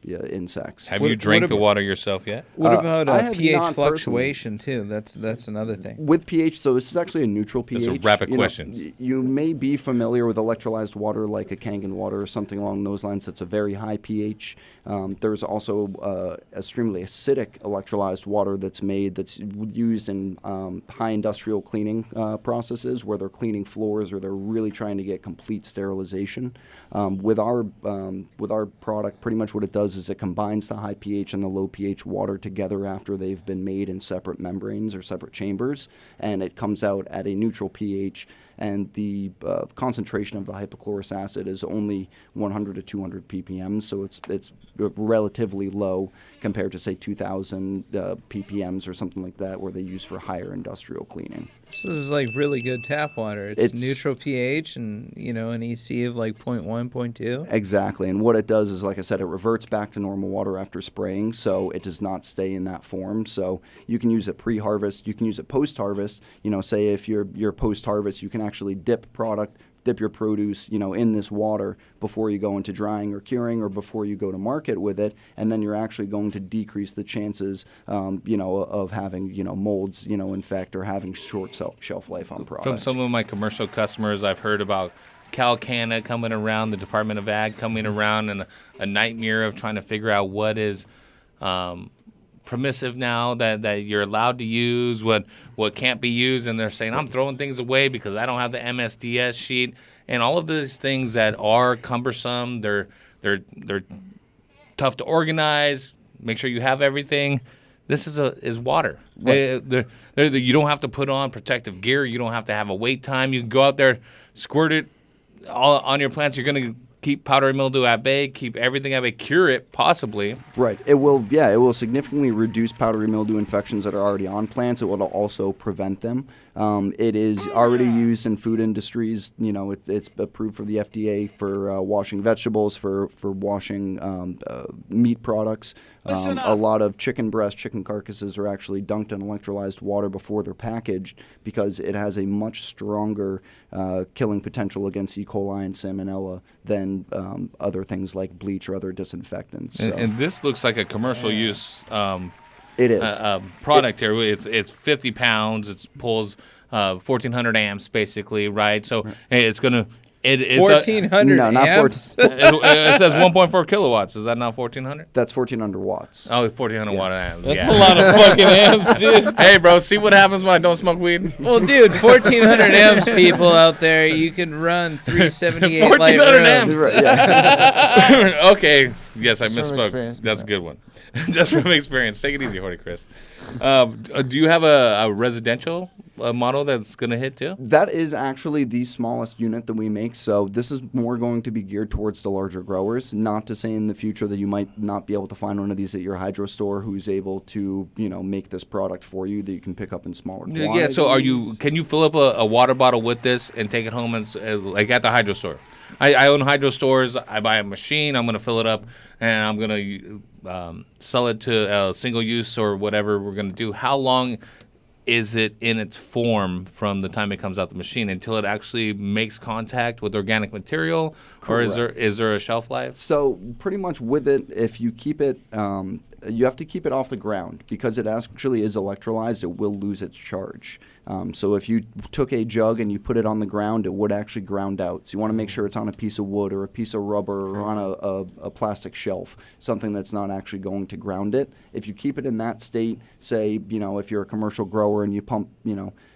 insects. Have you drank the water yourself yet? What about pH fluctuation too? That's another thing. With pH, so this is actually a neutral pH. Those are rapid questions. You may be familiar with electrolyzed water like a Kangen water or something along those lines. That's a very high pH. There's also extremely acidic synthetic electrolyzed water that's used in high industrial cleaning processes where they're cleaning floors or they're really trying to get complete sterilization. With our product, pretty much what it does is it combines the high pH and the low pH water together after they've been made in separate membranes or separate chambers, and it comes out at a neutral pH, and the concentration of the hypochlorous acid is only 100 to 200 ppm, so it's relatively low compared to, say, 2,000 ppms or something like that, where they use for higher industrial cleaning. This is like really good tap water. It's neutral pH and, an EC of like 0.1, 0.2. Exactly. And what it does is, like I said, it reverts back to normal water after spraying, so it does not stay in that form. So you can use it pre-harvest. You can use it post-harvest. Say if you're post-harvest, you can actually dip your produce, in this water before you go into drying or curing or before you go to market with it, and then you're actually going to decrease the chances, of having, molds, infect or having short shelf life on product. From some of my commercial customers, I've heard about Cal-Cana coming around, the Department of Ag coming around, and a nightmare of trying to figure out what is permissive now that you're allowed to use, what can't be used, and they're saying, I'm throwing things away because I don't have the MSDS sheet, and all of these things that are cumbersome, they're tough to organize, make sure you have everything. This is water. Right. You don't have to put on protective gear. You don't have to have a wait time. You can go out there, squirt it all on your plants. You're going to keep powdery mildew at bay, keep everything at bay, cure it possibly. Right. It will significantly reduce powdery mildew infections that are already on plants. It will also prevent them. It is already used in food industries. It's approved for the FDA for washing vegetables, for washing meat products. A lot of chicken breasts, chicken carcasses are actually dunked in electrolyzed water before they're packaged because it has a much stronger killing potential against E. coli and salmonella than other things like bleach or other disinfectants. And this looks like a commercial use it is. Product here. It's 50 pounds. It pulls 1,400 amps basically, right? So it's going to... It's 1,400 amps? It says 1.4 kilowatts. Is that not 1,400? That's 1,400 watts. Oh, 1,400 watt amps. That's a lot of fucking amps, dude. Hey, bro, see what happens when I don't smoke weed? Well, dude, 1,400 amps, people out there, you can run 378 light 1,400 amps. rooms. Yeah. Okay. Yes, I misspoke. That's a good one. Just from experience. Take it easy, Horty Chris. Do you have a residential model that's going to hit too? That is actually the smallest unit that we make. So this is more going to be geared towards the larger growers. Not to say in the future that you might not be able to find one of these at your hydro store who's able to, make this product for you that you can pick up in smaller quantities. Yeah. So can you fill up a water bottle with this and take it home like at the hydro store? I own hydro stores. I buy a machine. I'm going to fill it up and I'm going to sell it to a single use or whatever we're going to do. How long is it in its form from the time it comes out the machine until it actually makes contact with organic material? Correct. Or is there a shelf life? So pretty much with it, if you keep it, you have to keep it off the ground because it actually is electrolyzed. It will lose its charge. So if you took a jug and you put it on the ground, it would actually ground out. So you want to make sure it's on a piece of wood or a piece of rubber or on a plastic shelf, something that's not actually going to ground it. If you keep it in that state, say, if you're a commercial grower and you pump,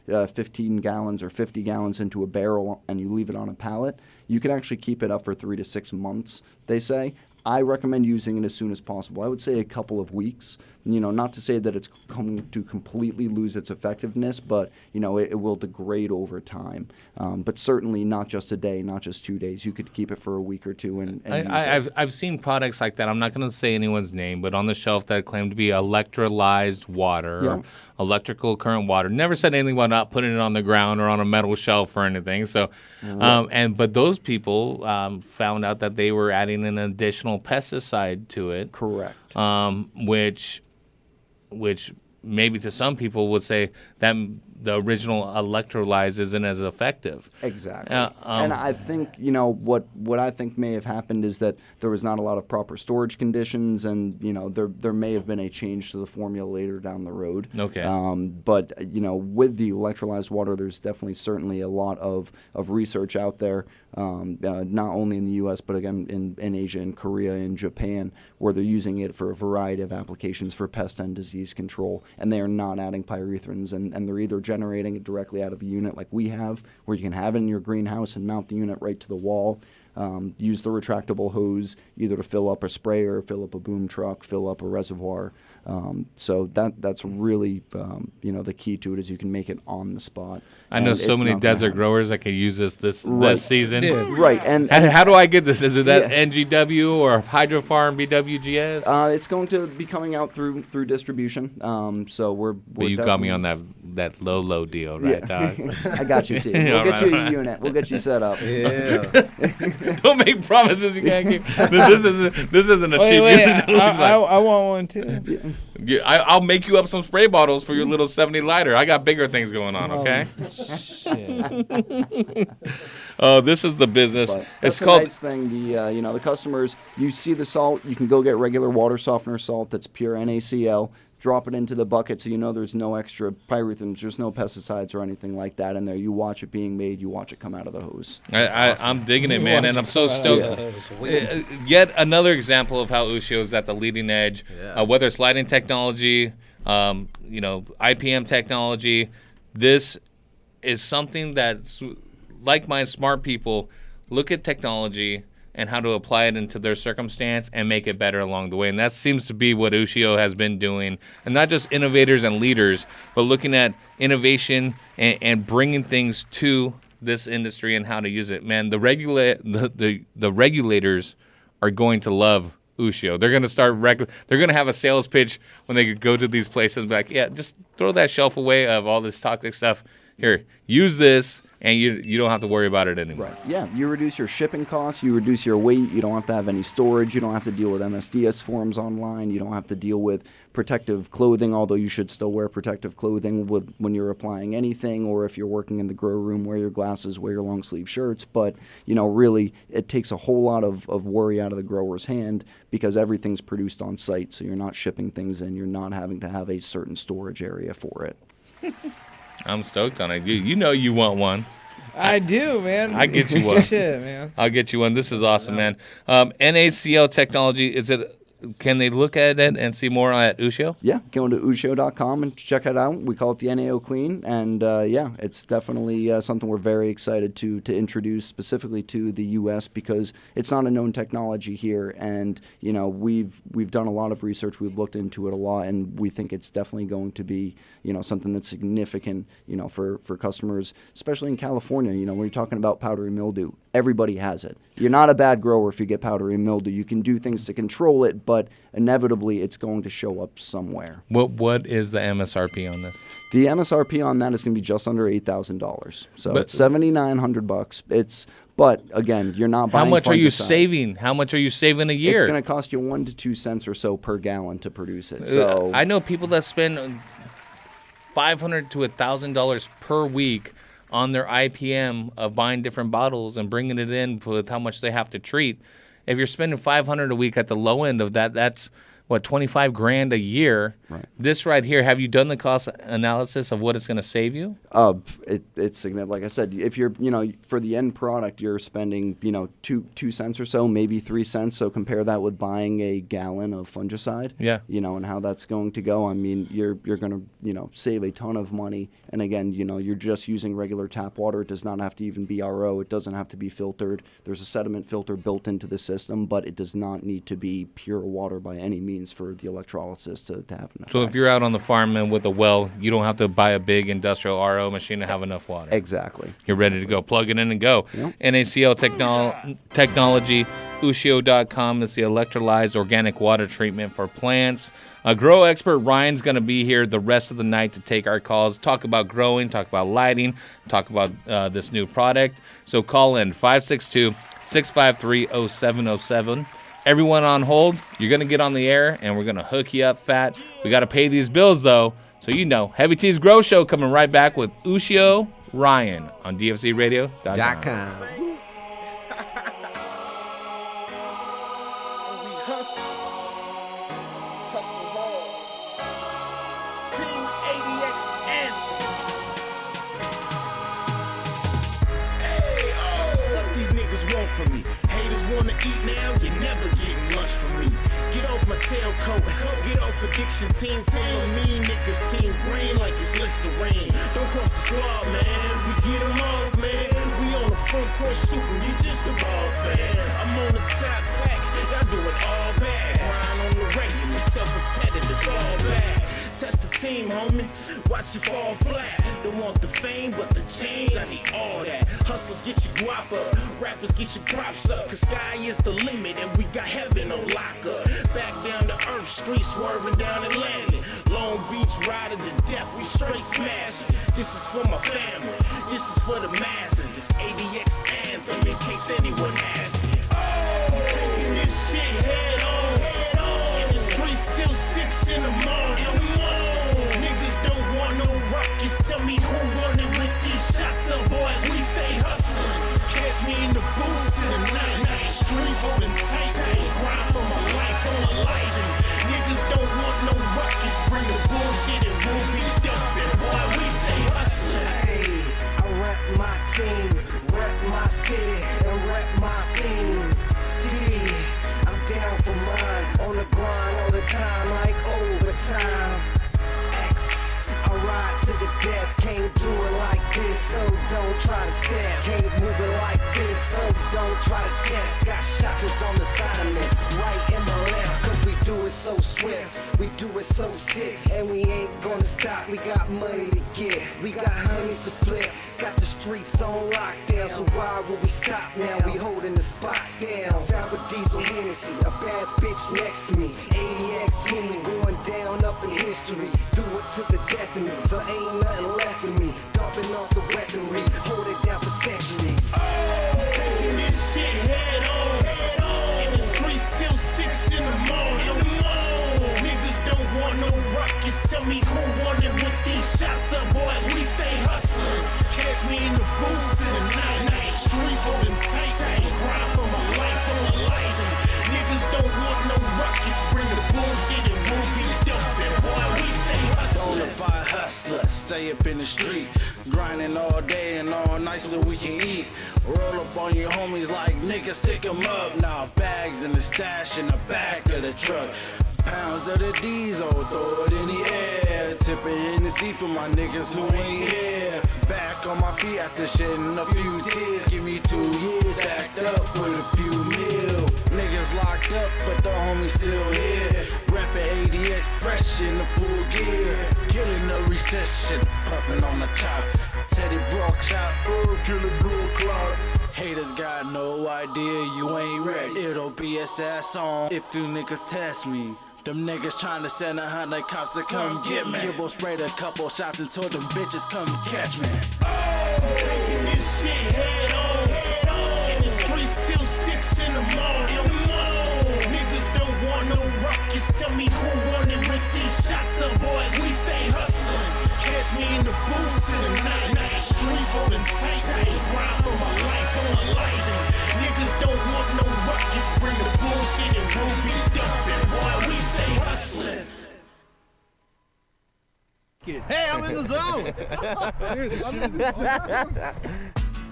15 gallons or 50 gallons into a barrel and you leave it on a pallet, you can actually keep it up for 3 to 6 months, they say. I recommend using it as soon as possible. I would say a couple of weeks. Not to say that it's going to completely lose its effectiveness, but it will degrade over time. But certainly not just a day, not just 2 days. You could keep it for a week or two and use it. I've seen products like that. I'm not going to say anyone's name, but on the shelf that claim to be electrolyzed water, or electrical current water. Never said anything about not putting it on the ground or on a metal shelf or anything. So, but those people found out that they were adding an additional pesticide to it. Correct. Which maybe to some people would say that the original Electrolyzed isn't as effective. Exactly. And I think, what I think may have happened is that there was not a lot of proper storage conditions, and, there may have been a change to the formula later down the road. Okay. But, with the electrolyzed water, there's definitely certainly a lot of research out there, not only in the U.S., but again in Asia, in Korea, in Japan, where they're using it for a variety of applications for pest and disease control, and they are not adding pyrethrins, and they're either generating it directly out of a unit like we have, where you can have it in your greenhouse and mount the unit right to the wall, use the retractable hose either to fill up a sprayer, fill up a boom truck, fill up a reservoir. So that's really, the key to it is you can make it on the spot. I know so many desert growers that can use this season. Yeah. Right. And how do I get this? Is it that NGW or Hydro Farm BWGS? It's going to be coming out through distribution. So we're but you got me on that low deal, right, dog? I got you, T. We'll get you a unit. We'll get you set up. Yeah. Don't make promises you can't keep. This isn't a cheap unit. I want one too. Yeah, I'll make you up some spray bottles for your little 70 liter. I got bigger things going on, okay? Oh, this is the business. But that's a nice thing. The customers, you see the salt, you can go get regular water softener salt that's pure NaCl, drop it into the bucket so you know there's no extra pyrethrins, there's no pesticides or anything like that in there. You watch it being made, you watch it come out of the hose. I'm digging it, man, and I'm so stoked. Yet another example of how Ushio is at the leading edge, whether it's lighting technology, IPM technology. This is something that's like my smart people look at technology and how to apply it into their circumstance and make it better along the way. And that seems to be what Ushio has been doing. And not just innovators and leaders, but looking at innovation and bringing things to this industry and how to use it. Man, the regulators are going to love Ushio. They're going to start. They're going to have a sales pitch when they go to these places and be like, yeah, just throw that shelf away of all this toxic stuff. Here, use this, and you don't have to worry about it anymore. Right. Yeah, you reduce your shipping costs, you reduce your weight, you don't have to have any storage, you don't have to deal with MSDS forms online, you don't have to deal with protective clothing, although you should still wear protective clothing when you're applying anything, or if you're working in the grow room, wear your glasses, wear your long sleeve shirts. But, really, it takes a whole lot of worry out of the grower's hand because everything's produced on site, so you're not shipping things in, you're not having to have a certain storage area for it. I'm stoked on it. You know you want one. I do, man. I get you one. Shit, man. I'll get you one. This is awesome, man. NaCl technology, can they look at it and see more at Ushio? Yeah, go to ushio.com and check it out. We call it the NaOClean, and it's definitely something we're very excited to introduce specifically to the U.S. because it's not a known technology here, and we've done a lot of research, we've looked into it a lot, and we think it's definitely going to be something that's significant for customers, especially in California. When you're talking about powdery mildew, everybody has it. You're not a bad grower if you get powdery mildew. You can do things to control it, but inevitably it's going to show up somewhere. What is the MSRP on this? The MSRP on that is going to be just under $8,000. So it's $7,900. But again, you're not buying. How much fungicides. Are you saving? How much are you saving a year? It's going to cost you 1 to 2 cents or so per gallon to produce it. So I know people that spend $500 to $1,000 per week on their IPM of buying different bottles and bringing it in with how much they have to treat. If you're spending $500 a week at the low end of that, that's what, $25,000 a year. Right. This right here, have you done the cost analysis of what it's going to save you? It's significant. Like I said, if you're, for the end product, you're spending, 2 cents or so, maybe 3 cents. So compare that with buying a gallon of fungicide. Yeah. And how that's going to go. I mean, you're going to, save a ton of money. And again, you're just using regular tap water. It does not have to even be RO. It doesn't have to be filtered. There's a sediment filter built into the system, but it does not need to be pure water by any means for the electrolysis to have enough. So if you're out on the farm and with a well, you don't have to buy a big industrial RO machine to have enough water. Exactly. You're ready to go. Plug it in and go. Yep. NaCl technology, Ushio.com is the electrolyzed organic water treatment for plants. Grow expert Ryan's going to be here the rest of the night to take our calls, talk about growing, talk about lighting, talk about this new product. So call in 562-653-0707. Everyone on hold, you're going to get on the air, and we're going to hook you up fat. We got to pay these bills, though, So you know, Heavy T's Grow Show coming right back with Ushio Ryan on DFCRadio.com. For me. Haters wanna eat now, you never get lunch from me. Get off my tailcoat, get off addiction. Team follow me, niggas team green like it's Listerine. Don't cross the squad, man, we get them off, man. We on the front court shooting, you just a ball fan. I'm on the top back, y'all do it all bad. Grind on the regular, tell competitors all bad. Test the team, homie, watch you fall flat. Don't want the fame, but the change, I need all that. Hustlers get your guap up, rappers get your props up. Cause sky is the limit and we got heaven on lock up. Back down to earth, street swerving down Atlantic. Long Beach riding to death, we straight smashing. This is for my family, this is for the masses. This ADX anthem in case anyone asks me. Oh, taking this shit head on. In the streets till 6 in the morning. Tell me who won it with these shots up, boys. We stay hustling. Catch me in the booth till the night. Streets holding tight. Grind for my life on the lighting. Niggas don't want no ruckus. Bring the bullshit and we'll be dumping. Boy, we stay hustling. Hey, I rep my team, rep my city, and rep my scene. I'm down for mine. On the grind all the time, like overtime. I ride to the death, can't do it like this, so don't try to step. Can't move it like this, so don't try to test. Got shotters on the side of me, right and the left, cause we do it so swift, we do it so sick, and we ain't gonna stop. We got money to get, we got honeys to flip, got the streets on lockdown, so why would we stop now? We holding the spot down. Sour diesel Hennessy, a bad bitch next to me, ADX team going down up in history. Do it to the death of me, so ain't nothing left of me. Dumping off the weaponry, hold it down for centuries. Oh, taking this shit head on. In the streets till 6 in the morning. Niggas don't want no ruckus. Tell me who won it with these shots up, boys. We stay hustling. Catch me in the booth till the night. Streets holding tight. Grind for my life on the lighting. Niggas don't want no ruckus. Bring the bullshit and we'll be dumping. Boy, we stay hustling. Bonafide hustler, stay up in the street, grinding all day and all night so we can eat. Roll up on your homies like niggas, stick 'em up. Now bags in the stash in the back of the truck. Pounds of the diesel, throw it in the air. Tipping in the seat for my niggas who ain't here. Back on my feet after shedding a few tears. Give me 2 years stacked up with a few mil. Niggas locked up, but the homies still here. Rapping ADX fresh in the full gear. Killing the recession, pumping on the chop. Teddy Brock shot, killing blue clots. Haters got no idea you ain't ready. It'll be a sad song if you niggas test me. Them niggas trying to send 100 cops to come get me. Gibbo sprayed a couple shots and told them bitches come catch me. Oh, taking this shit head on. In the streets till 6 in the morning. Niggas don't want no ruckus. Tell me who won it with these shots up, boys. We stay hustling. Catch me in the booth till the night. Streets holding tight. Grind for my life on the lighting. Niggas don't want no ruckus. Bring the bullshit and we'll be dumping. Boy, we stay hustling. Hey, I'm in the zone. Dude, this shit is awesome.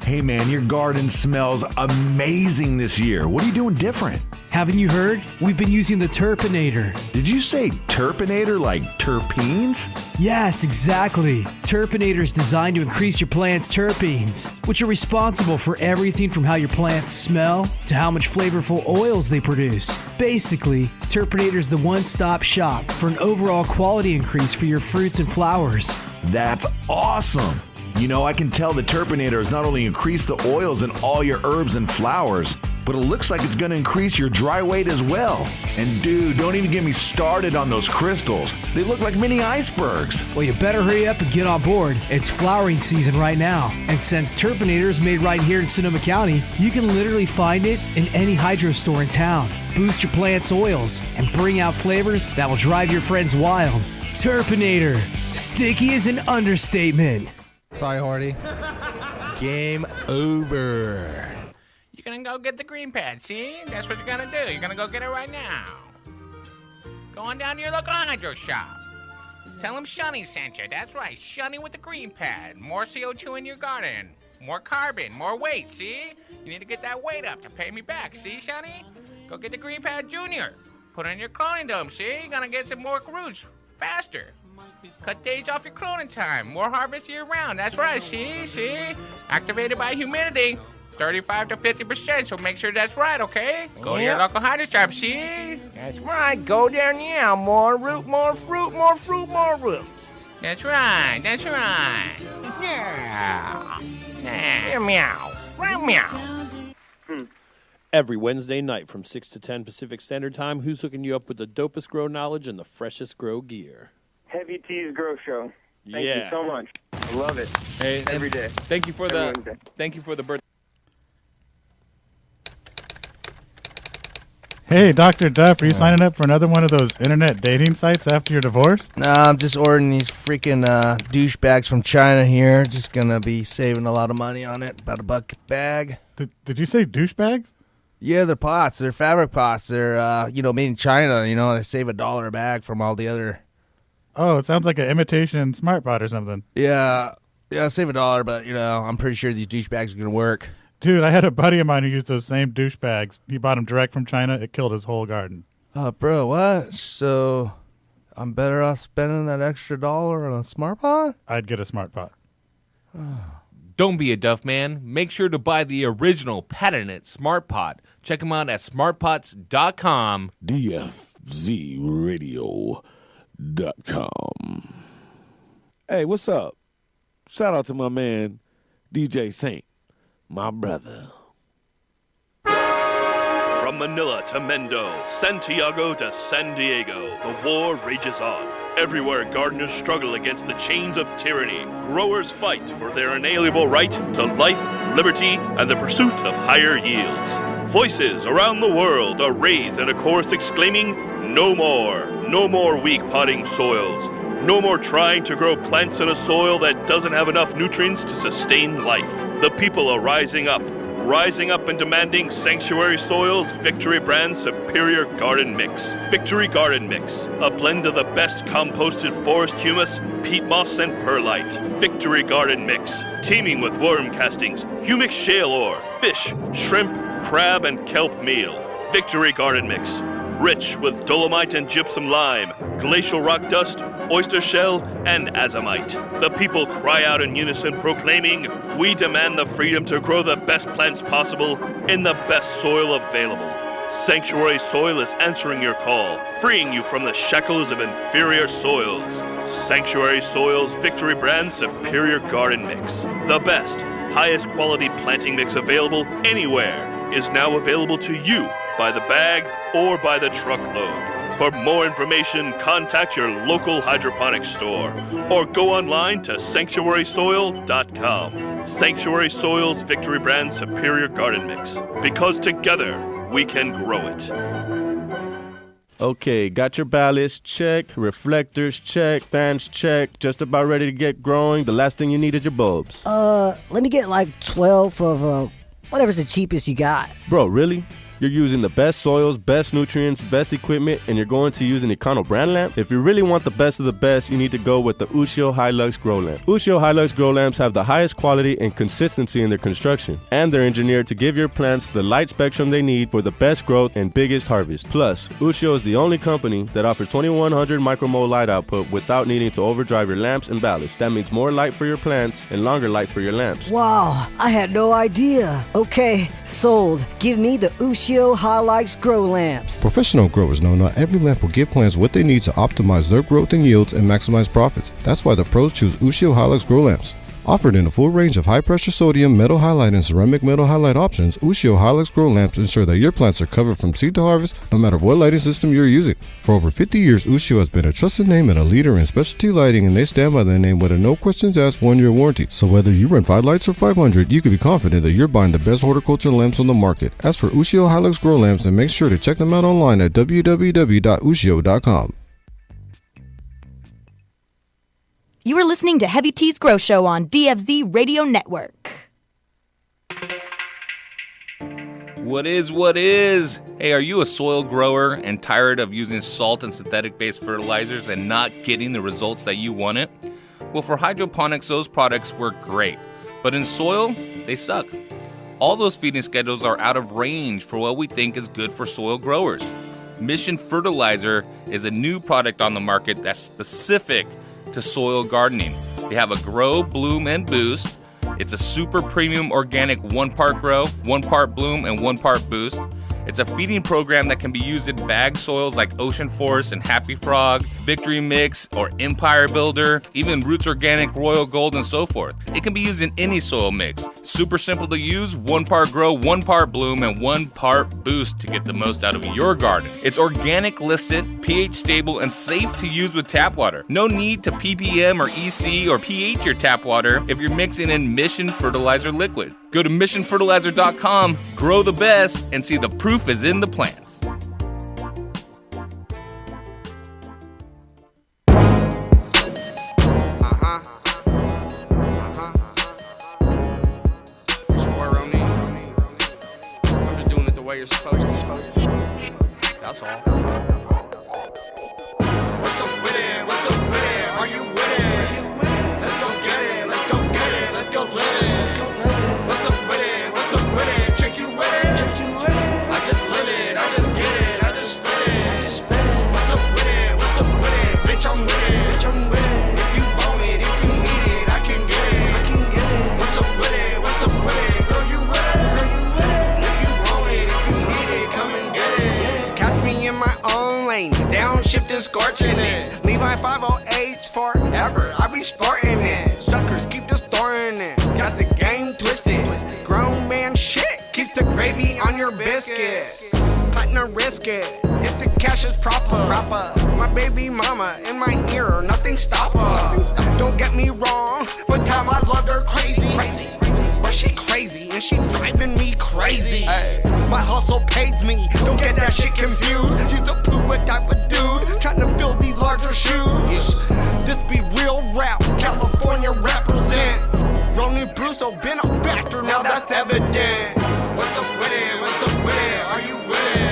Hey man, your garden smells amazing this year. What are you doing different? Haven't you heard? We've been using the Turpinator. Did you say Turpinator like terpenes? Yes, exactly. Turpinator is designed to increase your plant's terpenes, which are responsible for everything from how your plants smell to how much flavorful oils they produce. Basically, Turpinator is the one-stop shop for an overall quality increase for your fruits and flowers. That's awesome. You know, I can tell the Turpinator has not only increased the oils in all your herbs and flowers, but it looks like it's going to increase your dry weight as well. And dude, don't even get me started on those crystals. They look like mini icebergs. Well, you better hurry up and get on board. It's flowering season right now. And since Turpinator is made right here in Sonoma County, you can literally find it in any hydro store in town. Boost your plant's oils and bring out flavors that will drive your friends wild. Turpinator. Sticky is an understatement. Sorry, Horty. Game over. You're gonna go get the green pad, see? That's what you're gonna do. You're gonna go get it right now. Go on down to your local hydro shop. Tell him Shunny sent you. That's right, Shunny with the green pad. More CO2 in your garden. More carbon, more weight, see? You need to get that weight up to pay me back, see, Shunny? Go get the green pad junior. Put it in your cloning dome, see? You're gonna get some more roots faster. Cut days off your cloning time. More harvest year round. That's right, see? Activated by humidity. 35 to 50%, so make sure that's right, okay? Go to your local hydro shop, see? That's right. Go there now. More root, more fruit, more fruit, more root. That's right. Yeah. Meow. Meow. Every Wednesday night from 6 to 10 Pacific Standard Time, who's hooking you up with the dopest grow knowledge and the freshest grow gear? Heavy T's Grow Show. Thank Yeah. you so much. I love it. Hey, every day. Thank you for Every the Wednesday. thank you for the birthday. Hey, Dr. Duff, are you signing up for another one of those internet dating sites after your divorce? Nah, I'm just ordering these freaking douchebags from China here. Just gonna be saving a lot of money on it. About $1 a bag. Did you say douchebags? Yeah, they're pots. They're fabric pots. They're, made in China. They save $1 a bag from all the other. Oh, it sounds like an imitation smart pot or something. Yeah, save $1, but, I'm pretty sure these douchebags are gonna work. Dude, I had a buddy of mine who used those same douchebags. He bought them direct from China. It killed his whole garden. Bro, what? So, I'm better off spending that extra $1 on a smart pot? I'd get a smart pot. Don't be a Duff man. Make sure to buy the original patented Smart Pot. Check them out at smartpots.com. DFZRadio.com. Hey, what's up? Shout out to my man, DJ Saint, my brother. From Manila to Mendo, Santiago to San Diego, the war rages on. Everywhere gardeners struggle against the chains of tyranny, growers fight for their inalienable right to life, liberty, and the pursuit of higher yields. Voices around the world are raised in a chorus exclaiming, "No more! No more weak potting soils! No more trying to grow plants in a soil that doesn't have enough nutrients to sustain life." The people are rising up and demanding Sanctuary Soil's Victory Brand Superior Garden Mix. Victory Garden Mix, a blend of the best composted forest humus, peat moss, and perlite. Victory Garden Mix, teeming with worm castings, humic shale ore, fish, shrimp, crab, and kelp meal. Victory Garden Mix, rich with dolomite and gypsum lime, glacial rock dust, oyster shell, and azomite. The people cry out in unison proclaiming, "We demand the freedom to grow the best plants possible in the best soil available." Sanctuary Soil is answering your call, freeing you from the shackles of inferior soils. Sanctuary Soil's Victory Brand Superior Garden Mix, the best, highest quality planting mix available anywhere, is now available to you by the bag or by the truckload. For more information, contact your local hydroponics store or go online to sanctuarysoil.com. Sanctuary Soil's Victory Brand Superior Garden Mix, because together we can grow it. Okay, got your ballast check, reflectors check, fans check, just about ready to get growing. The last thing you need is your bulbs. Let me get like 12 of, whatever's the cheapest you got. Bro, really? You're using the best soils, best nutrients, best equipment, and you're going to use an Econo brand lamp? If you really want the best of the best, you need to go with the Ushio Hilux Grow Lamp. Ushio Hilux Grow Lamps have the highest quality and consistency in their construction, and they're engineered to give your plants the light spectrum they need for the best growth and biggest harvest. Plus, Ushio is the only company that offers 2100 micromole light output without needing to overdrive your lamps and ballast. That means more light for your plants and longer light for your lamps. Wow, I had no idea. Okay, sold. Give me the Ushio Hilux Grow Lamps. Professional growers know not every lamp will give plants what they need to optimize their growth and yields and maximize profits. That's why the pros choose Ushio Hilux Grow Lamps. Offered in a full range of high-pressure sodium, metal halide, and ceramic metal halide options, Ushio Hilux Grow Lamps ensure that your plants are covered from seed to harvest no matter what lighting system you're using. For over 50 years, Ushio has been a trusted name and a leader in specialty lighting, and they stand by the name with a no questions asked 1-year warranty. So whether you run 5 lights or 500, you can be confident that you're buying the best horticulture lamps on the market. Ask for Ushio Hilux Grow Lamps and make sure to check them out online at www.ushio.com. You are listening to Heavy T's Grow Show on DFZ Radio Network. What is? Hey, are you a soil grower and tired of using salt and synthetic-based fertilizers and not getting the results that you wanted? Well, for hydroponics, those products work great. But in soil, they suck. All those feeding schedules are out of range for what we think is good for soil growers. Mission Fertilizer is a new product on the market that's specific to soil gardening. They have a grow, bloom, and boost. It's a super premium organic 1 part grow, 1 part bloom, and 1 part boost. It's a feeding program that can be used in bag soils like Ocean Forest and Happy Frog, Victory Mix, or Empire Builder, even Roots Organic, Royal Gold, and so forth. It can be used in any soil mix. Super simple to use, 1 part grow, 1 part bloom, and 1 part boost to get the most out of your garden. It's organic listed, pH stable, and safe to use with tap water. No need to ppm or EC or pH your tap water if you're mixing in Mission Fertilizer liquid. Go to missionfertilizer.com, grow the best, and see the proof is in the plants. I'm just doing it the way you're supposed to. That's all. What's up with it? What's up with it? Are you with it? Let's go get it. Let's go get it. Let's go live it. What's up with it? What's up with it? Trick you with it? I just live it. I just get it. I just spit it. What's up with it? What's up with it? Bitch, I'm with it. If you want it, if you need it, I can get it. What's up with it? What's up with it? Girl, you with it? If you want it, if you need it, come and get it. Catch me in my own lane, downshift and scorching it. Levi 508s forever, I be sporting it. Suckers keep distorting it, got the game twisted. Grown man shit, keeps the gravy on your biscuit. Partner risk it, if the cash is proper. My baby mama in my ear, nothing stop her. Don't get me wrong, one time I loved her crazy. But she crazy and she driving me crazy. My hustle pays me, don't get that shit confused. You the puma type of dude, trying to build these larger shoes. This be real rap, California represent. Rolling Bruce, been a factor, now that's evident. What's up with it? What's up with it? Are you with it?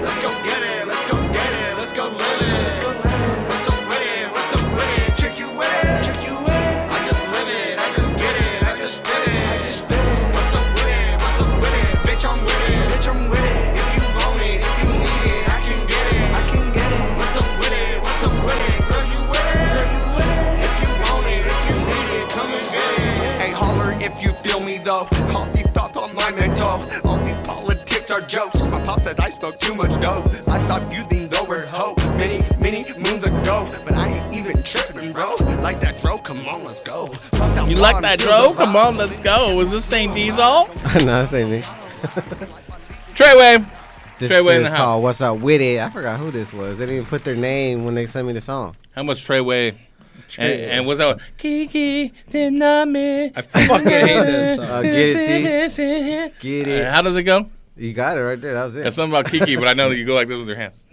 Let's go get it, let's go get it, let's go live it. What's up with it? What's up with it? Trick you with it? I just live it, I just get it, I just spit it. What's up with it? What's up with it? Bitch, I'm with it. If you want it, if you need it, I can get it. What's up with it? What's up with it? Girl, you with it? If you want it, if you need it, come and get it. Hey, holler if you feel me though. All these thoughts on my mental. All these politics are jokes. My pop said I spoke too much dope. I thought you leaned over hope many moons ago, but I ain't even tripping, bro. Like that dro, come on, let's go. You like that, Dro? Come on, let's go. Is this St. Diesel? No, this ain't me. Treyway. This Treyway in is the house. called What's Up With It. I forgot who this was. They didn't even put their name when they sent me the song. How much Treyway? And what's that one? Kiki did not me. I fucking hate that song. Get it, T. Get it. How does it go? You got it right there. That was it. It's something about Kiki, but I know that you go like this with your hands.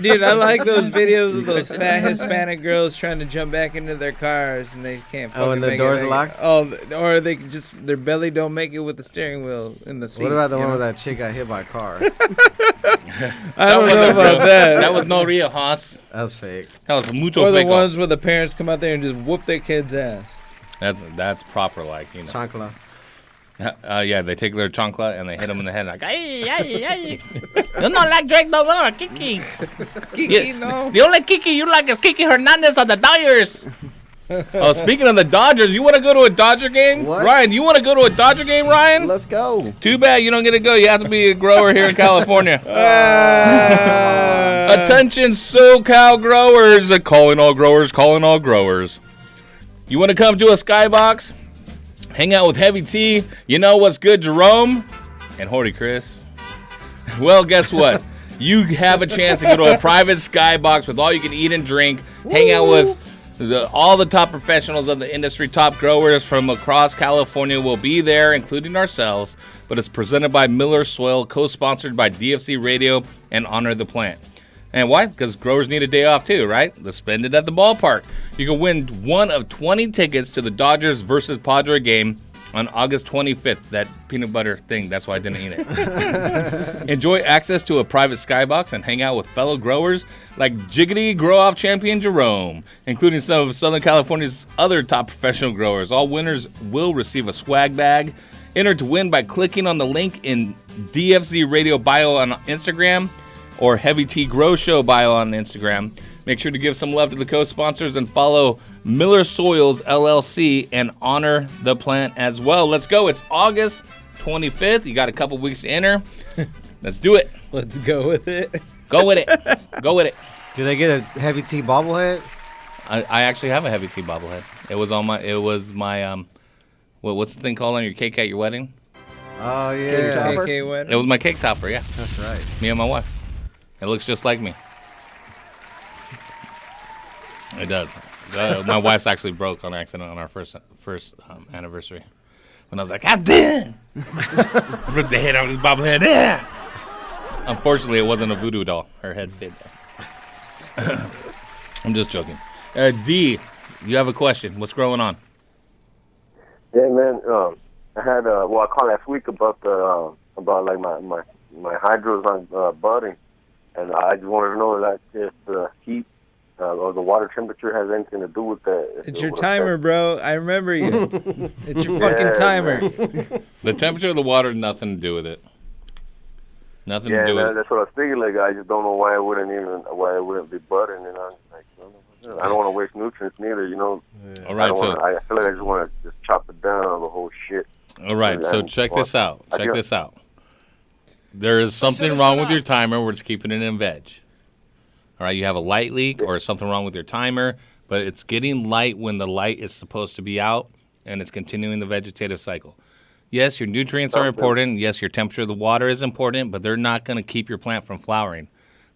Dude, I like those videos of those fat Hispanic girls trying to jump back into their cars and they can't fucking and the make doors it. are locked? Oh, or they just, their belly don't make it with the steering wheel in the seat. What about the one where that chick got hit by a car? I don't know about that. That was no real, Haas. That was fake. That was mucho Or the fake. ones where the parents come out there and just whoop their kid's ass. That's proper, like, you know. Chancla. Yeah, they take their chancla and they hit them in the head like, ay, ay, ay. You don't like Drake no more, Kiki. Kiki, no. The only Kiki you like is Kiki Hernandez of the Dodgers. Oh, speaking of the Dodgers, you want to go to a Dodger game? What? Ryan, you want to go to a Dodger game, Ryan? Let's go. Too bad you don't get to go. You have to be a grower here in California. Attention, SoCal growers. Calling all growers. You want to come to a skybox? Hang out with Heavy T. You know what's good, Jerome? And Horty Chris. Well, guess what? You have a chance to go to a private skybox with all you can eat and drink. Hang out with all the top professionals of the industry, top growers from across California will be there, including ourselves. But it's presented by Miller Soil, co-sponsored by DFC Radio and Honor the Plant. And why? Because growers need a day off too, right? Let's spend it at the ballpark. You can win one of 20 tickets to the Dodgers versus Padre game on August 25th. That peanut butter thing, that's why I didn't eat it. Enjoy access to a private skybox and hang out with fellow growers like Jiggity Grow-Off champion Jerome, including some of Southern California's other top professional growers. All winners will receive a swag bag. Enter to win by clicking on the link in DFZ Radio bio on Instagram or Heavy T Grow Show bio on Instagram. Make sure to give some love to the co-sponsors and follow Miller Soils LLC and honor the plant as well. Let's go. It's August 25th. You got a couple weeks to enter. Let's do it. Let's go with it. Go with it. Go with it. Do they get a Heavy T bobblehead? I actually have a Heavy T bobblehead. It was my what's the thing called on your cake at your wedding? Oh yeah. Cake topper? It was my cake topper, yeah. That's right. Me and my wife. It looks just like me. It does. My wife's actually broke on accident on our first anniversary. When I was like, I'm done. Ripped the head off this bobblehead. Yeah. Unfortunately, it wasn't a voodoo doll. Her head stayed there. I'm just joking. D, you have a question. What's going on? Yeah, man. I had I called last week about like my hydros on budding, and I just wanted to know like if the heat or the water temperature has anything to do with that. It's your timer, bro. I remember you. It's your fucking timer. The temperature of the water, nothing to do with it. Nothing to do with it. That's what I was thinking. Like, I just don't know why it wouldn't be budding. You know, like, I don't want to waste nutrients neither. You know. Yeah. All right, I feel like I just want to just chop it down the whole shit. All right, so check this out. Check this out. There is something wrong with your timer where it's keeping it in veg. All right, you have a light leak or something wrong with your timer, but it's getting light when the light is supposed to be out, and it's continuing the vegetative cycle. Yes, your nutrients are important. Yes, your temperature of the water is important, but they're not going to keep your plant from flowering.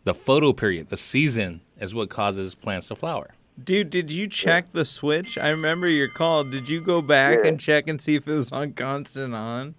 The photo period, the season, is what causes plants to flower. Dude, did you check the switch? I remember your call. Did you go back and check and see if it was on constant on?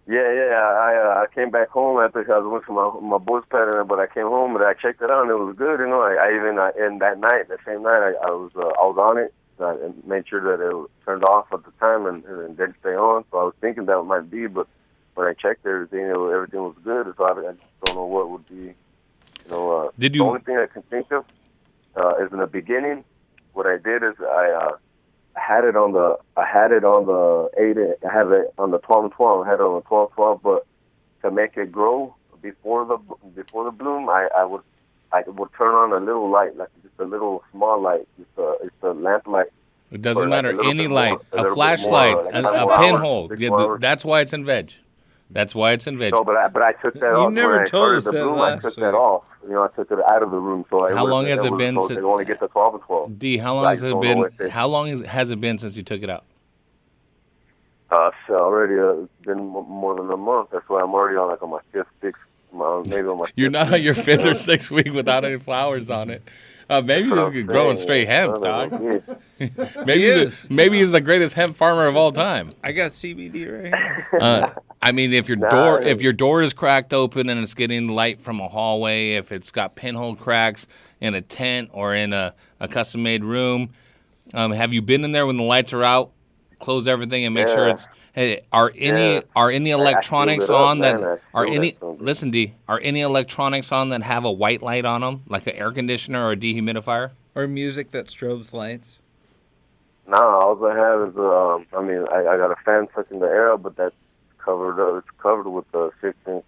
Yeah. I came back home after I went to my boys pattern, but I came home and I checked it out and it was good. You know, I even in that night, the same night, I was on it. I made sure that it was turned off at the time and didn't stay on. So I was thinking that it might be, but when I checked everything, everything was good. So I just don't know what would be. You know, the only thing I can think of is in the beginning, what I did is I had it on the 8. I have it on the 12-12. I had it on the 12-12, but to make it grow before the bloom, I would turn on a little light, like just a little small light. It's a lamp light. It doesn't matter, any light, a flashlight, a pinhole. Yeah, that's why it's in veg. That's why it's in veg. No, but I took that off. You never told us that I took that off. You know, I took it out of the room. So how long has it been since they only get to 12 and 12? D, how long has it been? How long has it been since you took it out? So already it's been more than a month. That's why I'm already on my 5th, 6th, maybe on my. You're not on your 5th or 6th week without any flowers on it. Maybe you're just growing straight hemp, dog. Maybe he's the greatest hemp farmer of all time. I got CBD right here. I mean, if your door is cracked open and it's getting light from a hallway, if it's got pinhole cracks in a tent or in a custom-made room, have you been in there when the lights are out? Close everything and make sure it's. Hey, are any electronics on that? Listen, D. Are any electronics on that have a white light on them, like an air conditioner or a dehumidifier? Or music that strobes lights? No, all I have is I got a fan sucking the air, but that's covered. It's covered with the 6-inch.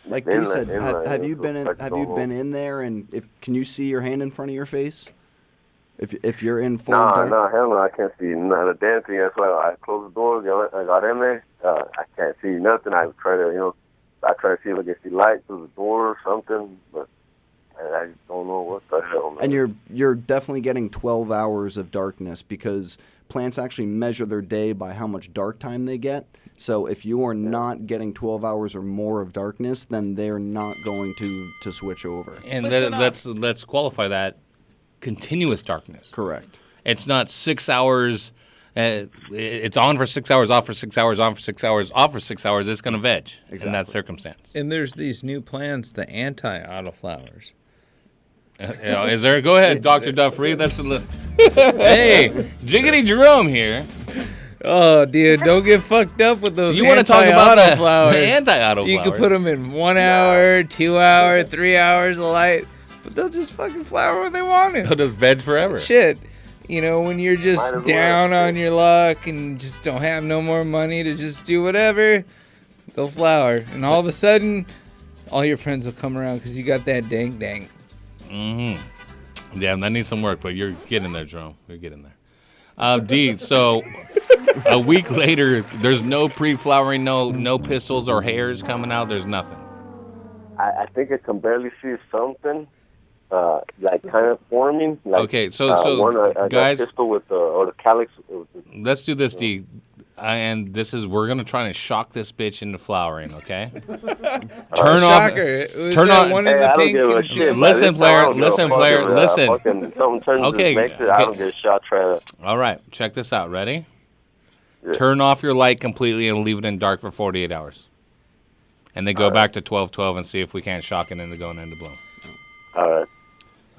Like D said, have you been in there, and can you see your hand in front of your face? If you're in full dark? No, hell no, I can't see not a damn thing. That's why I closed the door, I got in there. I can't see nothing. I try to see if I can see light through the door or something, but I just don't know what the hell, man. And you're definitely getting 12 hours of darkness because plants actually measure their day by how much dark time they get. So if you are not getting 12 hours or more of darkness, then they're not going to switch over. And let's qualify that. Continuous darkness. Correct. It's not 6 hours It's on for 6 hours, off for 6 hours, on for 6 hours, off for 6 hours. It's going to veg in that circumstance. And there's these new plants, the anti-autoflowers. Is there? Go ahead, Dr. Duffrey. That's hey, Jiggity Jerome here. Oh, dude, don't get fucked up with those. You want to talk about anti-autoflowers? You could put them in 1 hour, 2 hour, 3 hours of light, but they'll just fucking flower when they want to. They'll just veg forever. Shit. You know, when you're just down on your luck and just don't have no more money to just do whatever, they'll flower. And all of a sudden, all your friends will come around because you got that dang. Mm-hmm. Yeah, that needs some work, but you're getting there, Jerome. You're getting there. D, so a week later, there's no pre-flowering, no pistils or hairs coming out. There's nothing. I think I can barely see something, like kind of forming. Like, okay, so guys, pistil with or the calyx. Let's do this, D. And we're gonna try and shock this bitch into flowering, okay? Turn off. Turn on. One in the pink. Listen, player. Listen. Okay. I don't get shot trying to. All right, check this out. Ready? Yeah. Turn off your light completely and leave it in dark for 48 hours, and then go back to 12:12 and see if we can't shock it into going into bloom. All right.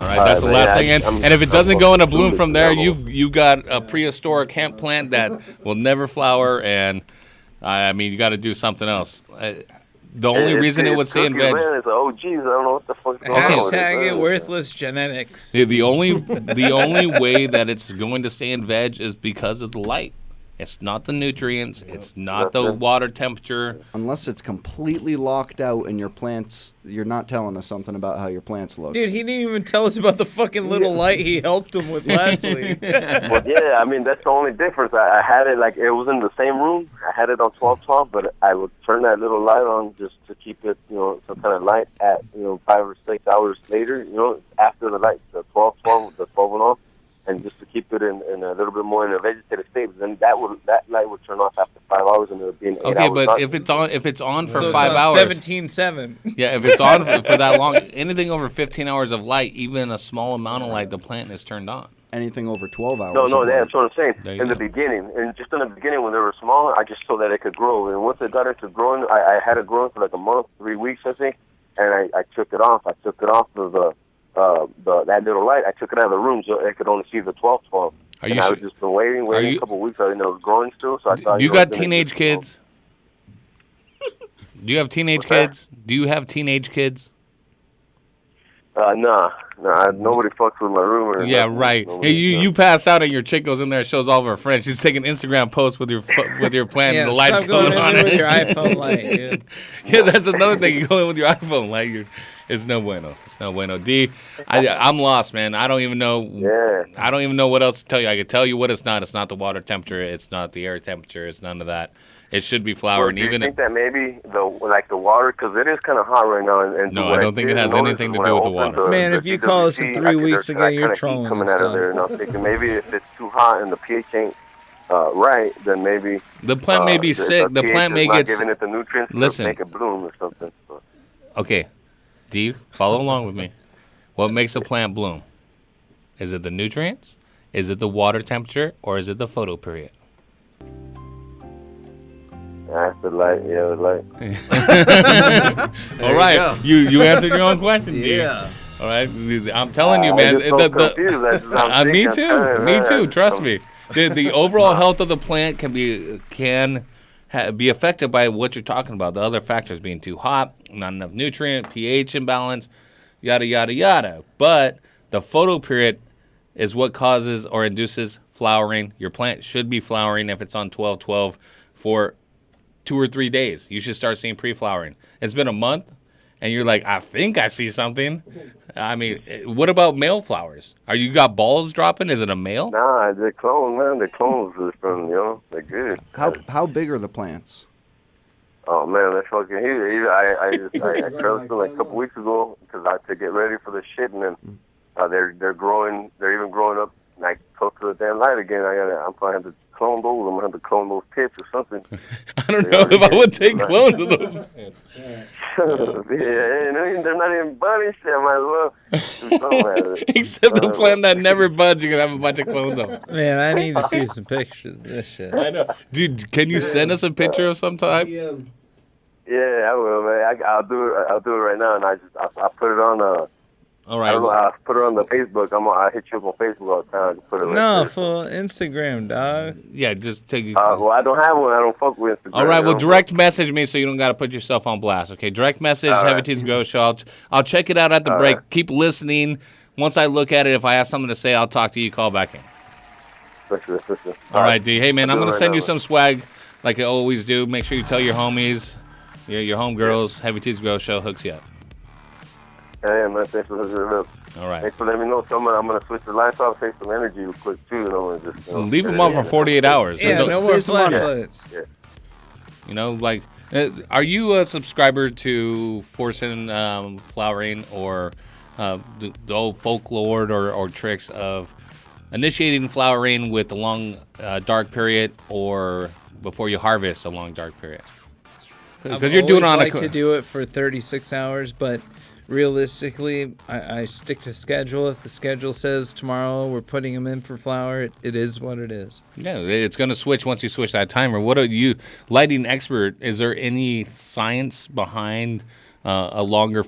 All right, that's the last thing. And if it doesn't go into bloom from there, you got a prehistoric hemp plant that will never flower, and I mean, you got to do something else. The only reason it would stay in veg. Man, it's OGs. I don't know what the fuck's going on. Hashtag it worthless genetics. The only way that it's going to stay in veg is because of the light. It's not the nutrients. It's not the water temperature. Unless it's completely locked out and your plants, you're not telling us something about how your plants look. Dude, he didn't even tell us about the fucking little light he helped him with last week. Well, yeah, I mean, that's the only difference. I had it like it was in the same room. I had it on 12:12, but I would turn that little light on just to keep it, some kind of light at, 5 or 6 hours later, after the light, the 12:12, the 12 went off. And just to keep it in a little bit more in a vegetative state, then that light would turn off after 5 hours, and it would be an 8 hours. Okay, but dark. if it's on for so 5 hours, 17/7. Yeah, if it's on for that long, anything over 15 hours of light, even a small amount of light, the plant is turned on. Anything over 12 hours. No, that's what I'm saying. In the beginning, when they were small, I just so that it could grow. And once it got into growing, I had it growing for like a month, 3 weeks, I think, and I took it off. I took it off of that little light. I took it out of the room so I could only see the 12:12. I was just been waiting a couple of weeks. I didn't know it was growing still, so I thought. You got teenage kids? Do you have teenage kids? Do you have teenage kids? Nah, nobody fucks with my room. Yeah, right. Hey, you pass out and your chick goes in there and shows all of her friends. She's taking Instagram posts with your plant and the lights going on. With your iPhone light, dude. Yeah, that's another thing. You go in with your iPhone light. It's no bueno. It's no bueno. D, I'm lost, man. I don't even know. Yeah. I don't even know what else to tell you. I could tell you what it's not. It's not the water temperature. It's not the air temperature. It's none of that. It should be flowering. Do you think that maybe the water, because it is kind of hot right now? And no, I don't think it has anything to do with the water. Man, if you call us in 3 weeks again, you're trolling coming out of there. And I'm thinking maybe if it's too hot and the pH ain't right, then maybe the plant may be sick. The plant may get giving it the nutrients to make it bloom or something. So. Okay, D, follow along with me. What makes a plant bloom? Is it the nutrients? Is it the water temperature? Or is it the photo period? That's the light. Yeah, the light. All right, you answered your own question, D. Yeah. All right, I'm telling you, man. Me too. Me too. Trust me. The overall health of the plant can be affected by what you're talking about. The other factors being too hot, not enough nutrient, pH imbalance, yada yada yada. But the photo period is what causes or induces flowering. Your plant should be flowering if it's on 12/12 for 2 or 3 days. You should start seeing pre-flowering. It's been a month, and you're like, I think I see something. I mean, what about male flowers? You got balls dropping? Is it a male? Nah, they're clones, man. They're clones from, they're good. How big are the plants? Oh man, they're fucking huge. I trellised them like a couple weeks ago to get ready for the shit, and then they're growing. They're even growing up like close to the damn light again. I'm probably have to clone those. I'm gonna have to clone those pits or something. I don't know if I would take clones of those. They're not even budding shit. I might as well do something at it. Except the plant that never buds, you're gonna have a bunch of clones of them. Man, I need to see some pictures of this shit. I know, dude. Can you send us a picture of some type? Yeah, I will, man. I'll do it. I'll do it right now, and I put it on. All right. I put it on the Facebook. I hit you up on Facebook all the time to put it. No, for Instagram, dog. Yeah, just take. Well, I don't have one. I don't fuck with Instagram. All right, well, direct message me so you don't got to put yourself on blast. Okay, direct message, All Heavy right. Teens Grow Show. I'll check it out at the All break. right. Keep listening. Once I look at it, if I have something to say, I'll talk to you. Call back in. For sure. All right, D. Hey, man, I'll I'm do going it to send right you now, some swag like I always do. Make sure you tell your homies, your homegirls, Heavy Teens Grow Show hooks you up. Hey, man, thanks for listening up. All right. Thanks for letting me know. I'm gonna switch the lights off, save some energy real quick too. Just Leave them on for 48 hours. Yeah, no more flashlights. Yeah. You know, like, are you a subscriber to forcing flowering or the old folklore or tricks of initiating flowering with a long dark period or before you harvest a long dark period? Because you're doing it on like to do it for 36 hours, but realistically, I stick to schedule. If the schedule says tomorrow we're putting them in for flower, it is what it is. Yeah, it's going to switch once you switch that timer. What are you, lighting expert, is there any science behind a longer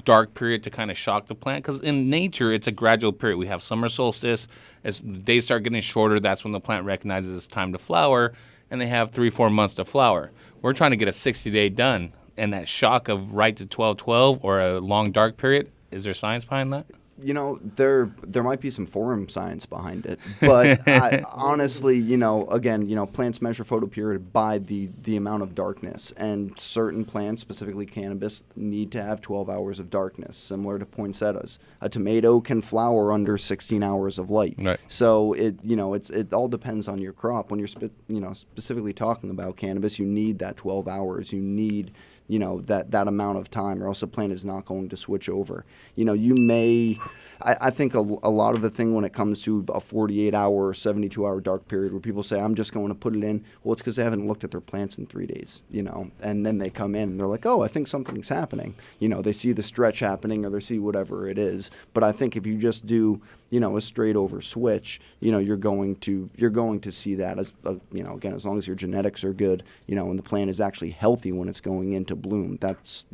dark period to kind of shock the plant? Because in nature, it's a gradual period. We have summer solstice. As the days start getting shorter, that's when the plant recognizes it's time to flower, and they have 3-4 months to flower. We're trying to get a 60-day done. And that shock of right to 12-12 or a long dark period, is there science behind that? You know, there might be some forum science behind it, but honestly, again, plants measure photoperiod by the amount of darkness, and certain plants, specifically cannabis, need to have 12 hours of darkness, similar to poinsettias. A tomato can flower under 16 hours of light. Right. So it all depends on your crop. When you're specifically talking about cannabis, you need that 12 hours. You need that amount of time, or else the plant is not going to switch over. You may, I think a lot of the thing when it comes to a 48-hour or 72-hour dark period where people say, I'm just going to put it in, well, it's because they haven't looked at their plants in 3 days, and then they come in and they're like, oh, I think something's happening. They see the stretch happening or they see whatever it is. But I think if you just do, a straight over switch, you're going to see that as, again, as long as your genetics are good, and the plant is actually healthy when it's going into bloom. That's,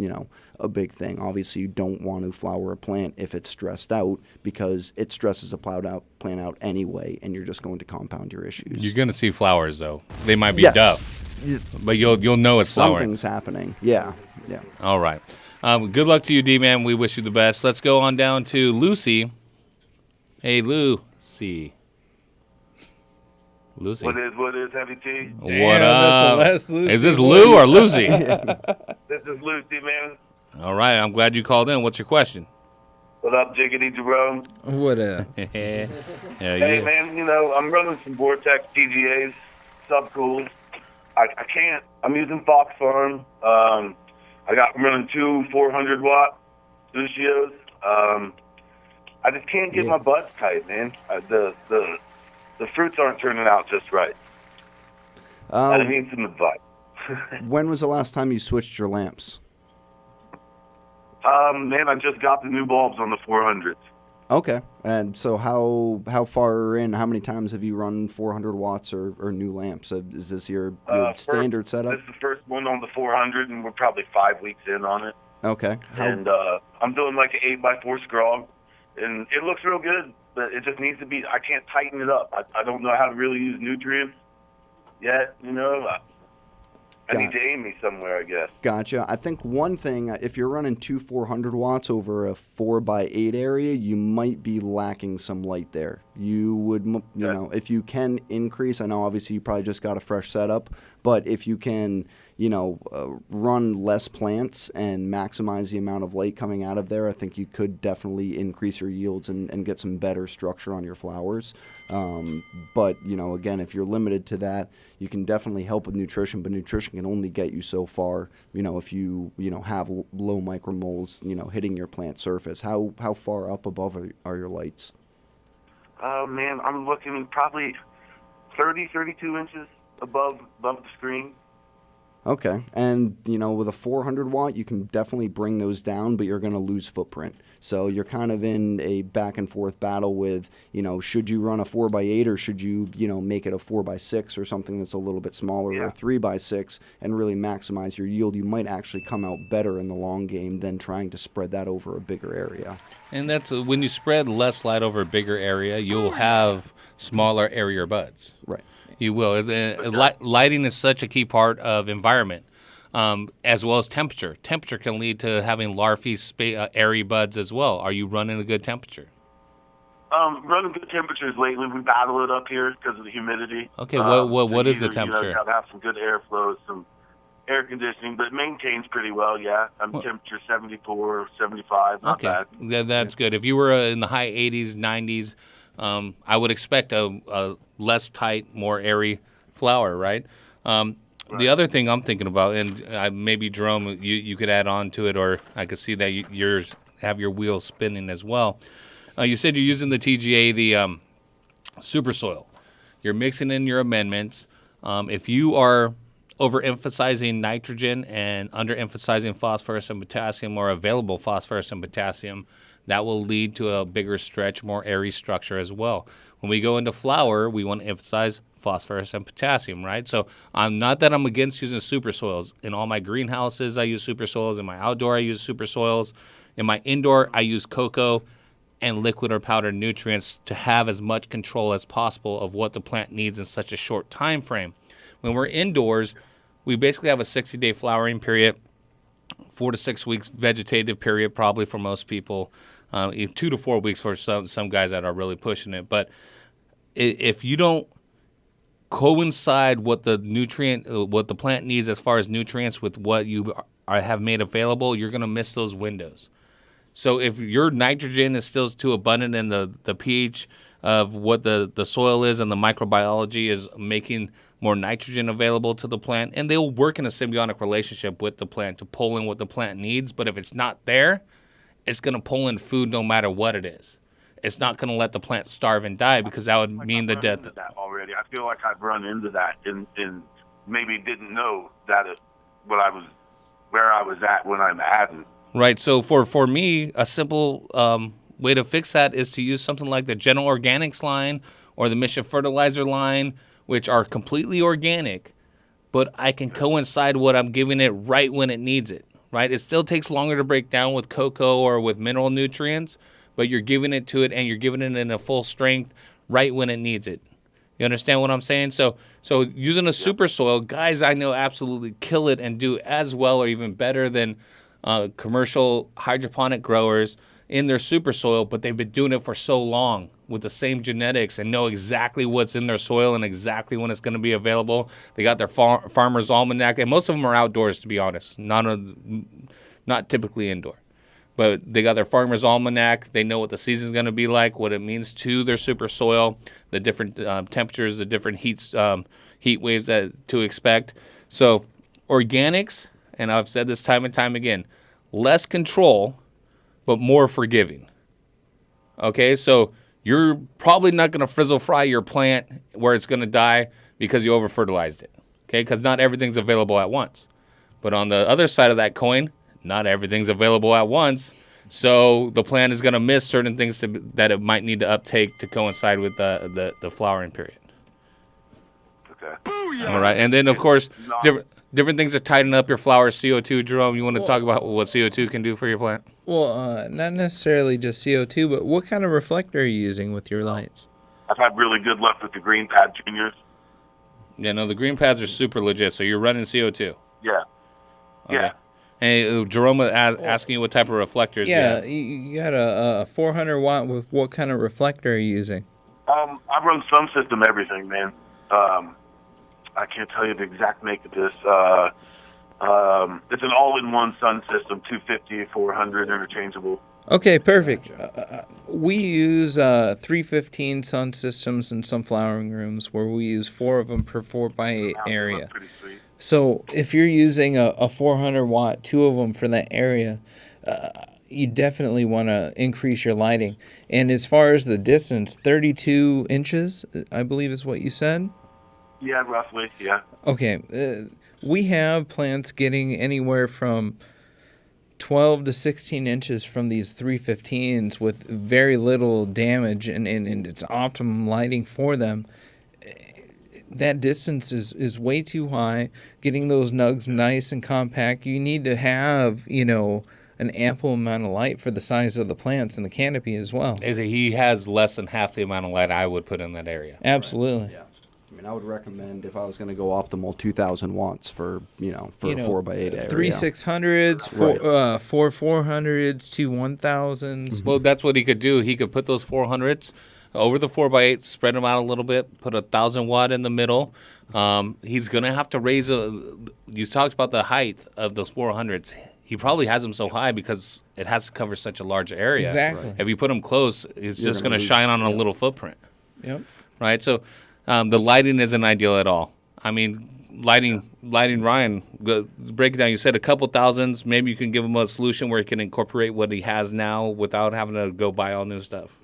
a big thing. Obviously, you don't want to flower a plant if it's stressed out, because it stresses a plant out anyway, and you're just going to compound your issues. You're going to see flowers, though. They might be Yes. duff, but you'll know it's flowering. Something's happening. Yeah. All right. Good luck to you, D-Man. We wish you the best. Let's go on down to Lucy. Hey, Lucy. Lucy. What is, Heavy T? What up? Is this Lou or Lucy? This is Lucy, man. All right. I'm glad you called in. What's your question? What up, Jiggity Jerome? What up? Hey, man, I'm running some Vortex TGAs, sub-cool. I can't. I'm using Fox Farm. I'm running 2 400-watt Ushios. I just can't get my buds tight, man. The fruits aren't turning out just right. I need some advice. When was the last time you switched your lamps? Man, I just got the new bulbs on the 400s. Okay. And so how far in, how many times have you run 400 watts or new lamps? Is this your standard setup? This is the first one on the 400, and we're probably 5 weeks in on it. Okay. And I'm doing like an 8x4 scrog, and it looks real good, but it just needs to be, I can't tighten it up. I don't know how to really use nutrients yet, I need to aim me somewhere, I guess. Gotcha. I think one thing, if you're running 2 400 watts over a 4x8 area, you might be lacking some light there. You would, if you can increase, I know obviously you probably just got a fresh setup, but if you can, run less plants and maximize the amount of light coming out of there, I think you could definitely increase your yields and get some better structure on your flowers. But, again, if you're limited to that, you can definitely help with nutrition, but nutrition can only get you so far, if you, have low micromoles, hitting your plant surface. How far up above are your lights? Man, I'm looking probably 32 inches above the screen. Okay, and with a 400 watt, you can definitely bring those down, but you're going to lose footprint. So you're kind of in a back and forth battle with, should you run a 4x8 or should you, make it a 4x6 or something that's a little bit smaller, or a 3x6 and really maximize your yield. You might actually come out better in the long game than trying to spread that over a bigger area. And that's when you spread less light over a bigger area, you'll have smaller, airier buds. Right. You will. Lighting is such a key part of environment, as well as temperature. Temperature can lead to having larvae, airy buds as well. Are you running a good temperature? Running good temperatures lately. We battle it up here because of the humidity. Okay, what is the temperature? You got to have some good airflow, some air conditioning, but it maintains pretty well, yeah. Temperature 74, 75, not bad. Yeah, that's good. If you were in the high 80s, 90s, I would expect a less tight, more airy flower, right? The other thing I'm thinking about, and maybe Jerome, you could add on to it, or I could see that yours have your wheels spinning as well. You said you're using the TGA, the super soil. You're mixing in your amendments. If you are overemphasizing nitrogen and underemphasizing phosphorus and potassium, or available phosphorus and potassium, that will lead to a bigger stretch, more airy structure as well. When we go into flower, we want to emphasize phosphorus and potassium, right? So not that I'm against using super soils. In all my greenhouses, I use super soils. In my outdoor, I use super soils. In my indoor, I use cocoa and liquid or powdered nutrients to have as much control as possible of what the plant needs in such a short time frame. When we're indoors, we basically have a 60-day flowering period, 4 to 6 weeks vegetative period probably for most people, 2 to 4 weeks for some guys that are really pushing it. But if you don't coincide what the plant needs as far as nutrients with what you have made available, you're going to miss those windows. So if your nitrogen is still too abundant and the pH of what the soil is and the microbiology is making more nitrogen available to the plant, and they'll work in a symbiotic relationship with the plant to pull in what the plant needs. But if it's not there, it's going to pull in food no matter what it is. It's not going to let the plant starve and die, because that would mean the death. That already, I feel like I've run into that and maybe didn't know that where I was at when I'm adding. Right. So for me, a simple way to fix that is to use something like the General Organics line or the Mission Fertilizer line, which are completely organic, but I can coincide what I'm giving it right when it needs it, right? It still takes longer to break down with cocoa or with mineral nutrients, but you're giving it to it and you're giving it in a full strength right when it needs it. You understand what I'm saying? So using a super soil, guys I know absolutely kill it and do as well or even better than commercial hydroponic growers in their super soil, but they've been doing it for so long with the same genetics and know exactly what's in their soil and exactly when it's going to be available. They got their farmer's almanac, and most of them are outdoors, to be honest, not typically indoor. But they got their farmer's almanac. They know what the season's going to be like, what it means to their super soil, the different temperatures, the different heat waves that to expect. So organics, and I've said this time and time again, less control, but more forgiving. Okay, so you're probably not going to frizzle fry your plant where it's going to die because you over-fertilized it. Okay, because not everything's available at once. But on the other side of that coin, not everything's available at once. So the plant is going to miss certain things that it might need to uptake to coincide with the flowering period. Okay. All right, and then of course, different things to tighten up your flower. CO2, Jerome, you want to talk about what CO2 can do for your plant? Well, not necessarily just CO2, but what kind of reflector are you using with your lights? I've had really good luck with the Green Pad Juniors. Yeah, no, the green pads are super legit. So you're running CO2. Yeah. Okay. Yeah. Hey, Jerome was asking you what type of reflectors. Yeah, you got a 400 watt. With what kind of reflector are you using? I run Sun System everything, man. I can't tell you the exact make of this. It's an all-in-one Sun System, 250, 400, interchangeable. Okay, perfect. We use 315 Sun Systems in some flowering rooms where we use 4 of them per 4x8 area. So if you're using a 400 watt, 2 of them for that area, you definitely want to increase your lighting. And as far as the distance, 32 inches, I believe is what you said? Yeah, roughly, yeah. Okay, we have plants getting anywhere from 12 to 16 inches from these 315s with very little damage, and it's optimum lighting for them. That distance is way too high. Getting those nugs nice and compact, you need to have, an ample amount of light for the size of the plants and the canopy as well. He has less than half the amount of light I would put in that area. Absolutely. Right. Yeah. I mean, I would recommend, if I was going to go optimal, 2,000 watts for a 4x8 area. 3600s, Right. 400s, 2 1000s. Well, that's what he could do. He could put those 400s over the 4x8, spread them out a little bit, put a 1,000 watt in the middle. He's going to have to raise you talked about the height of those 400s. He probably has them so high because it has to cover such a large area. Exactly. Right. If you put them close, it's just going to shine on a little footprint. Yep. Right? So the lighting isn't ideal at all. I mean, lighting Ryan, break it down. You said a couple thousands. Maybe you can give him a solution where he can incorporate what he has now without having to go buy all new stuff.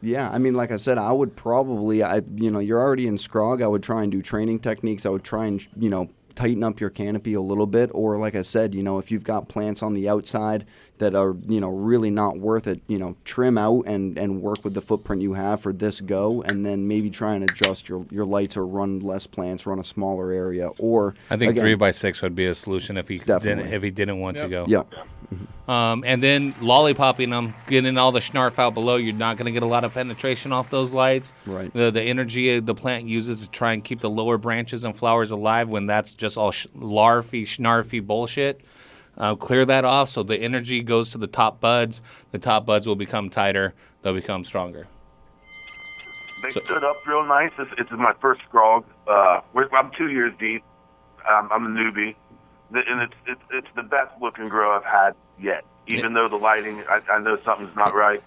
Yeah, I mean, like I said, I would probably, you're already in scrog. I would try and do training techniques. I would try and, tighten up your canopy a little bit. Or like I said, if you've got plants on the outside that are, really not worth it, trim out and work with the footprint you have for this go, and then maybe try and adjust your lights or run less plants, run a smaller area. Or I think again, 3x6 would be a solution if he didn't want to go. Yeah. And then lollipopping them, getting all the schnarf out below. You're not going to get a lot of penetration off those lights. Right. The energy the plant uses to try and keep the lower branches and flowers alive when that's just all larfy, schnarfy bullshit. Clear that off so the energy goes to the top buds. The top buds will become tighter. They'll become stronger. They stood up real nice. It's my first scrog. I'm 2 years deep. I'm a newbie. And it's the best looking grow I've had yet. Even though the lighting, I know something's not right.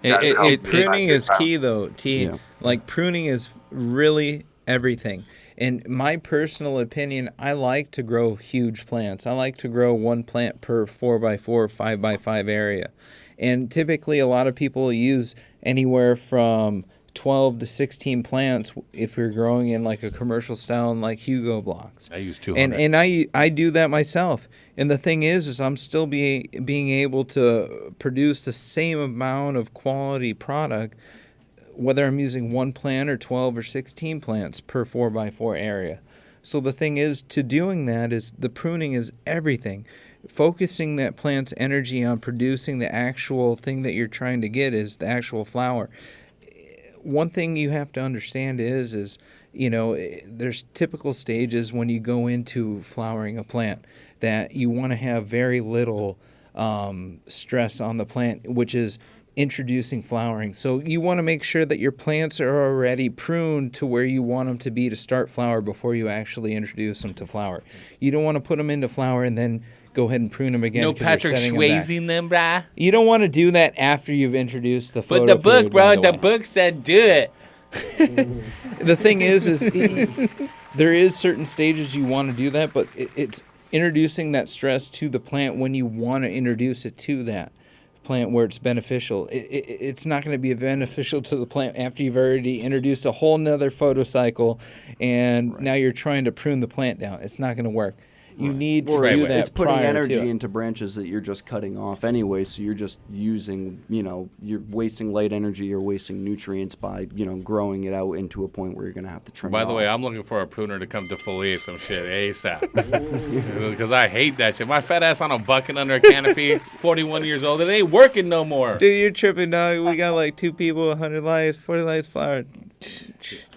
Pruning is key, though, T. Yeah. Like, pruning is really everything. In my personal opinion, I like to grow huge plants. I like to grow one plant per 4x4, 5x5 area. And typically, a lot of people use anywhere from 12 to 16 plants if you're growing in like a commercial style and like Hugo blocks. I use 200. And I do that myself. And the thing is I'm still being able to produce the same amount of quality product whether I'm using one plant or 12 or 16 plants per 4x4 area. So the thing is, to doing that is the pruning is everything. Focusing that plant's energy on producing the actual thing that you're trying to get is the actual flower. One thing you have to understand is there's typical stages when you go into flowering a plant that you want to have very little stress on the plant, which is introducing flowering. So you want to make sure that your plants are already pruned to where you want them to be to start flower before you actually introduce them to flower. You don't want to put them into flower and then go ahead and prune them again. No Patrick Swayzing them, brah. You don't want to do that after you've introduced the photo. But the book, bro, the book said do it. The thing is there is certain stages you want to do that, but it's introducing that stress to the plant when you want to introduce it to that plant where it's beneficial. It's not going to be beneficial to the plant after you've already introduced a whole nother photocycle and now you're trying to prune the plant down. It's not going to work. You need to do that. It's putting prior energy to it. into branches that you're just cutting off anyway, so you're just using, you're wasting light energy, you're wasting nutrients by, growing it out into a point where you're going to have to trim it By the off. way, I'm looking for a pruner to come to foliate some shit ASAP. Because I hate that shit. My fat ass on a bucket under a canopy, 41 years old, it ain't working no more. Dude, you're tripping, dog. We got like 2 people, 100 lights, 40 lights flowered.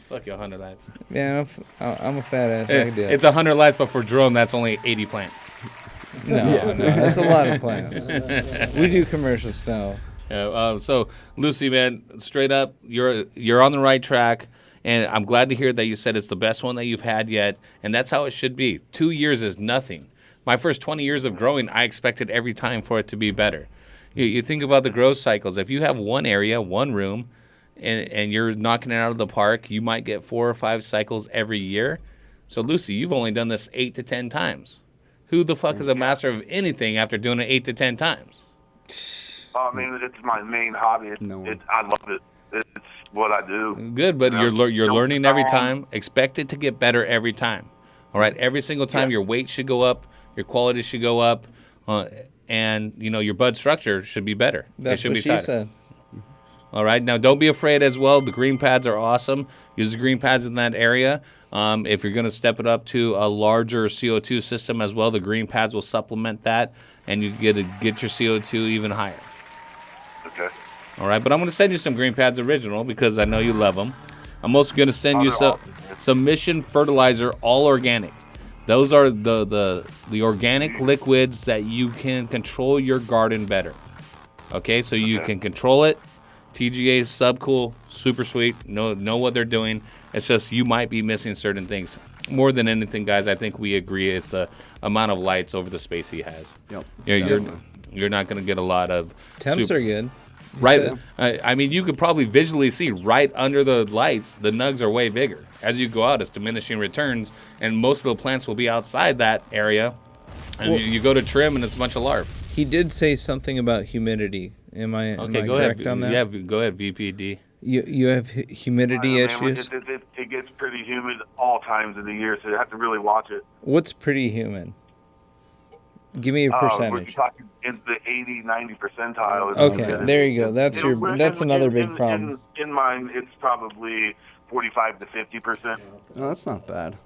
Fuck your 100 lights. Yeah, I'm a fat ass. I can do it. It's 100 lights, but for drone, that's only 80 plants. No, that's a lot of plants. We do commercial style. So, Lucy, man, straight up, you're on the right track, and I'm glad to hear that you said it's the best one that you've had yet, and that's how it should be. 2 years is nothing. My first 20 years of growing, I expected every time for it to be better. You think about the growth cycles. If you have one area, one room, and you're knocking it out of the park, you might get 4 or 5 cycles every year. So, Lucy, you've only done this 8 to 10 times. Who the fuck is a master of anything after doing it 8 to 10 times? I mean, it's my main hobby. I love it. what I do. Good, but You know, you're don't learning every stop. time. Expect it to get better every time. All right, every single time your weight should go up, your quality should go up, and your bud structure should be better. That's it should what be she tighter. said. All right, now don't be afraid as well. The green pads are awesome. Use the green pads in that area. If you're going to step it up to a larger CO2 system as well, the green pads will supplement that, and you get your CO2 even higher. Okay. All right, but I'm going to send you some green pads original because I know you love them. I'm also going to send you some Mission fertilizer, all organic. Those are the organic liquids that you can control your garden better. Okay, so you can control it. TGA is subcool, super sweet. Know what they're doing. It's just you might be missing certain things. More than anything, guys, I think we agree it's the amount of lights over the space he has. Yep. You're not going to get a lot of Temps are good. Right. I mean, you could probably visually see right under the lights, the nugs are way bigger. As you go out, it's diminishing returns, and most of the plants will be outside that area. And you go to trim, and it's a bunch of larvae. He did say something about humidity. Am I correct on that? Yeah, go ahead, VPD. You have humidity issues? It gets pretty humid all times of the year, so you have to really watch it. What's pretty humid? Give me a percentage. We're talking in the 80, 90 percentile. Okay, there you go. That's another big problem. In mine, it's probably 45 to 50%. No, that's not bad.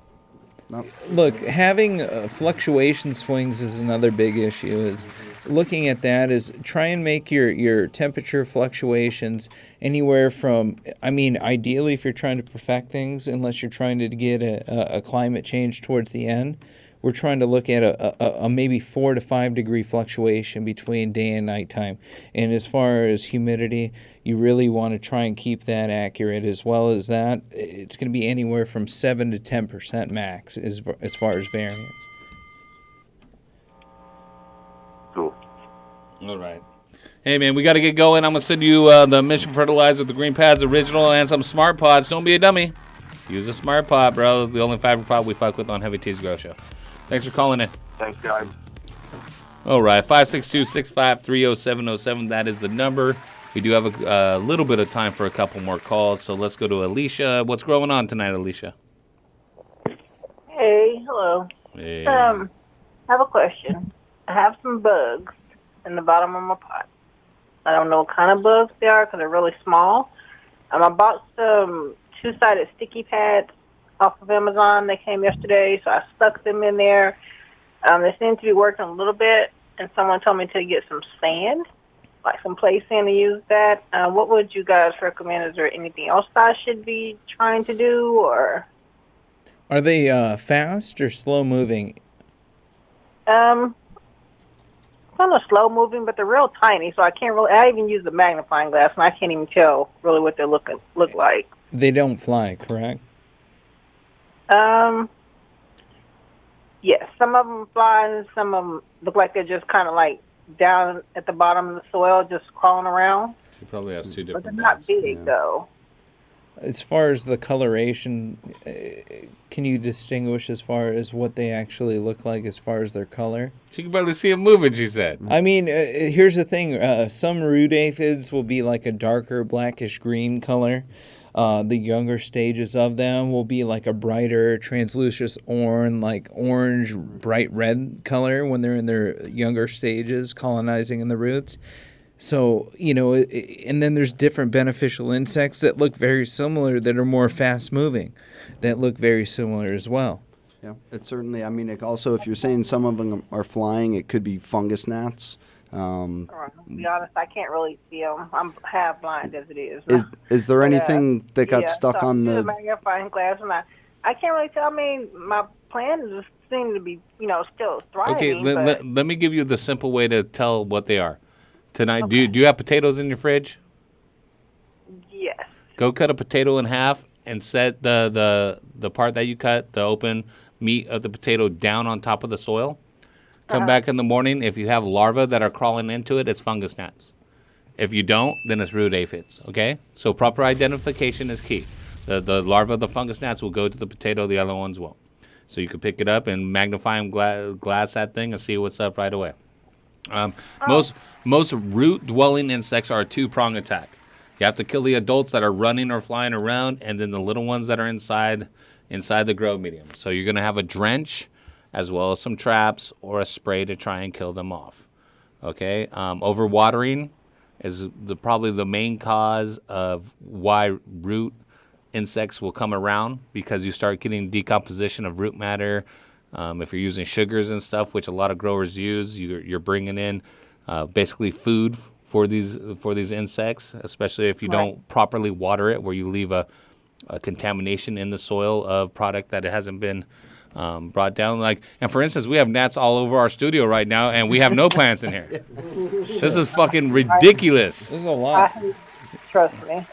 Look, having fluctuation swings is another big issue. Is looking at that is try and make your temperature fluctuations anywhere from, I mean, ideally if you're trying to perfect things, unless you're trying to get a climate change towards the end, we're trying to look at a maybe 4 to 5 degree fluctuation between day and night time. And as far as humidity, you really want to try and keep that accurate. As well as that, it's going to be anywhere from 7 to 10% max as far as variance. Cool. All right. Hey, man, we got to get going. I'm going to send you the Mission Fertilizer, the Green Pads Original, and some Smart Pods. Don't be a dummy. Use a Smart Pod, bro. The only fiber pod we fuck with on Heavy T's Grow Show. Thanks for calling in. Thanks, guys. All right, 562-653-0707. That is the number. We do have a little bit of time for a couple more calls, so let's go to Alicia. What's going on tonight, Alicia? Hey, hello. Hey. I have a question. I have some bugs in the bottom of my pot. I don't know what kind of bugs they are because they're really small. I bought some two-sided sticky pads off of Amazon. They came yesterday, so I stuck them in there. They seem to be working a little bit, and someone told me to get some sand, like some play sand, to use that. What would you guys recommend? Is there anything else I should be trying to do, or? Are they fast or slow moving? Kind of slow moving, but they're real tiny, so I can't really. I even use the magnifying glass, and I can't even tell really what they look like. They don't fly, correct? Yes, some of them fly, and some of them look like they're just kind of like down at the bottom of the soil, just crawling around. She probably has two different. But they're not big, though. As far as the coloration, can you distinguish as far as what they actually look like as far as their color? She can barely see them moving, she said. I mean, here's the thing. Some root aphids will be like a darker blackish green color. The younger stages of them will be like a brighter translucent orange, bright red color when they're in their younger stages, colonizing in the roots. So, and then there's different beneficial insects that look very similar that are more fast moving, that look very similar as well. Yeah, it certainly, I mean, also, if you're saying some of them are flying, it could be fungus gnats. To be honest, I can't really see them. I'm half blind as it is. Is there anything that got stuck on the magnifying glass? And I can't really tell. I mean, my plants just seem to be, still thriving. Okay, let me give you the simple way to tell what they are. Tonight, do you have potatoes in your fridge? Yes. Go cut a potato in half and set the part that you cut, the open meat of the potato, down on top of the soil. Come back in the morning. If you have larvae that are crawling into it, it's fungus gnats. If you don't, then it's root aphids, okay? So proper identification is key. The larvae of the fungus gnats will go to the potato, the other ones won't. So you can pick it up and magnifying glass that thing and see what's up right away. Most root-dwelling insects are a two-prong attack. You have to kill the adults that are running or flying around, and then the little ones that are inside the grow medium. So you're going to have a drench as well as some traps or a spray to try and kill them off. Okay? Overwatering is probably the main cause of why root insects will come around, because you start getting decomposition of root matter. If you're using sugars and stuff, which a lot of growers use, you're bringing in basically food for these insects, especially if you don't properly water it, where you leave a contamination in the soil of product that it hasn't been brought down. And for instance, we have gnats all over our studio right now, and we have no plants in here. This is fucking ridiculous. This is a lot. Trust me.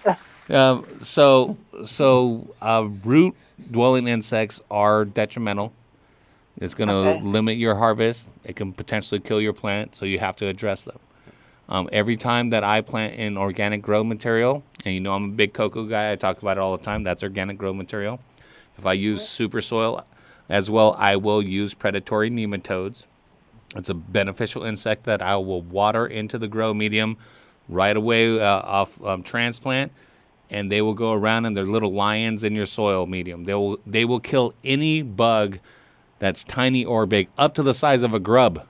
So root dwelling insects are detrimental. It's going to limit your harvest. It can potentially kill your plant, so you have to address them. Every time that I plant in organic grow material, and you know I'm a big cocoa guy, I talk about it all the time, that's organic grow material. If I use super soil as well, I will use predatory nematodes. It's a beneficial insect that I will water into the grow medium right away off transplant, and they will go around and they're little lions in your soil medium. They will kill any bug that's tiny or big, up to the size of a grub.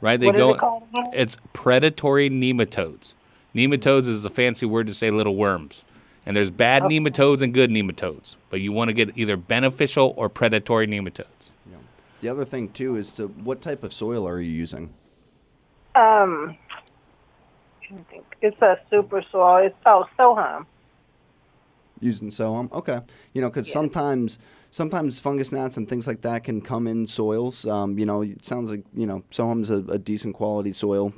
Right? What is it called again? It's predatory nematodes. Nematodes is a fancy word to say little worms. And there's bad nematodes and good nematodes, but you want to get either beneficial or predatory nematodes. Yeah. The other thing too is what type of soil are you using? I think it's a super soil. It's Soham. Using Soham? Okay. Because sometimes fungus gnats and things like that can come in soils. It sounds like, Soham's a decent quality soil.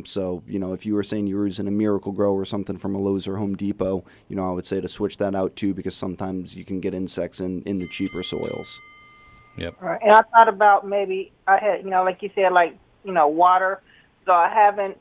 So, if you were saying you were using a Miracle Grow or something from a Lowe's or Home Depot, I would say to switch that out too, because sometimes you can get insects in the cheaper soils. Yep. All right. And I thought about maybe I had, like you said, water. So I haven't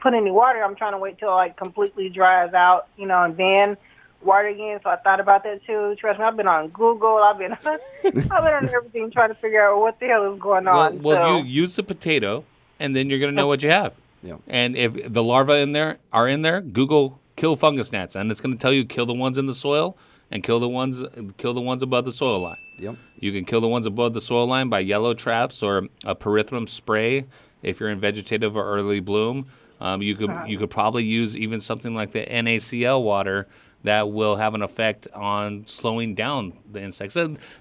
put any water. I'm trying to wait till it completely dries out, and then water again. So I thought about that too. Trust me, I've been on Google. I've been on everything trying to figure out what the hell is going on. Well, you use the potato, and then you're going to know what you have. Yeah. And if the larvae are in there, Google kill fungus gnats, and it's going to tell you kill the ones in the soil and kill the ones above the soil line. Yep. You can kill the ones above the soil line by yellow traps or a pyrethrum spray if you're in vegetative or early bloom. You could probably use even something like the NaCl water that will have an effect on slowing down the insects.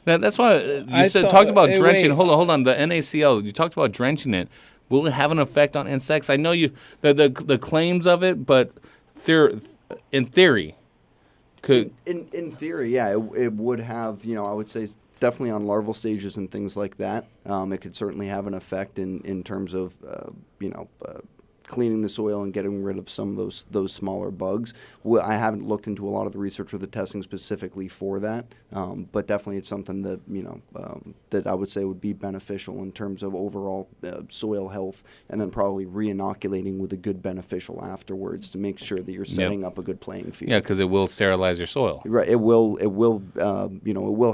That's why you talked about drenching. Wait. Hold on. The NaCl, you talked about drenching it. Will it have an effect on insects? I know the claims of it, but in theory, could in theory, yeah, it would have. I would say definitely on larval stages and things like that. It could certainly have an effect in terms of cleaning the soil and getting rid of some of those smaller bugs. I haven't looked into a lot of the research or the testing specifically for that, but definitely it's something that that I would say would be beneficial in terms of overall soil health, and then probably re-inoculating with a good beneficial afterwards to make sure that you're setting up a good playing field. Yeah, because it will sterilize your soil. Right. It will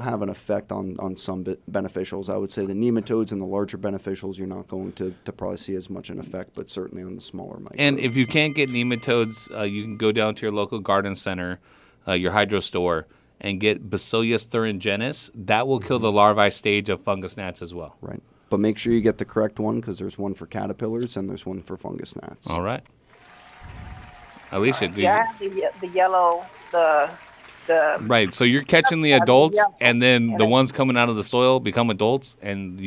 have an effect on some beneficials. I would say the nematodes and the larger beneficials you're not going to probably see as much an effect, but certainly on the smaller microbes. And if you can't get nematodes, you can go down to your local garden center, your hydro store, and get Bacillus thuringiensis. That will kill the larvae stage of fungus gnats as well. Right. But make sure you get the correct one, because there's one for caterpillars and there's one for fungus gnats. All right. Alicia, do I have the yellow, the right. So you're catching the adults, and then the ones coming out of the soil become adults, and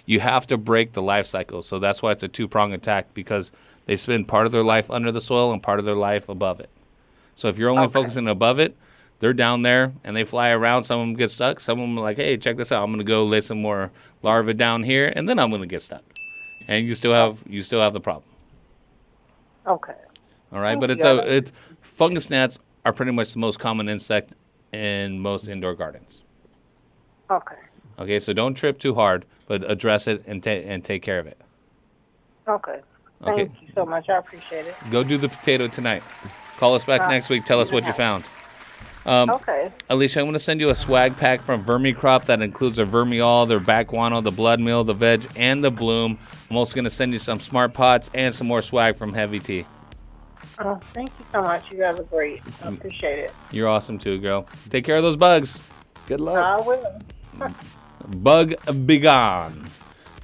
you have to break the life cycle. So that's why it's a two-prong attack, because they spend part of their life under the soil and part of their life above it. So if you're only focusing above it, they're down there and they fly around. Some of them get stuck. Some of them are like, hey, check this out. I'm going to go lay some more larvae down here, and then I'm going to get stuck. And you still have the problem. Okay. All right, but it's fungus gnats are pretty much the most common insect in most indoor gardens. Okay. Okay, so don't trip too hard, but address it and take care of it. Okay. Thank you so much. I appreciate it. Go do the potato tonight. Call us back next week. Tell us what you found. Okay. Alicia, I'm going to send you a swag pack from Vermicrop that includes their Vermiol, their back guano, the blood meal, the veg, and the bloom. I'm also going to send you some smart pots and some more swag from Heavy Tea. Oh, thank you so much. You guys are great. I appreciate it. You're awesome too, girl. Take care of those bugs. Good luck. I will. Bug be gone.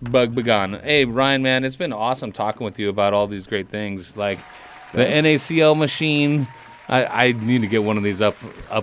Bug be gone. Hey, Ryan, man, it's been awesome talking with you about all these great things. Like the NaCl machine. I need to get one of these up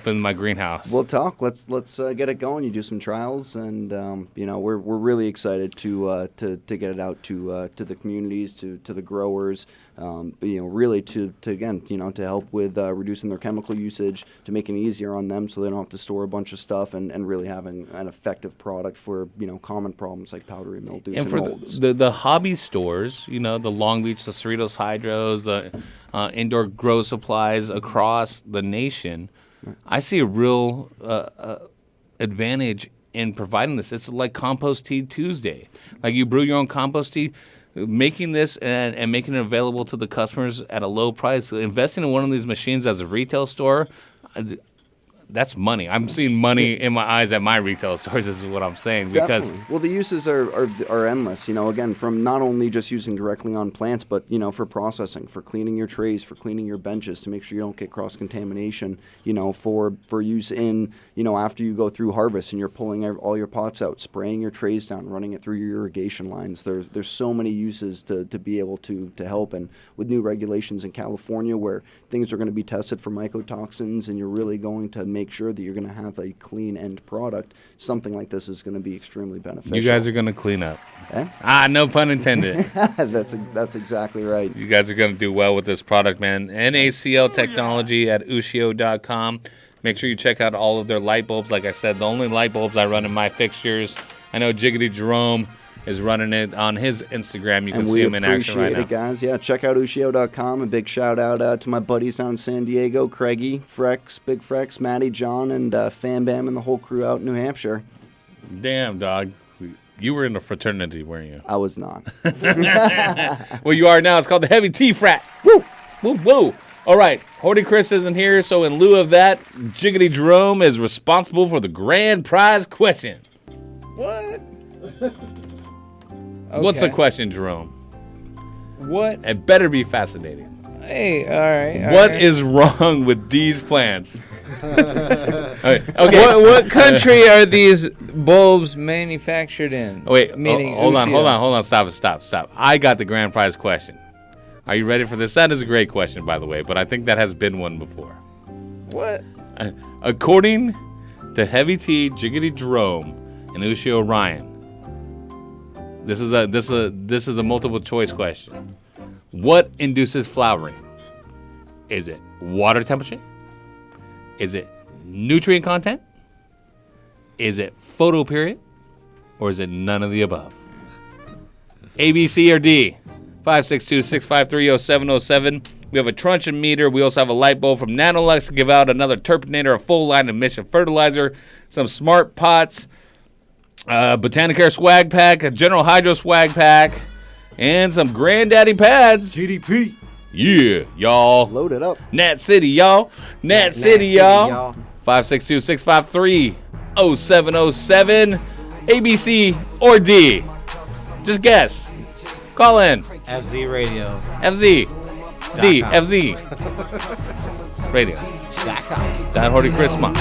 in my greenhouse. We'll talk. Let's get it going. You do some trials, and we're really excited to get it out to the communities, to the growers. Really to again, to help with reducing their chemical usage, to make it easier on them, so they don't have to store a bunch of stuff, and really having an effective product for common problems like powdery mildews and for molds. the hobby stores, the Long Beach, the Cerritos Hydros, the indoor grow supplies across the nation, I see a real advantage in providing this. It's like Compost Tea Tuesday. Like you brew your own compost tea, making this and making it available to the customers at a low price. Investing in one of these machines as a retail store, that's money. I'm seeing money in my eyes at my retail stores. This is what I'm saying. Because Definitely. Well, the uses are endless. Again, from not only just using directly on plants, but for processing, for cleaning your trays, for cleaning your benches to make sure you don't get cross contamination. For use in after you go through harvest and you're pulling all your pots out, spraying your trays down, running it through your irrigation lines. There's so many uses to be able to help. And with new regulations in California where things are going to be tested for mycotoxins, and you're really going to make sure that you're going to have a clean end product, something like this is going to be extremely beneficial. you guys are going to clean up. Eh? No pun intended. That's exactly right. You guys are going to do well with this product, man. NaCl technology at Ushio.com. Make sure you check out all of their light bulbs. Like I said, the only light bulbs I run in my fixtures. I know Jiggity Jerome is running it on his Instagram. You can see him in action right now. We appreciate it, guys. Yeah, check out Ushio.com. A big shout out to my buddies out in San Diego, Craigie, Frex, Big Frex, Matty, John, and Fam Bam and the whole crew out in New Hampshire. Damn, dog. You were in a fraternity, weren't you? I was not. Well, you are now. It's called the Heavy Tea Frat. Woo! Woo, woo. All right. Horty Chris isn't here, so in lieu of that, Jiggity Jerome is responsible for the grand prize question. What? What's the question, Jerome? What? It better be fascinating. Hey, all right. What is wrong with these plants? Okay. What country are these bulbs manufactured in? Wait, meaning hold Ushio. on. Stop. I got the grand prize question. Are you ready for this? That is a great question, by the way, but I think that has been one before. What? According to Heavy Tea, Jiggity Jerome, and Ushio Ryan, this is a multiple choice question. What induces flowering? Is it water temperature? Is it nutrient content? Is it photo period? Or is it none of the above? A, B, C, or D? 562-653-0707. We have a truncheon meter. We also have a light bulb from NaOClean to give out another Turpinator, a full line of Mission fertilizer, some smart pots, Botanicare swag pack, a General Hydro swag pack, and some Granddaddy pads. GDP. Yeah, y'all. Load it up. Nat City, y'all. Nat City, y'all. 562-653-0707. ABC or D? Just guess. Call in. FZ Radio. FZ. D. FZ. Radio. That Horty Christmas.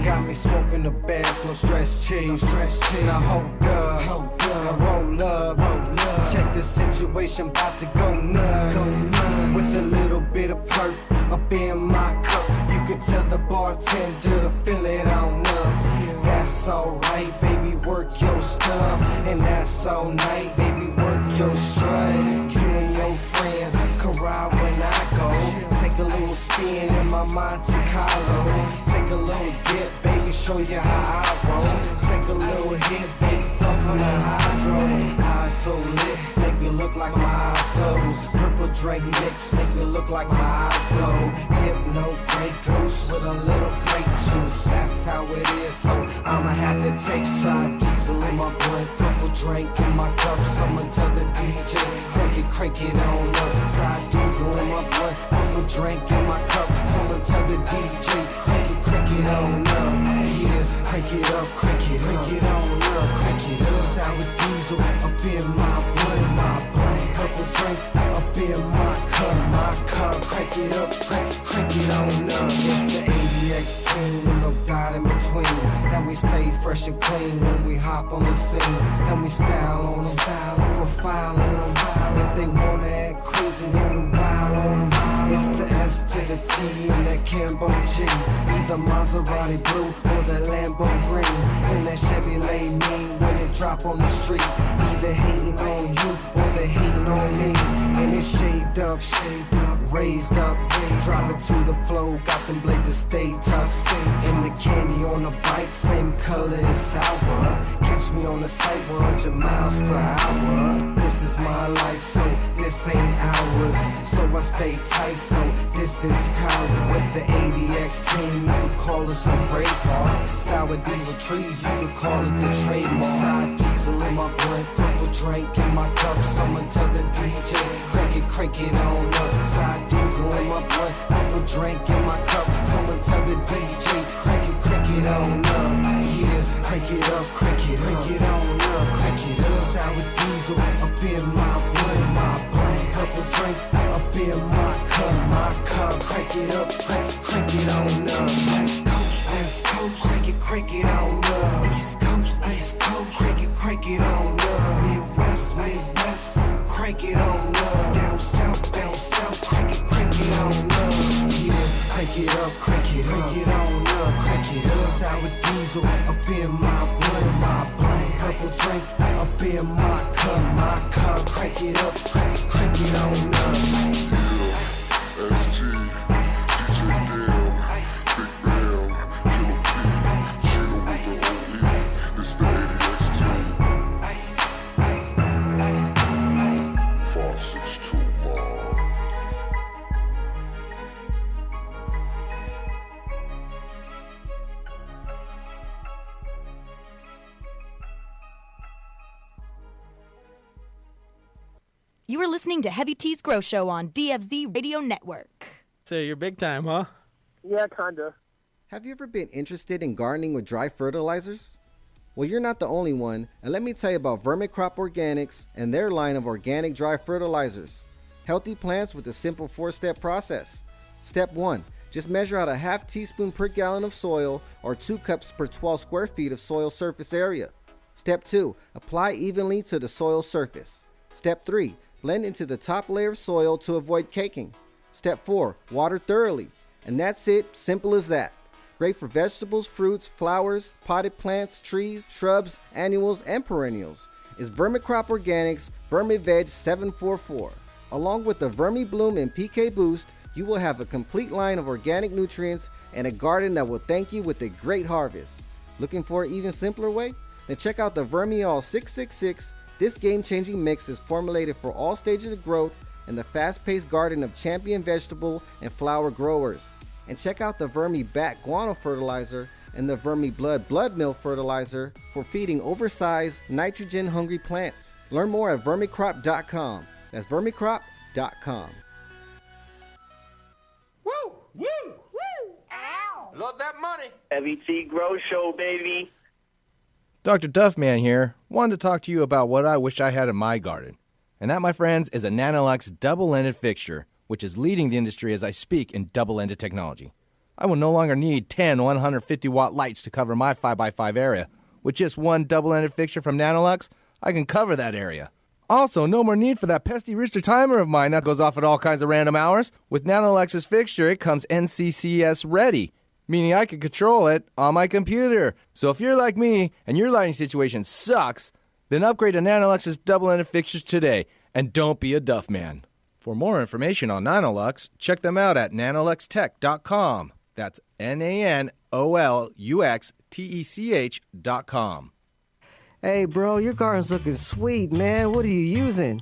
Got me smoking the bass, no stress cheese. Now hold up, roll up. Check the situation, about to go nuts. With a little bit of perk up in my cup. You could tell the bartender to fill it on up. That's alright, baby, work your stuff. And that's all night, baby, work your strut. You and your friends can ride when I go. Take a little spin in my Monte Carlo. Take a little dip, baby, show you how I roll. Take a little hit, baby, puff on the hydro. Eyes so lit, make me look like my eyes closed. Purple purple drink mix. Make me look like my eyes glow. Hypno Grey Goose with a little grape juice. That's how it is, so I'ma have to take side diesel in my blunt. Purple drink in my cup. Someone tell the DJ, crank it on up. Side diesel in my blunt. Purple drink in my cup. Someone tell the DJ, crank it on up. Yeah, crank it up, crank it on up, crank it up. Sour diesel up in my blunt, purple drink up in my cup, crank it up, crank it on up. It's the ADX team with no doubt in between, and we stay fresh and clean when we hop on the scene, and we style on them, profile on them. If they wanna act crazy, then we wild on them. It's the S to the T and that Cambo G, either Maserati blue or the Lambo green, and that Chevrolet mean when it drop on the street, either hating on you or they hating on me. And it's shaved up, raised up, drop it to the flow, got them blades to stay tough. And the candy on the bike, same color as sour. Catch me on the site 100 miles per hour. This is my life, so this ain't ours. So I stay tight, so this is power. With the ADX team, you can call us some brave hearts. Sour diesel trees, you can call it the trademark. Side diesel in my blunt, purple drink in my cup. Someone tell the DJ, crank it on up. Side diesel in my blunt, purple drink in my cup. Someone tell the DJ, crank it on up. Yeah, crank it up, crank it on up, crank it up. Sour diesel up in my blunt, purple drink up in my cup, crank it up, crank it on up. West Coast, crank it on up. East Coast, crank it on up. Midwest, crank it on up. Down south, crank it on up. Yeah, crank it up, crank it on up, crank it up. Sour diesel up in my blunt, purple drink up in my cup, crank it up, crank it on up. ST, DJ Dale, Big Bam, Killer P, Chino with the OE, it's the ADX team. 562 Mob. You are listening to Heavy T's Grow Show on DFZ Radio Network. So you're big time, huh? Yeah, kinda. Have you ever been interested in gardening with dry fertilizers? Well, you're not the only one, and let me tell you about Vermicrop Organics and their line of organic dry fertilizers. Healthy plants with a simple 4-step process. Step 1. Just measure out a half teaspoon per gallon of soil or 2 cups per 12 square feet of soil surface area. Step 2. Apply evenly to the soil surface. Step 3. Blend into the top layer of soil to avoid caking. Step 4. Water thoroughly. And that's it, simple as that. Great for vegetables, fruits, flowers, potted plants, trees, shrubs, annuals, and perennials. It's Vermicrop Organics VermiVeg 744. Along with the VermiBloom and PK Boost, you will have a complete line of organic nutrients and a garden that will thank you with a great harvest. Looking for an even simpler way? Then check out the Vermiall 666. This game-changing mix is formulated for all stages of growth in the fast-paced garden of champion vegetable and flower growers. And check out the VermiBat Guano Fertilizer and the VermiBlood Blood Meal Fertilizer for feeding oversized, nitrogen-hungry plants. Learn more at vermicrop.com. That's vermicrop.com. Woo! Woo! Woo! Ow! Love that money. Heavy T Grow Show, baby. Dr. Duffman here. Wanted to talk to you about what I wish I had in my garden. And that, my friends, is a NaOClean double-ended fixture, which is leading the industry as I speak in double-ended technology. I will no longer need 10 150-watt lights to cover my 5x5 area. With just one double-ended fixture from NaOClean, I can cover that area. Also, no more need for that pesky rooster timer of mine that goes off at all kinds of random hours. With NaOClean's fixture, it comes NCCS ready, meaning I can control it on my computer. So if you're like me and your lighting situation sucks, then upgrade to NaOClean's double-ended fixtures today, and don't be a duff man. For more information on NaOClean, check them out at nanoluxtech.com. That's NaNoluxtech.com. Hey, bro, your garden's looking sweet, man. What are you using?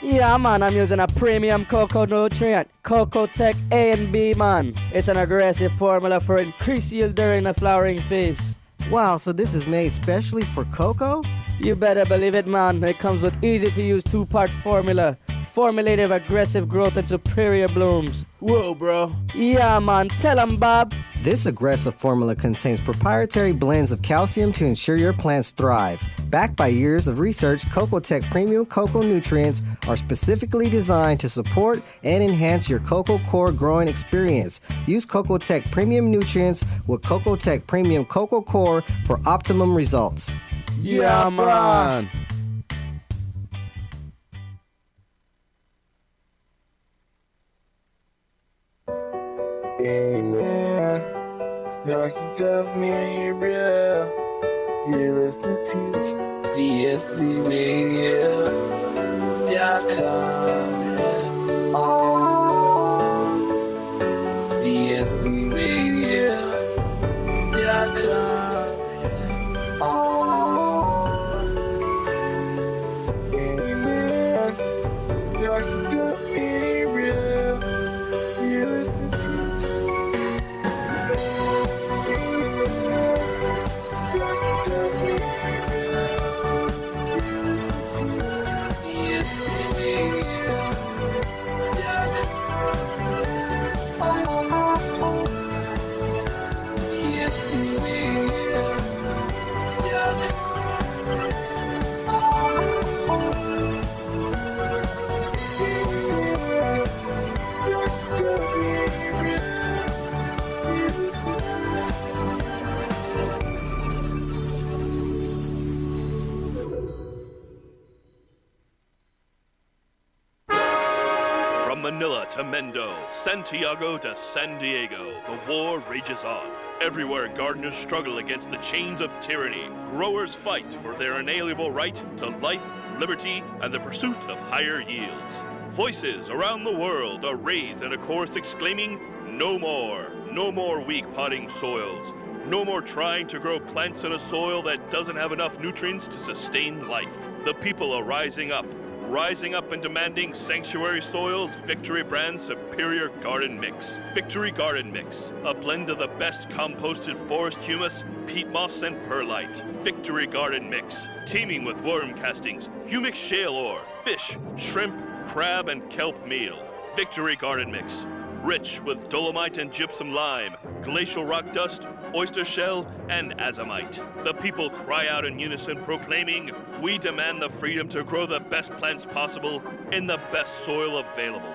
Yeah, man, I'm using a premium cocoa nutrient, Cocoa Tech A and B, man. It's an aggressive formula for increased yield during the flowering phase. Wow, so this is made specially for cocoa? You better believe it, man. It comes with easy-to-use 2-part formula. Formulated for aggressive growth and superior blooms. Whoa, bro. Yeah, man. Tell 'em, Bob. This aggressive formula contains proprietary blends of calcium to ensure your plants thrive. Backed by years of research, Cocoa Tech Premium Cocoa Nutrients are specifically designed to support and enhance your cocoa core growing experience. Use Cocoa Tech Premium Nutrients with Cocoa Tech Premium Cocoa Core for optimum results. Yeah, man. Hey man, it's Dr. Duffman, bro. You're listening to DSCRadio.com. Oh, DSCRadio.com. Oh, hey man, it's Dr. Duffman, bro. You're listening to Manila to Mendo, Santiago to San Diego, the war rages on. Everywhere gardeners struggle against the chains of tyranny, growers fight for their inalienable right to life, liberty, and the pursuit of higher yields. Voices around the world are raised in a chorus exclaiming, no more weak potting soils, no more trying to grow plants in a soil that doesn't have enough nutrients to sustain life. The people are rising up and demanding Sanctuary Soil's Victory Brand Superior Garden Mix. Victory Garden Mix, a blend of the best composted forest humus, peat moss, and perlite. Victory Garden Mix, teeming with worm castings, humic shale ore, fish, shrimp, crab, and kelp meal. Victory Garden Mix, rich with dolomite and gypsum lime, glacial rock dust, oyster shell, and azomite. The people cry out in unison, proclaiming, we demand the freedom to grow the best plants possible in the best soil available.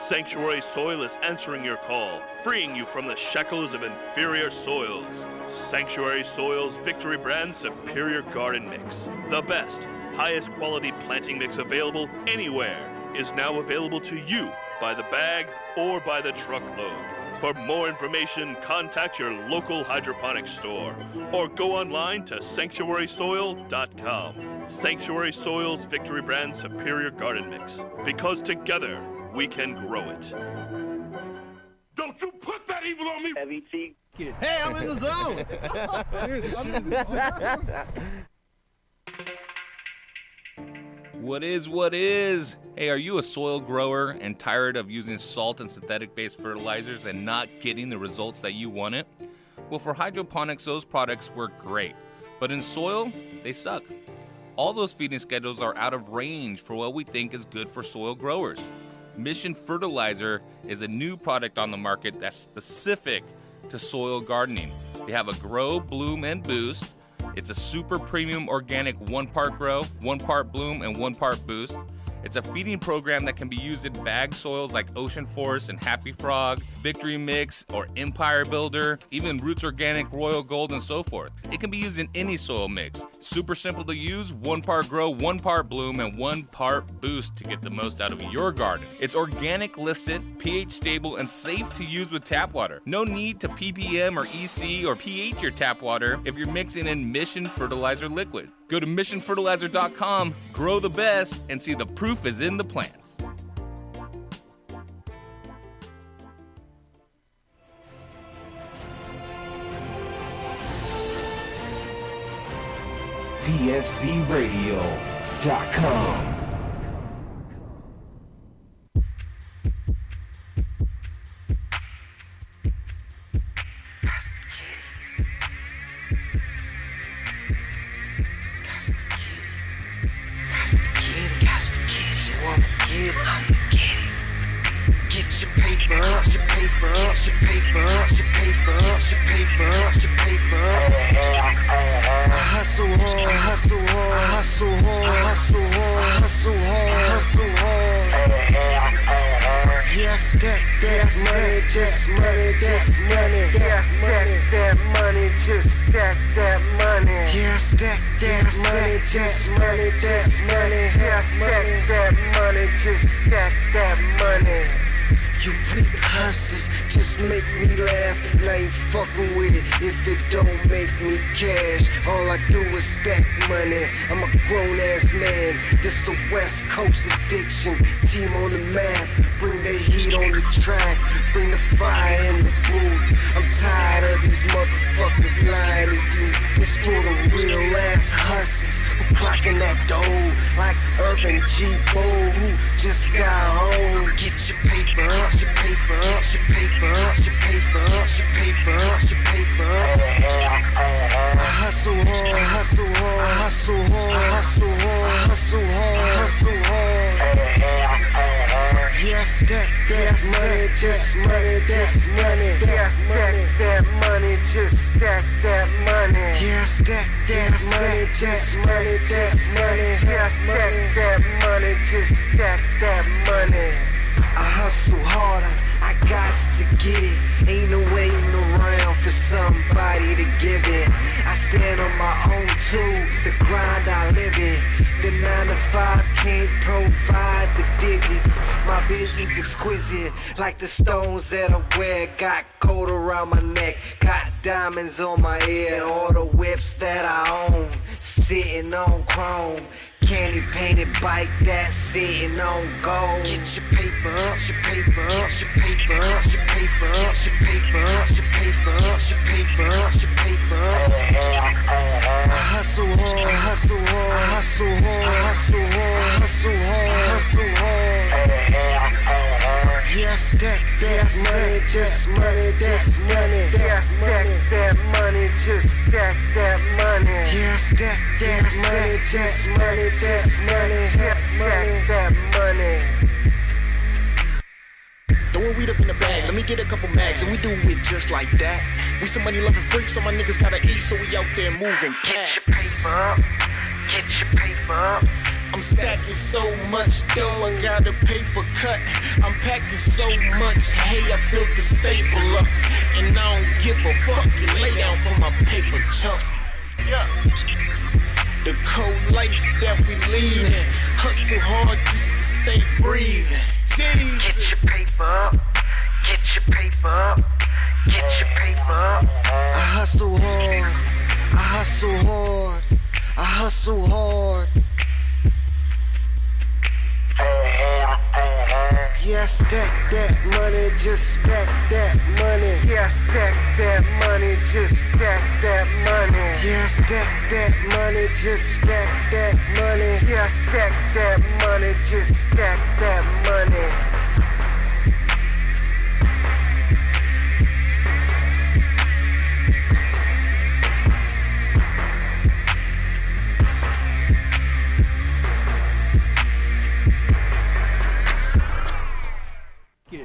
Sanctuary Soil is answering your call, freeing you from the shackles of inferior soils. Sanctuary Soil's Victory Brand Superior Garden Mix, the best, highest quality planting mix available anywhere, is now available to you by the bag or by the truckload. For more information, contact your local hydroponics store or go online to sanctuarysoil.com. Sanctuary Soil's Victory Brand Superior Garden Mix, because together we can grow it. Don't you put that evil on me! Heavy T. Hey, I'm in the zone. Dude, this shit is What is? Hey, are you a soil grower and tired of using salt and synthetic-based fertilizers and not getting the results that you wanted? Well, for hydroponics, those products work great. But in soil, they suck. All those feeding schedules are out of range for what we think is good for soil growers. Mission Fertilizer is a new product on the market that's specific to soil gardening. They have a grow, bloom, and boost. It's a super premium organic 1-part grow, 1-part bloom, and 1-part boost. It's a feeding program that can be used in bag soils like Ocean Forest and Happy Frog, Victory Mix, or Empire Builder, even Roots Organic, Royal Gold, and so forth. It can be used in any soil mix. Super simple to use, 1-part grow, 1-part bloom, and 1-part boost to get the most out of your garden. It's organic listed, pH stable, and safe to use with tap water. No need to ppm or EC or pH your tap water if you're mixing in Mission Fertilizer liquid. Go to missionfertilizer.com, grow the best, and see the proof is in the plants. DFCRadio.com. get it. Get your paper, get your paper, get your paper, get your paper, get your paper, get your paper. I hustle hard, I hustle hard, I hustle hard, I hustle hard, I hustle hard, I hustle hard. Yeah, stack that money, just money, just money. Yeah, stack that money, just stack that money. Yeah, stack that money, just money, just money. Yeah, stack that money, just stack that money. You weak hustlers just make me laugh, and I ain't fucking with it if it don't make me cash. All I do is stack money. I'm a grown ass man. This the West Coast addiction. Team on the map, bring the heat on the track, bring the fire in the booth. I'm tired of these motherfuckers lying to you. It's for the real ass hustlers who clocking that dough like Urban G. Bo, who just got home. Get your paper, get your paper, get your paper, get your paper, get your paper, get your paper. I hustle hard, I hustle hard, I hustle hard, I hustle hard, I hustle hard, I hustle hard. Yeah, stack that money, just money, just money. Yeah, stack that money, just stack that money. Yeah, stack that money, just money, just money. Yeah, stack that money, just stack that money. I hustle harder, I got to get it. Ain't no waiting around for somebody to give it. I stand on my own too, the grind I live it. The 9 to 5 can't provide the digits. My vision's exquisite, like the stones that I wear. Got gold around my neck, got diamonds on my ear. All the whips that I own, sitting on chrome. Candy painted bike that's sitting on gold. Get your paper, get your paper, get your paper, get your paper, get your paper, get your paper, get your paper, get your paper. I hustle hard, I hustle hard, I hustle hard, I hustle hard, I hustle hard, I hustle hard. Yeah, stack that money, just money, just money. Yeah, stack that money, just stack that money. Yeah, stack that money, just money, just money. Yeah, stack that money. Throwing weed up in the bag, let me get a couple mags, and we do it just like that. We some money loving freaks, so my niggas gotta eat, so we out there moving. Get your paper up, get your paper up. I'm stacking so much dough, I got a paper cut. I'm packing so much hay, I feel the staple up. And I don't give a fuck, you lay down for my paper chump. Yeah. The cold life that we leading, hustle hard just to stay breathing. Get your paper up, get your paper up, get your paper up. I hustle hard, I hustle hard, I hustle hard. Yeah, stack that money, just stack that money. Yeah, stack that money, just stack that money. Yeah, stack that money, just stack that money. Yeah, stack that money, just stack that money.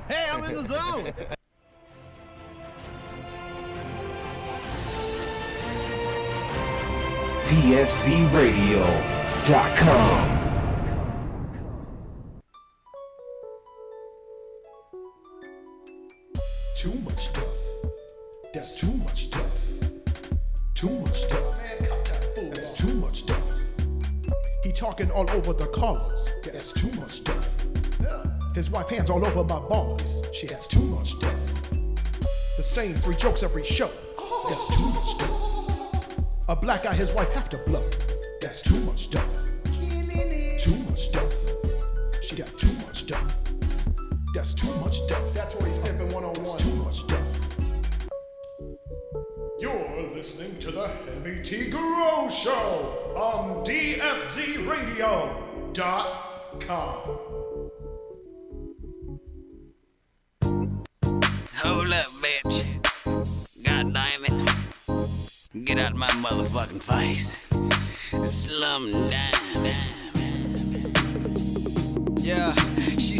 Hey, I'm in the zone. DFCRadio.com. Too much stuff. That's too much stuff. Too much stuff. Man, cut that fool. That's too much stuff. He talking all over the callers. That's too much stuff. His wife hands all over my ballers. She has too much stuff. The same 3 jokes every show. That's too much stuff. A black guy his wife have to blow. That's too much stuff. Too much stuff. She got too much stuff. That's too much stuff. That's what he's pimping 101. Too much stuff. You're listening to the Heavy T Grow Show on DFZRadio.com. Hold up, bitch. God damn it. Get out of my motherfucking face. Slum down. Yeah,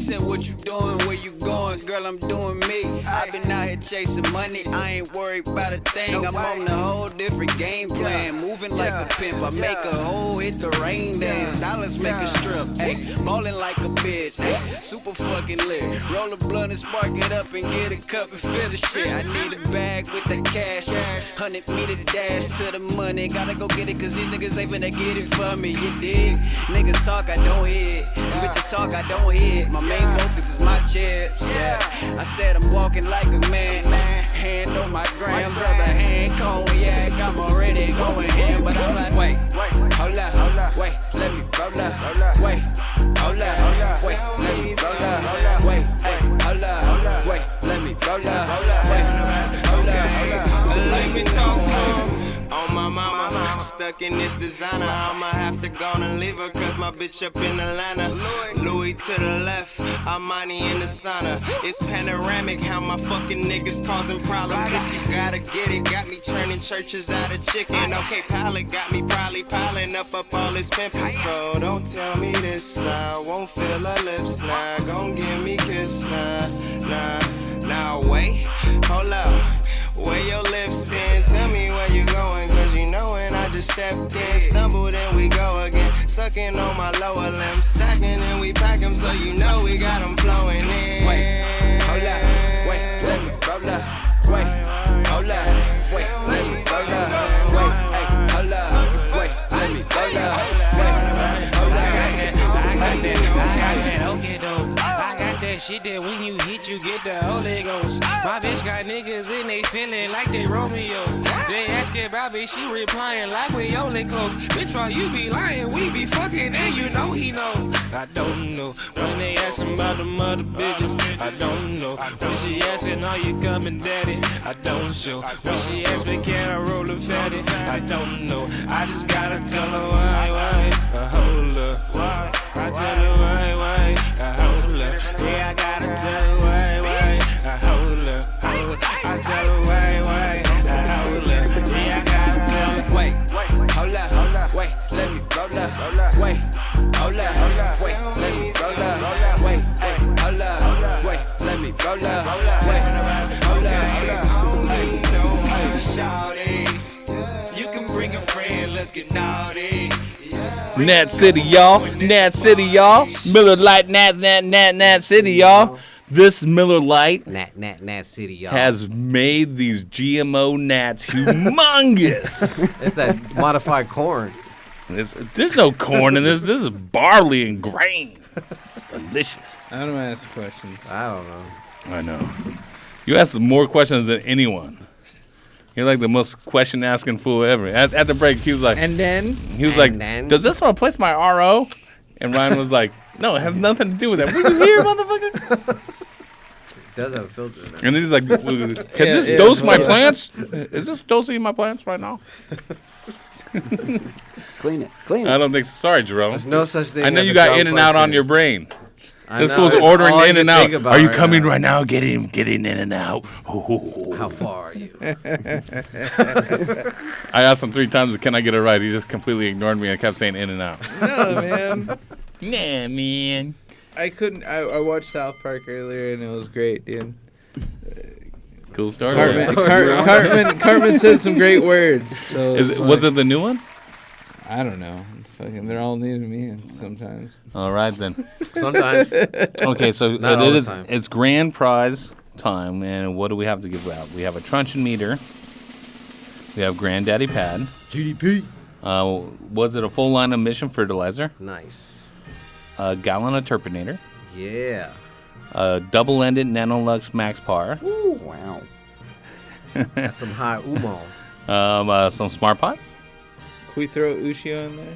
said, what you doing, where you going? Girl, I'm doing me. I've been out here chasing money, I ain't worried about a thing. I'm on a whole different game plan, moving like a pimp. I make a hole, hit the rain dance. Dollars make a strip, ayy. Ballin' like a bitch, ayy. Super fucking lit. Roll a blunt and spark it up and get a cup and fill the shit. I need a bag with the cash, 100 meter dash to the money. Gotta go get it, cause these niggas ain't finna get it for me, you dig? Niggas talk, I don't hear it. Bitches talk, I don't hear it. My main focus is my chips, yeah. I said I'm walking like a man. Hand on my grams, other hand cognac. I'm already going in, but I'm like, wait, hold up, wait, let me roll up, wait, hold up, wait, let me roll up, wait, hold up, wait, let me roll up, wait, hold up, let me talk to him. On my mama, stuck in this designer. I'ma have to go and leave her, cause my bitch up in Atlanta. Louis to the left, Armani in the sauna. It's panoramic, how my fucking niggas causing problems. If you gotta get it, got me turning churches out of chicken. Okay, pilot got me probably piling up all this pimpin'. So don't tell me this now, won't feel her lips now. Gon' give me kiss now, now wait, hold up. Where your lips been? Tell me where you going, cause you know when I just stepped in, stumbled and we go again. Sucking on my lower limb, sacking and we pack them, so you know we got them flowing in. Wait, hold up, wait, let me roll up. Wait, hold up, wait, let me roll up. Wait, hey, hold up, wait, let me roll up. Wait, hold up. I got that, okay though. I got that shit that when you hit, you get the Holy Ghost. My bitch got niggas and they feeling like they Romeo. They asking about me, she replying like we only close. Bitch, while you be lying, we be fucking and you know he know. I don't know. When they asking about the mother bitches, I don't know. When she asking, are you coming, daddy? I don't show. When she ask me, can I roll a fatty? I don't know. I just gotta tell her why, hold up. I tell her why, hold up. Yeah, I gotta tell her why, hold up. I tell her why, hold up. Yeah, I gotta tell her. Wait, hold up, wait, let me roll up. Wait, hold up, wait, let me roll up. Wait, hey, hold up, wait, let me roll up. Wait, hold up, hey, shawty, you can bring a friend, let's get naughty. Nat City, y'all. Nat City, y'all. Miller Lite, Nat City, y'all. This Miller Lite Nat City, y'all. has made these GMO gnats humongous. It's that modified corn. There's no corn in this. This is barley and grain. It's delicious. I don't ask questions. I don't know. I know. You ask more questions than anyone. You're like the most question-asking fool ever. At the break, he was like, does this replace my RO? And Ryan was like, no, it has nothing to do with that. What did you hear, motherfucker? It does have a filter in there. And then he's like, can this dose my plants? Is this dosing my plants right now? Clean it. I don't think so. Sorry, Jerome. There's no such thing. I know as you a got dumb In and Out question. on your brain. This know, fool's it's ordering all In you and think Out. about Are you right coming now. right now? Getting In and Out. How far are you? I asked him 3 times, can I get it right? He just completely ignored me and kept saying In and Out. No, man. Nah, man. I couldn't. I watched South Park earlier and it was great, dude. Cool story. Cartman said some great words. So was it the new one? I don't know. Fucking, they're all new to me sometimes. All right then. Sometimes. Okay, so Not all the time. it's grand prize time, and what do we have to give out? We have a truncheon meter. We have Granddaddy Pad. GDP. Was it a full line of Mission fertilizer? Nice. A gallon of Turpinator. Yeah. A double-ended Nanolux Max Par. Ooh, wow. That's some high umo. Some Smart Pots. Can we throw Ushio in there?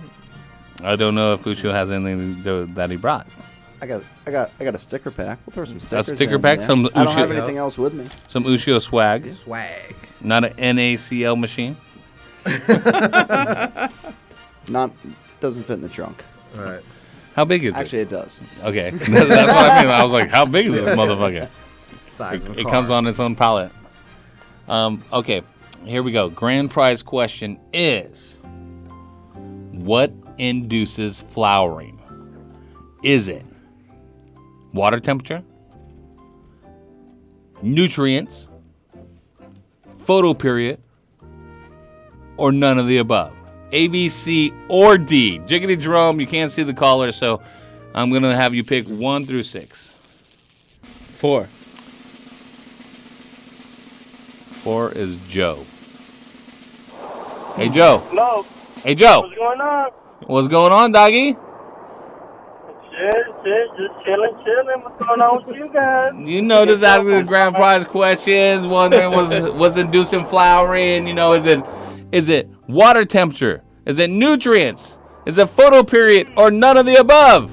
I don't know if Ushio has anything that he brought. I got a sticker pack. We'll throw some stickers. A sticker in pack. there. Some I don't have Ushio- anything else with me. Some Ushio swag. Swag. Not an NaCl machine. Doesn't fit in the trunk. All right. How big is Actually, it does. Okay. That's what I mean. I was like, how big is this motherfucker? Size of a It car. comes on its own pallet. Okay. Here we go. Grand prize question is, what induces flowering? Is it water temperature, nutrients, photo period, or none of the above? A, B, C, or D. Jiggity Jerome, you can't see the caller, so I'm going to have you pick 1 through 6. 4. 4 is Joe. Hey, Joe. Hello. Hey, Joe. What's going on? What's going on, doggy? Shit, just chilling. What's going on with you guys? You know, just asking the grand prize questions, wondering what's inducing flowering. You know, is it water temperature? Is it nutrients? Is it photo period or none of the above?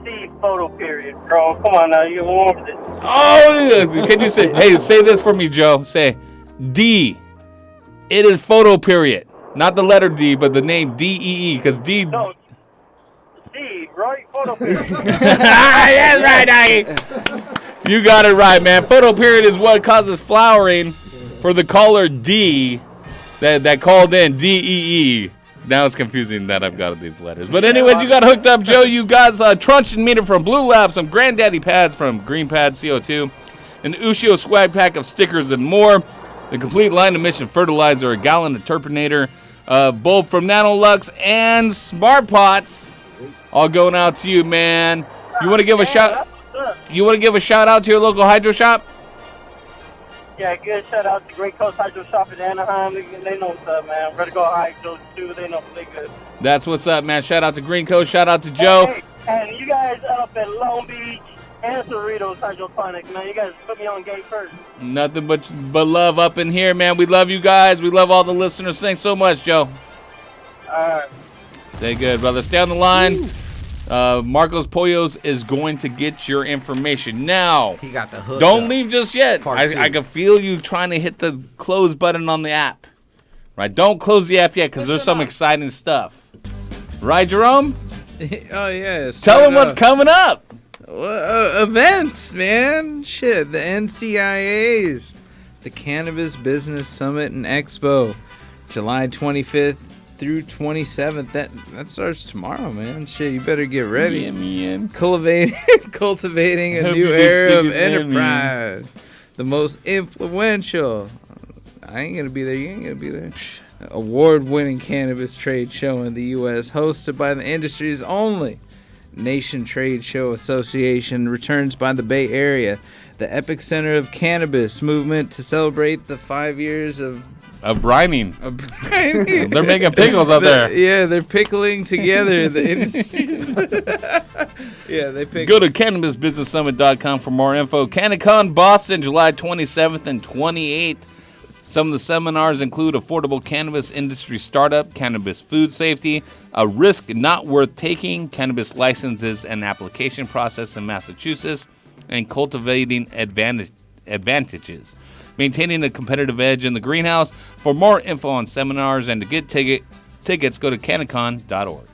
See, photo period, bro. Come on now, you warmed it. Oh, can you say this for me, Joe? Say D. It is photo period. Not the letter D, but the name D-E-E, because D... No, D, right? Photo period. That's right, doggy. You got it right, man. Photo period is what causes flowering for the caller D that called in, D-E-E. Now it's confusing that I've got these letters. But anyways, you got hooked up, Joe. You got truncheon meter from Blue Lab, some Granddaddy pads from Green Pad CO2, an Ushio swag pack of stickers and more, the complete line of mission fertilizer, a gallon of Turpinator, bulb from NaOClean, and Smart Pots. All going out to you, man. You want to give a shout? You want to give a shout out to your local hydro shop? Yeah, good shout out to Great Coast Hydro Shop in Anaheim. They know what's up, man. Ready to go hydro too. They know they good. That's what's up, man. Shout out to Green Coast. Shout out to Joe. Hey, and you guys up at Long Beach and Cerritos Hydroponics, man. You guys put me on game first. Nothing but love up in here, man. We love you guys. We love all the listeners. Thanks so much, Joe. All right. Stay good, brother. Stay on the line. Marcos Pollos is going to get your information. Now, He got the hook. don't leave just yet. Part two. I can feel you trying to hit the close button on the app. Right? Don't close the app yet because there's some exciting stuff. Right, Jerome? Oh, yeah. Tell them what's coming up. Events, man. Shit, the NCIAs, the Cannabis Business Summit and Expo, July 25th through 27th. That starts tomorrow, man. Shit, you better get ready. Yeah, man. Cultivating a new era of enterprise. The most influential. I ain't gonna be there. You ain't gonna be there. Award-winning cannabis trade show in the U.S., hosted by the industry's only Nation Trade Show Association, returns by the Bay Area, the epicenter of cannabis movement, to celebrate the 5 years of brining. They're making pickles out there. Yeah, they're pickling together the industries. Yeah, they pick. Go to CannabisBusinessSummit.com for more info. CannaCon Boston, July 27th and 28th. Some of the seminars include affordable cannabis industry startup, cannabis food safety, a risk not worth taking, cannabis licenses and application process in Massachusetts, and cultivating advantages. Maintaining a competitive edge in the greenhouse. For more info on seminars and to get tickets, go to CannaCon.org.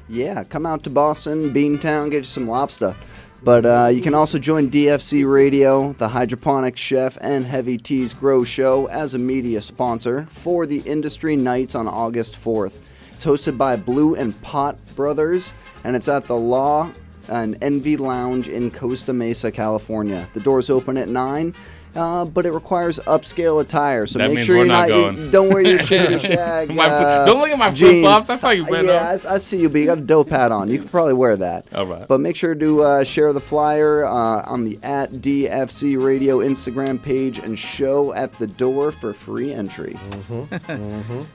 Yeah, come out to Boston, Beantown, get you some lobster. But you can also join DFC Radio, the Hydroponics Chef, and Heavy Teas Grow Show as a media sponsor for the Industry Nights on August 4th. It's hosted by Blue and Pot Brothers, and it's at the Law and Envy Lounge in Costa Mesa, California. The doors open at 9. But it requires upscale attire, so That make means sure we're you're not not. going. Don't wear your shimmy shag. Don't look at my jeans. flip-flops. That's how you been Yeah, I see you, but you got a dope hat on. You can probably wear that. All right. But make sure to share the flyer on the @DFC Radio Instagram page and show at the door for free entry.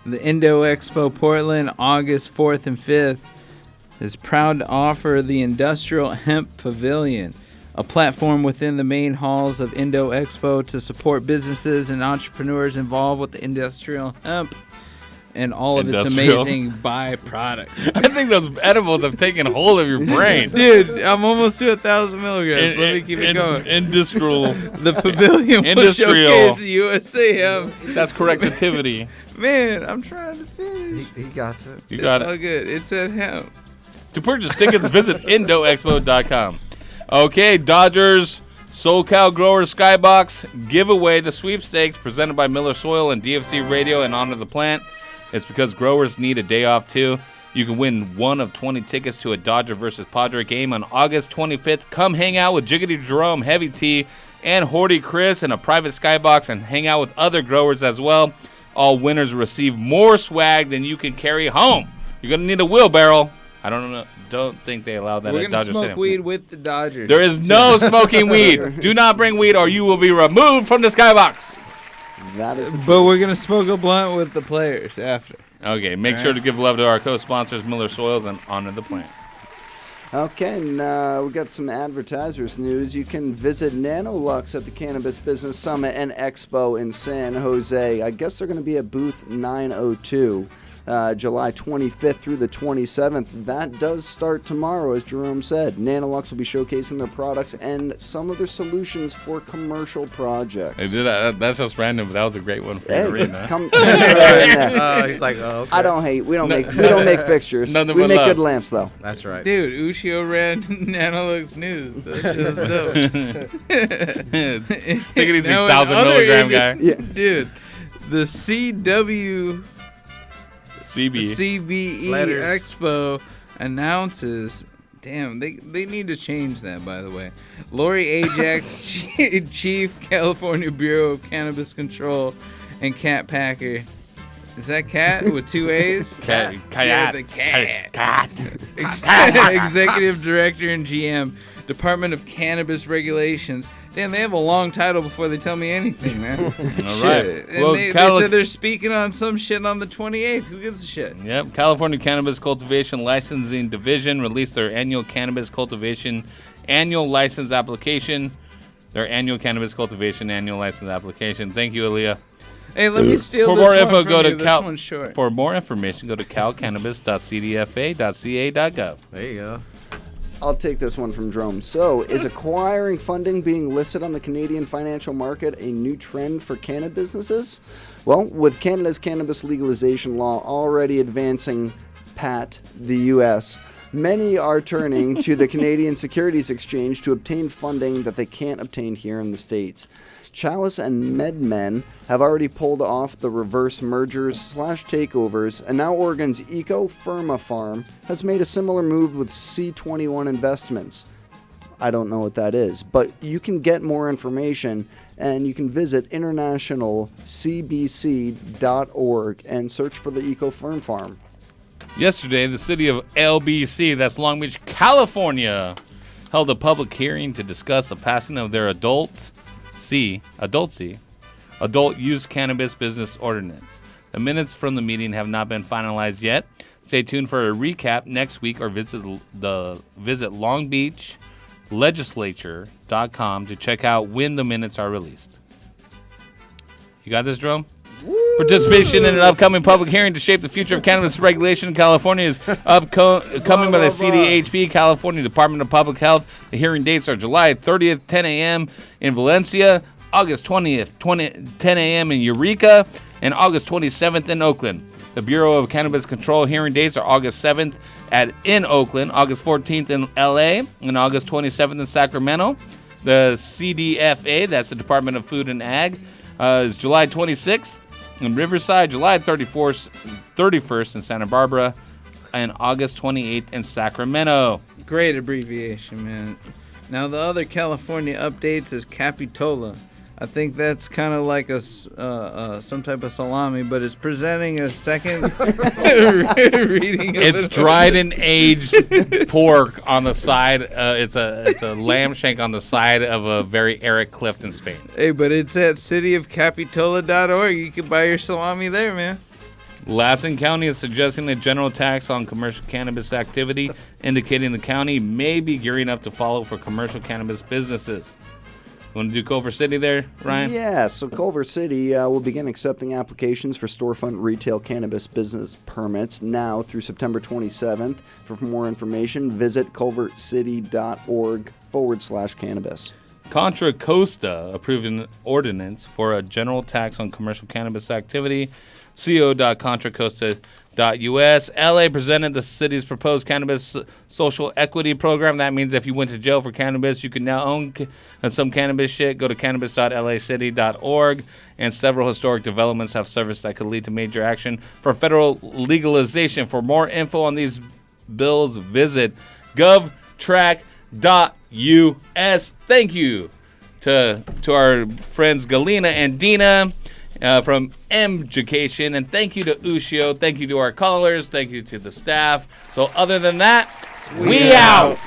The Indo Expo Portland, August 4th and 5th, is proud to offer the Industrial Hemp Pavilion, a platform within the main halls of Indo Expo to support businesses and entrepreneurs involved with the industrial hemp and all of its amazing byproducts. I think those edibles have taken hold of your brain. Dude, I'm almost to 1,000 milligrams. Let me keep it going. Industrial. The pavilion will Industrial. showcase USA hemp. That's correctivity. Man, I'm trying to finish. He got it. You got It's all it. good. It said hemp. To purchase tickets, visit IndoExpo.com. Okay, Dodgers SoCal Grower Skybox giveaway, the sweepstakes presented by Miller Soil and DFC Radio in honor of the plant. It's because growers need a day off too. You can win one of 20 tickets to a Dodger versus Padre game on August 25th. Come hang out with Jiggity Jerome, Heavy T, and Horty Chris in a private skybox and hang out with other growers as well. All winners receive more swag than you can carry home. You're going to need a wheelbarrow. I don't think they allow that We're at gonna Dodger smoke Stadium. weed with the Dodgers. There is no smoking weed. Do not bring weed or you will be removed from the skybox. That is But we're going to smoke a blunt with the players after. Okay, make sure to give love to our co-sponsors, Miller Soils, and honor the plant. Okay, and we got some advertisers news. You can visit NaOClean at the Cannabis Business Summit and Expo in San Jose. I guess they're going to be at booth 902. July 25th through the 27th. That does start tomorrow, as Jerome said. NaOClean will be showcasing their products and some of their solutions for commercial projects. Hey, that's just random, but that was a great one for you to read, man. Come right in there. He's like, oh, okay. I don't hate. We don't make fixtures. We make good lamps, though. That's right. Dude, Ushio ran NaOClean's news. That was dope. Take it easy, 1,000 milligram guy. Yeah. Dude, the CBE Letters. Expo announces. Damn, they need to change that, by the way. Lori Ajax, Chief California Bureau of Cannabis Control, and Cat Packer. Is that cat with 2 A's? Cat. Yeah, the cat. Cat. Executive Director and GM, Department of Cannabis Regulations. Damn, they have a long title before they tell me anything, man. All Shit. right. And Well, they said they're speaking on some shit on the 28th. Who gives a shit? Yep. California Cannabis Cultivation Licensing Division released their annual cannabis cultivation annual license application. Their annual cannabis cultivation annual license application. Thank you, Aaliyah. Hey, let me steal For this more one info, from go you. to This one's short. For more information, go to calcannabis.cdfa.ca.gov. There you go. I'll take this one from Jerome. So, is acquiring funding being listed on the Canadian financial market a new trend for cannabis businesses? Well, with Canada's cannabis legalization law already advancing past the U.S., many are turning to the Canadian Securities Exchange to obtain funding that they can't obtain here in the States. Chalice and MedMen have already pulled off the reverse mergers/takeovers, and now Oregon's Eco-Pharma Farm has made a similar move with C21 Investments. I don't know what that is, but you can get more information and you can visit internationalcbc.org and search for the Eco-Pharma Farm. Yesterday, the city of LBC, that's Long Beach, California, held a public hearing to discuss the passing of their adult use cannabis business ordinance. The minutes from the meeting have not been finalized yet. Stay tuned for a recap next week or visit longbeachlegislature.com to check out when the minutes are released. You got this, Jerome? Participation in an upcoming public hearing to shape the future of cannabis regulation in California is coming by the CDHP, California Department of Public Health. The hearing dates are July 30th, 10 a.m. in Valencia, August 20th, 10 a.m. in Eureka, and August 27th in Oakland. The Bureau of Cannabis Control hearing dates are August 7th in Oakland, August 14th in LA, and August 27th in Sacramento. The CDFA, that's the Department of Food and Ag, is July 26th in Riverside, July 31st in Santa Barbara, and August 28th in Sacramento. Great abbreviation, man. Now, the other California updates is Capitola. I think that's kind of like some type of salami, but it's presenting a second reading of It's dried and aged pork on the side. It's a lamb shank on the side of a very arid cliff in Spain. Hey, but it's at cityofcapitola.org. You can buy your salami there, man. Lassen County is suggesting a general tax on commercial cannabis activity, indicating the county may be gearing up to follow for commercial cannabis businesses. You want to do Culver City there, Ryan? Yeah, so Culver City will begin accepting applications for storefront retail cannabis business permits now through September 27th. For more information, visit culvercity.org/cannabis. Contra Costa approved an ordinance for a general tax on commercial cannabis activity. CO.ContraCosta LA presented the city's proposed cannabis social equity program. That means if you went to jail for cannabis, you can now own some cannabis shit. Go to cannabis.lacity.org. And several historic developments have surfaced that could lead to major action for federal legalization. For more info on these bills, visit govtrack.us. Thank you to our friends Galena and Dina from Mjucation, and thank you to Ushio. Thank you to our callers. Thank you to the staff. So other than that, we out.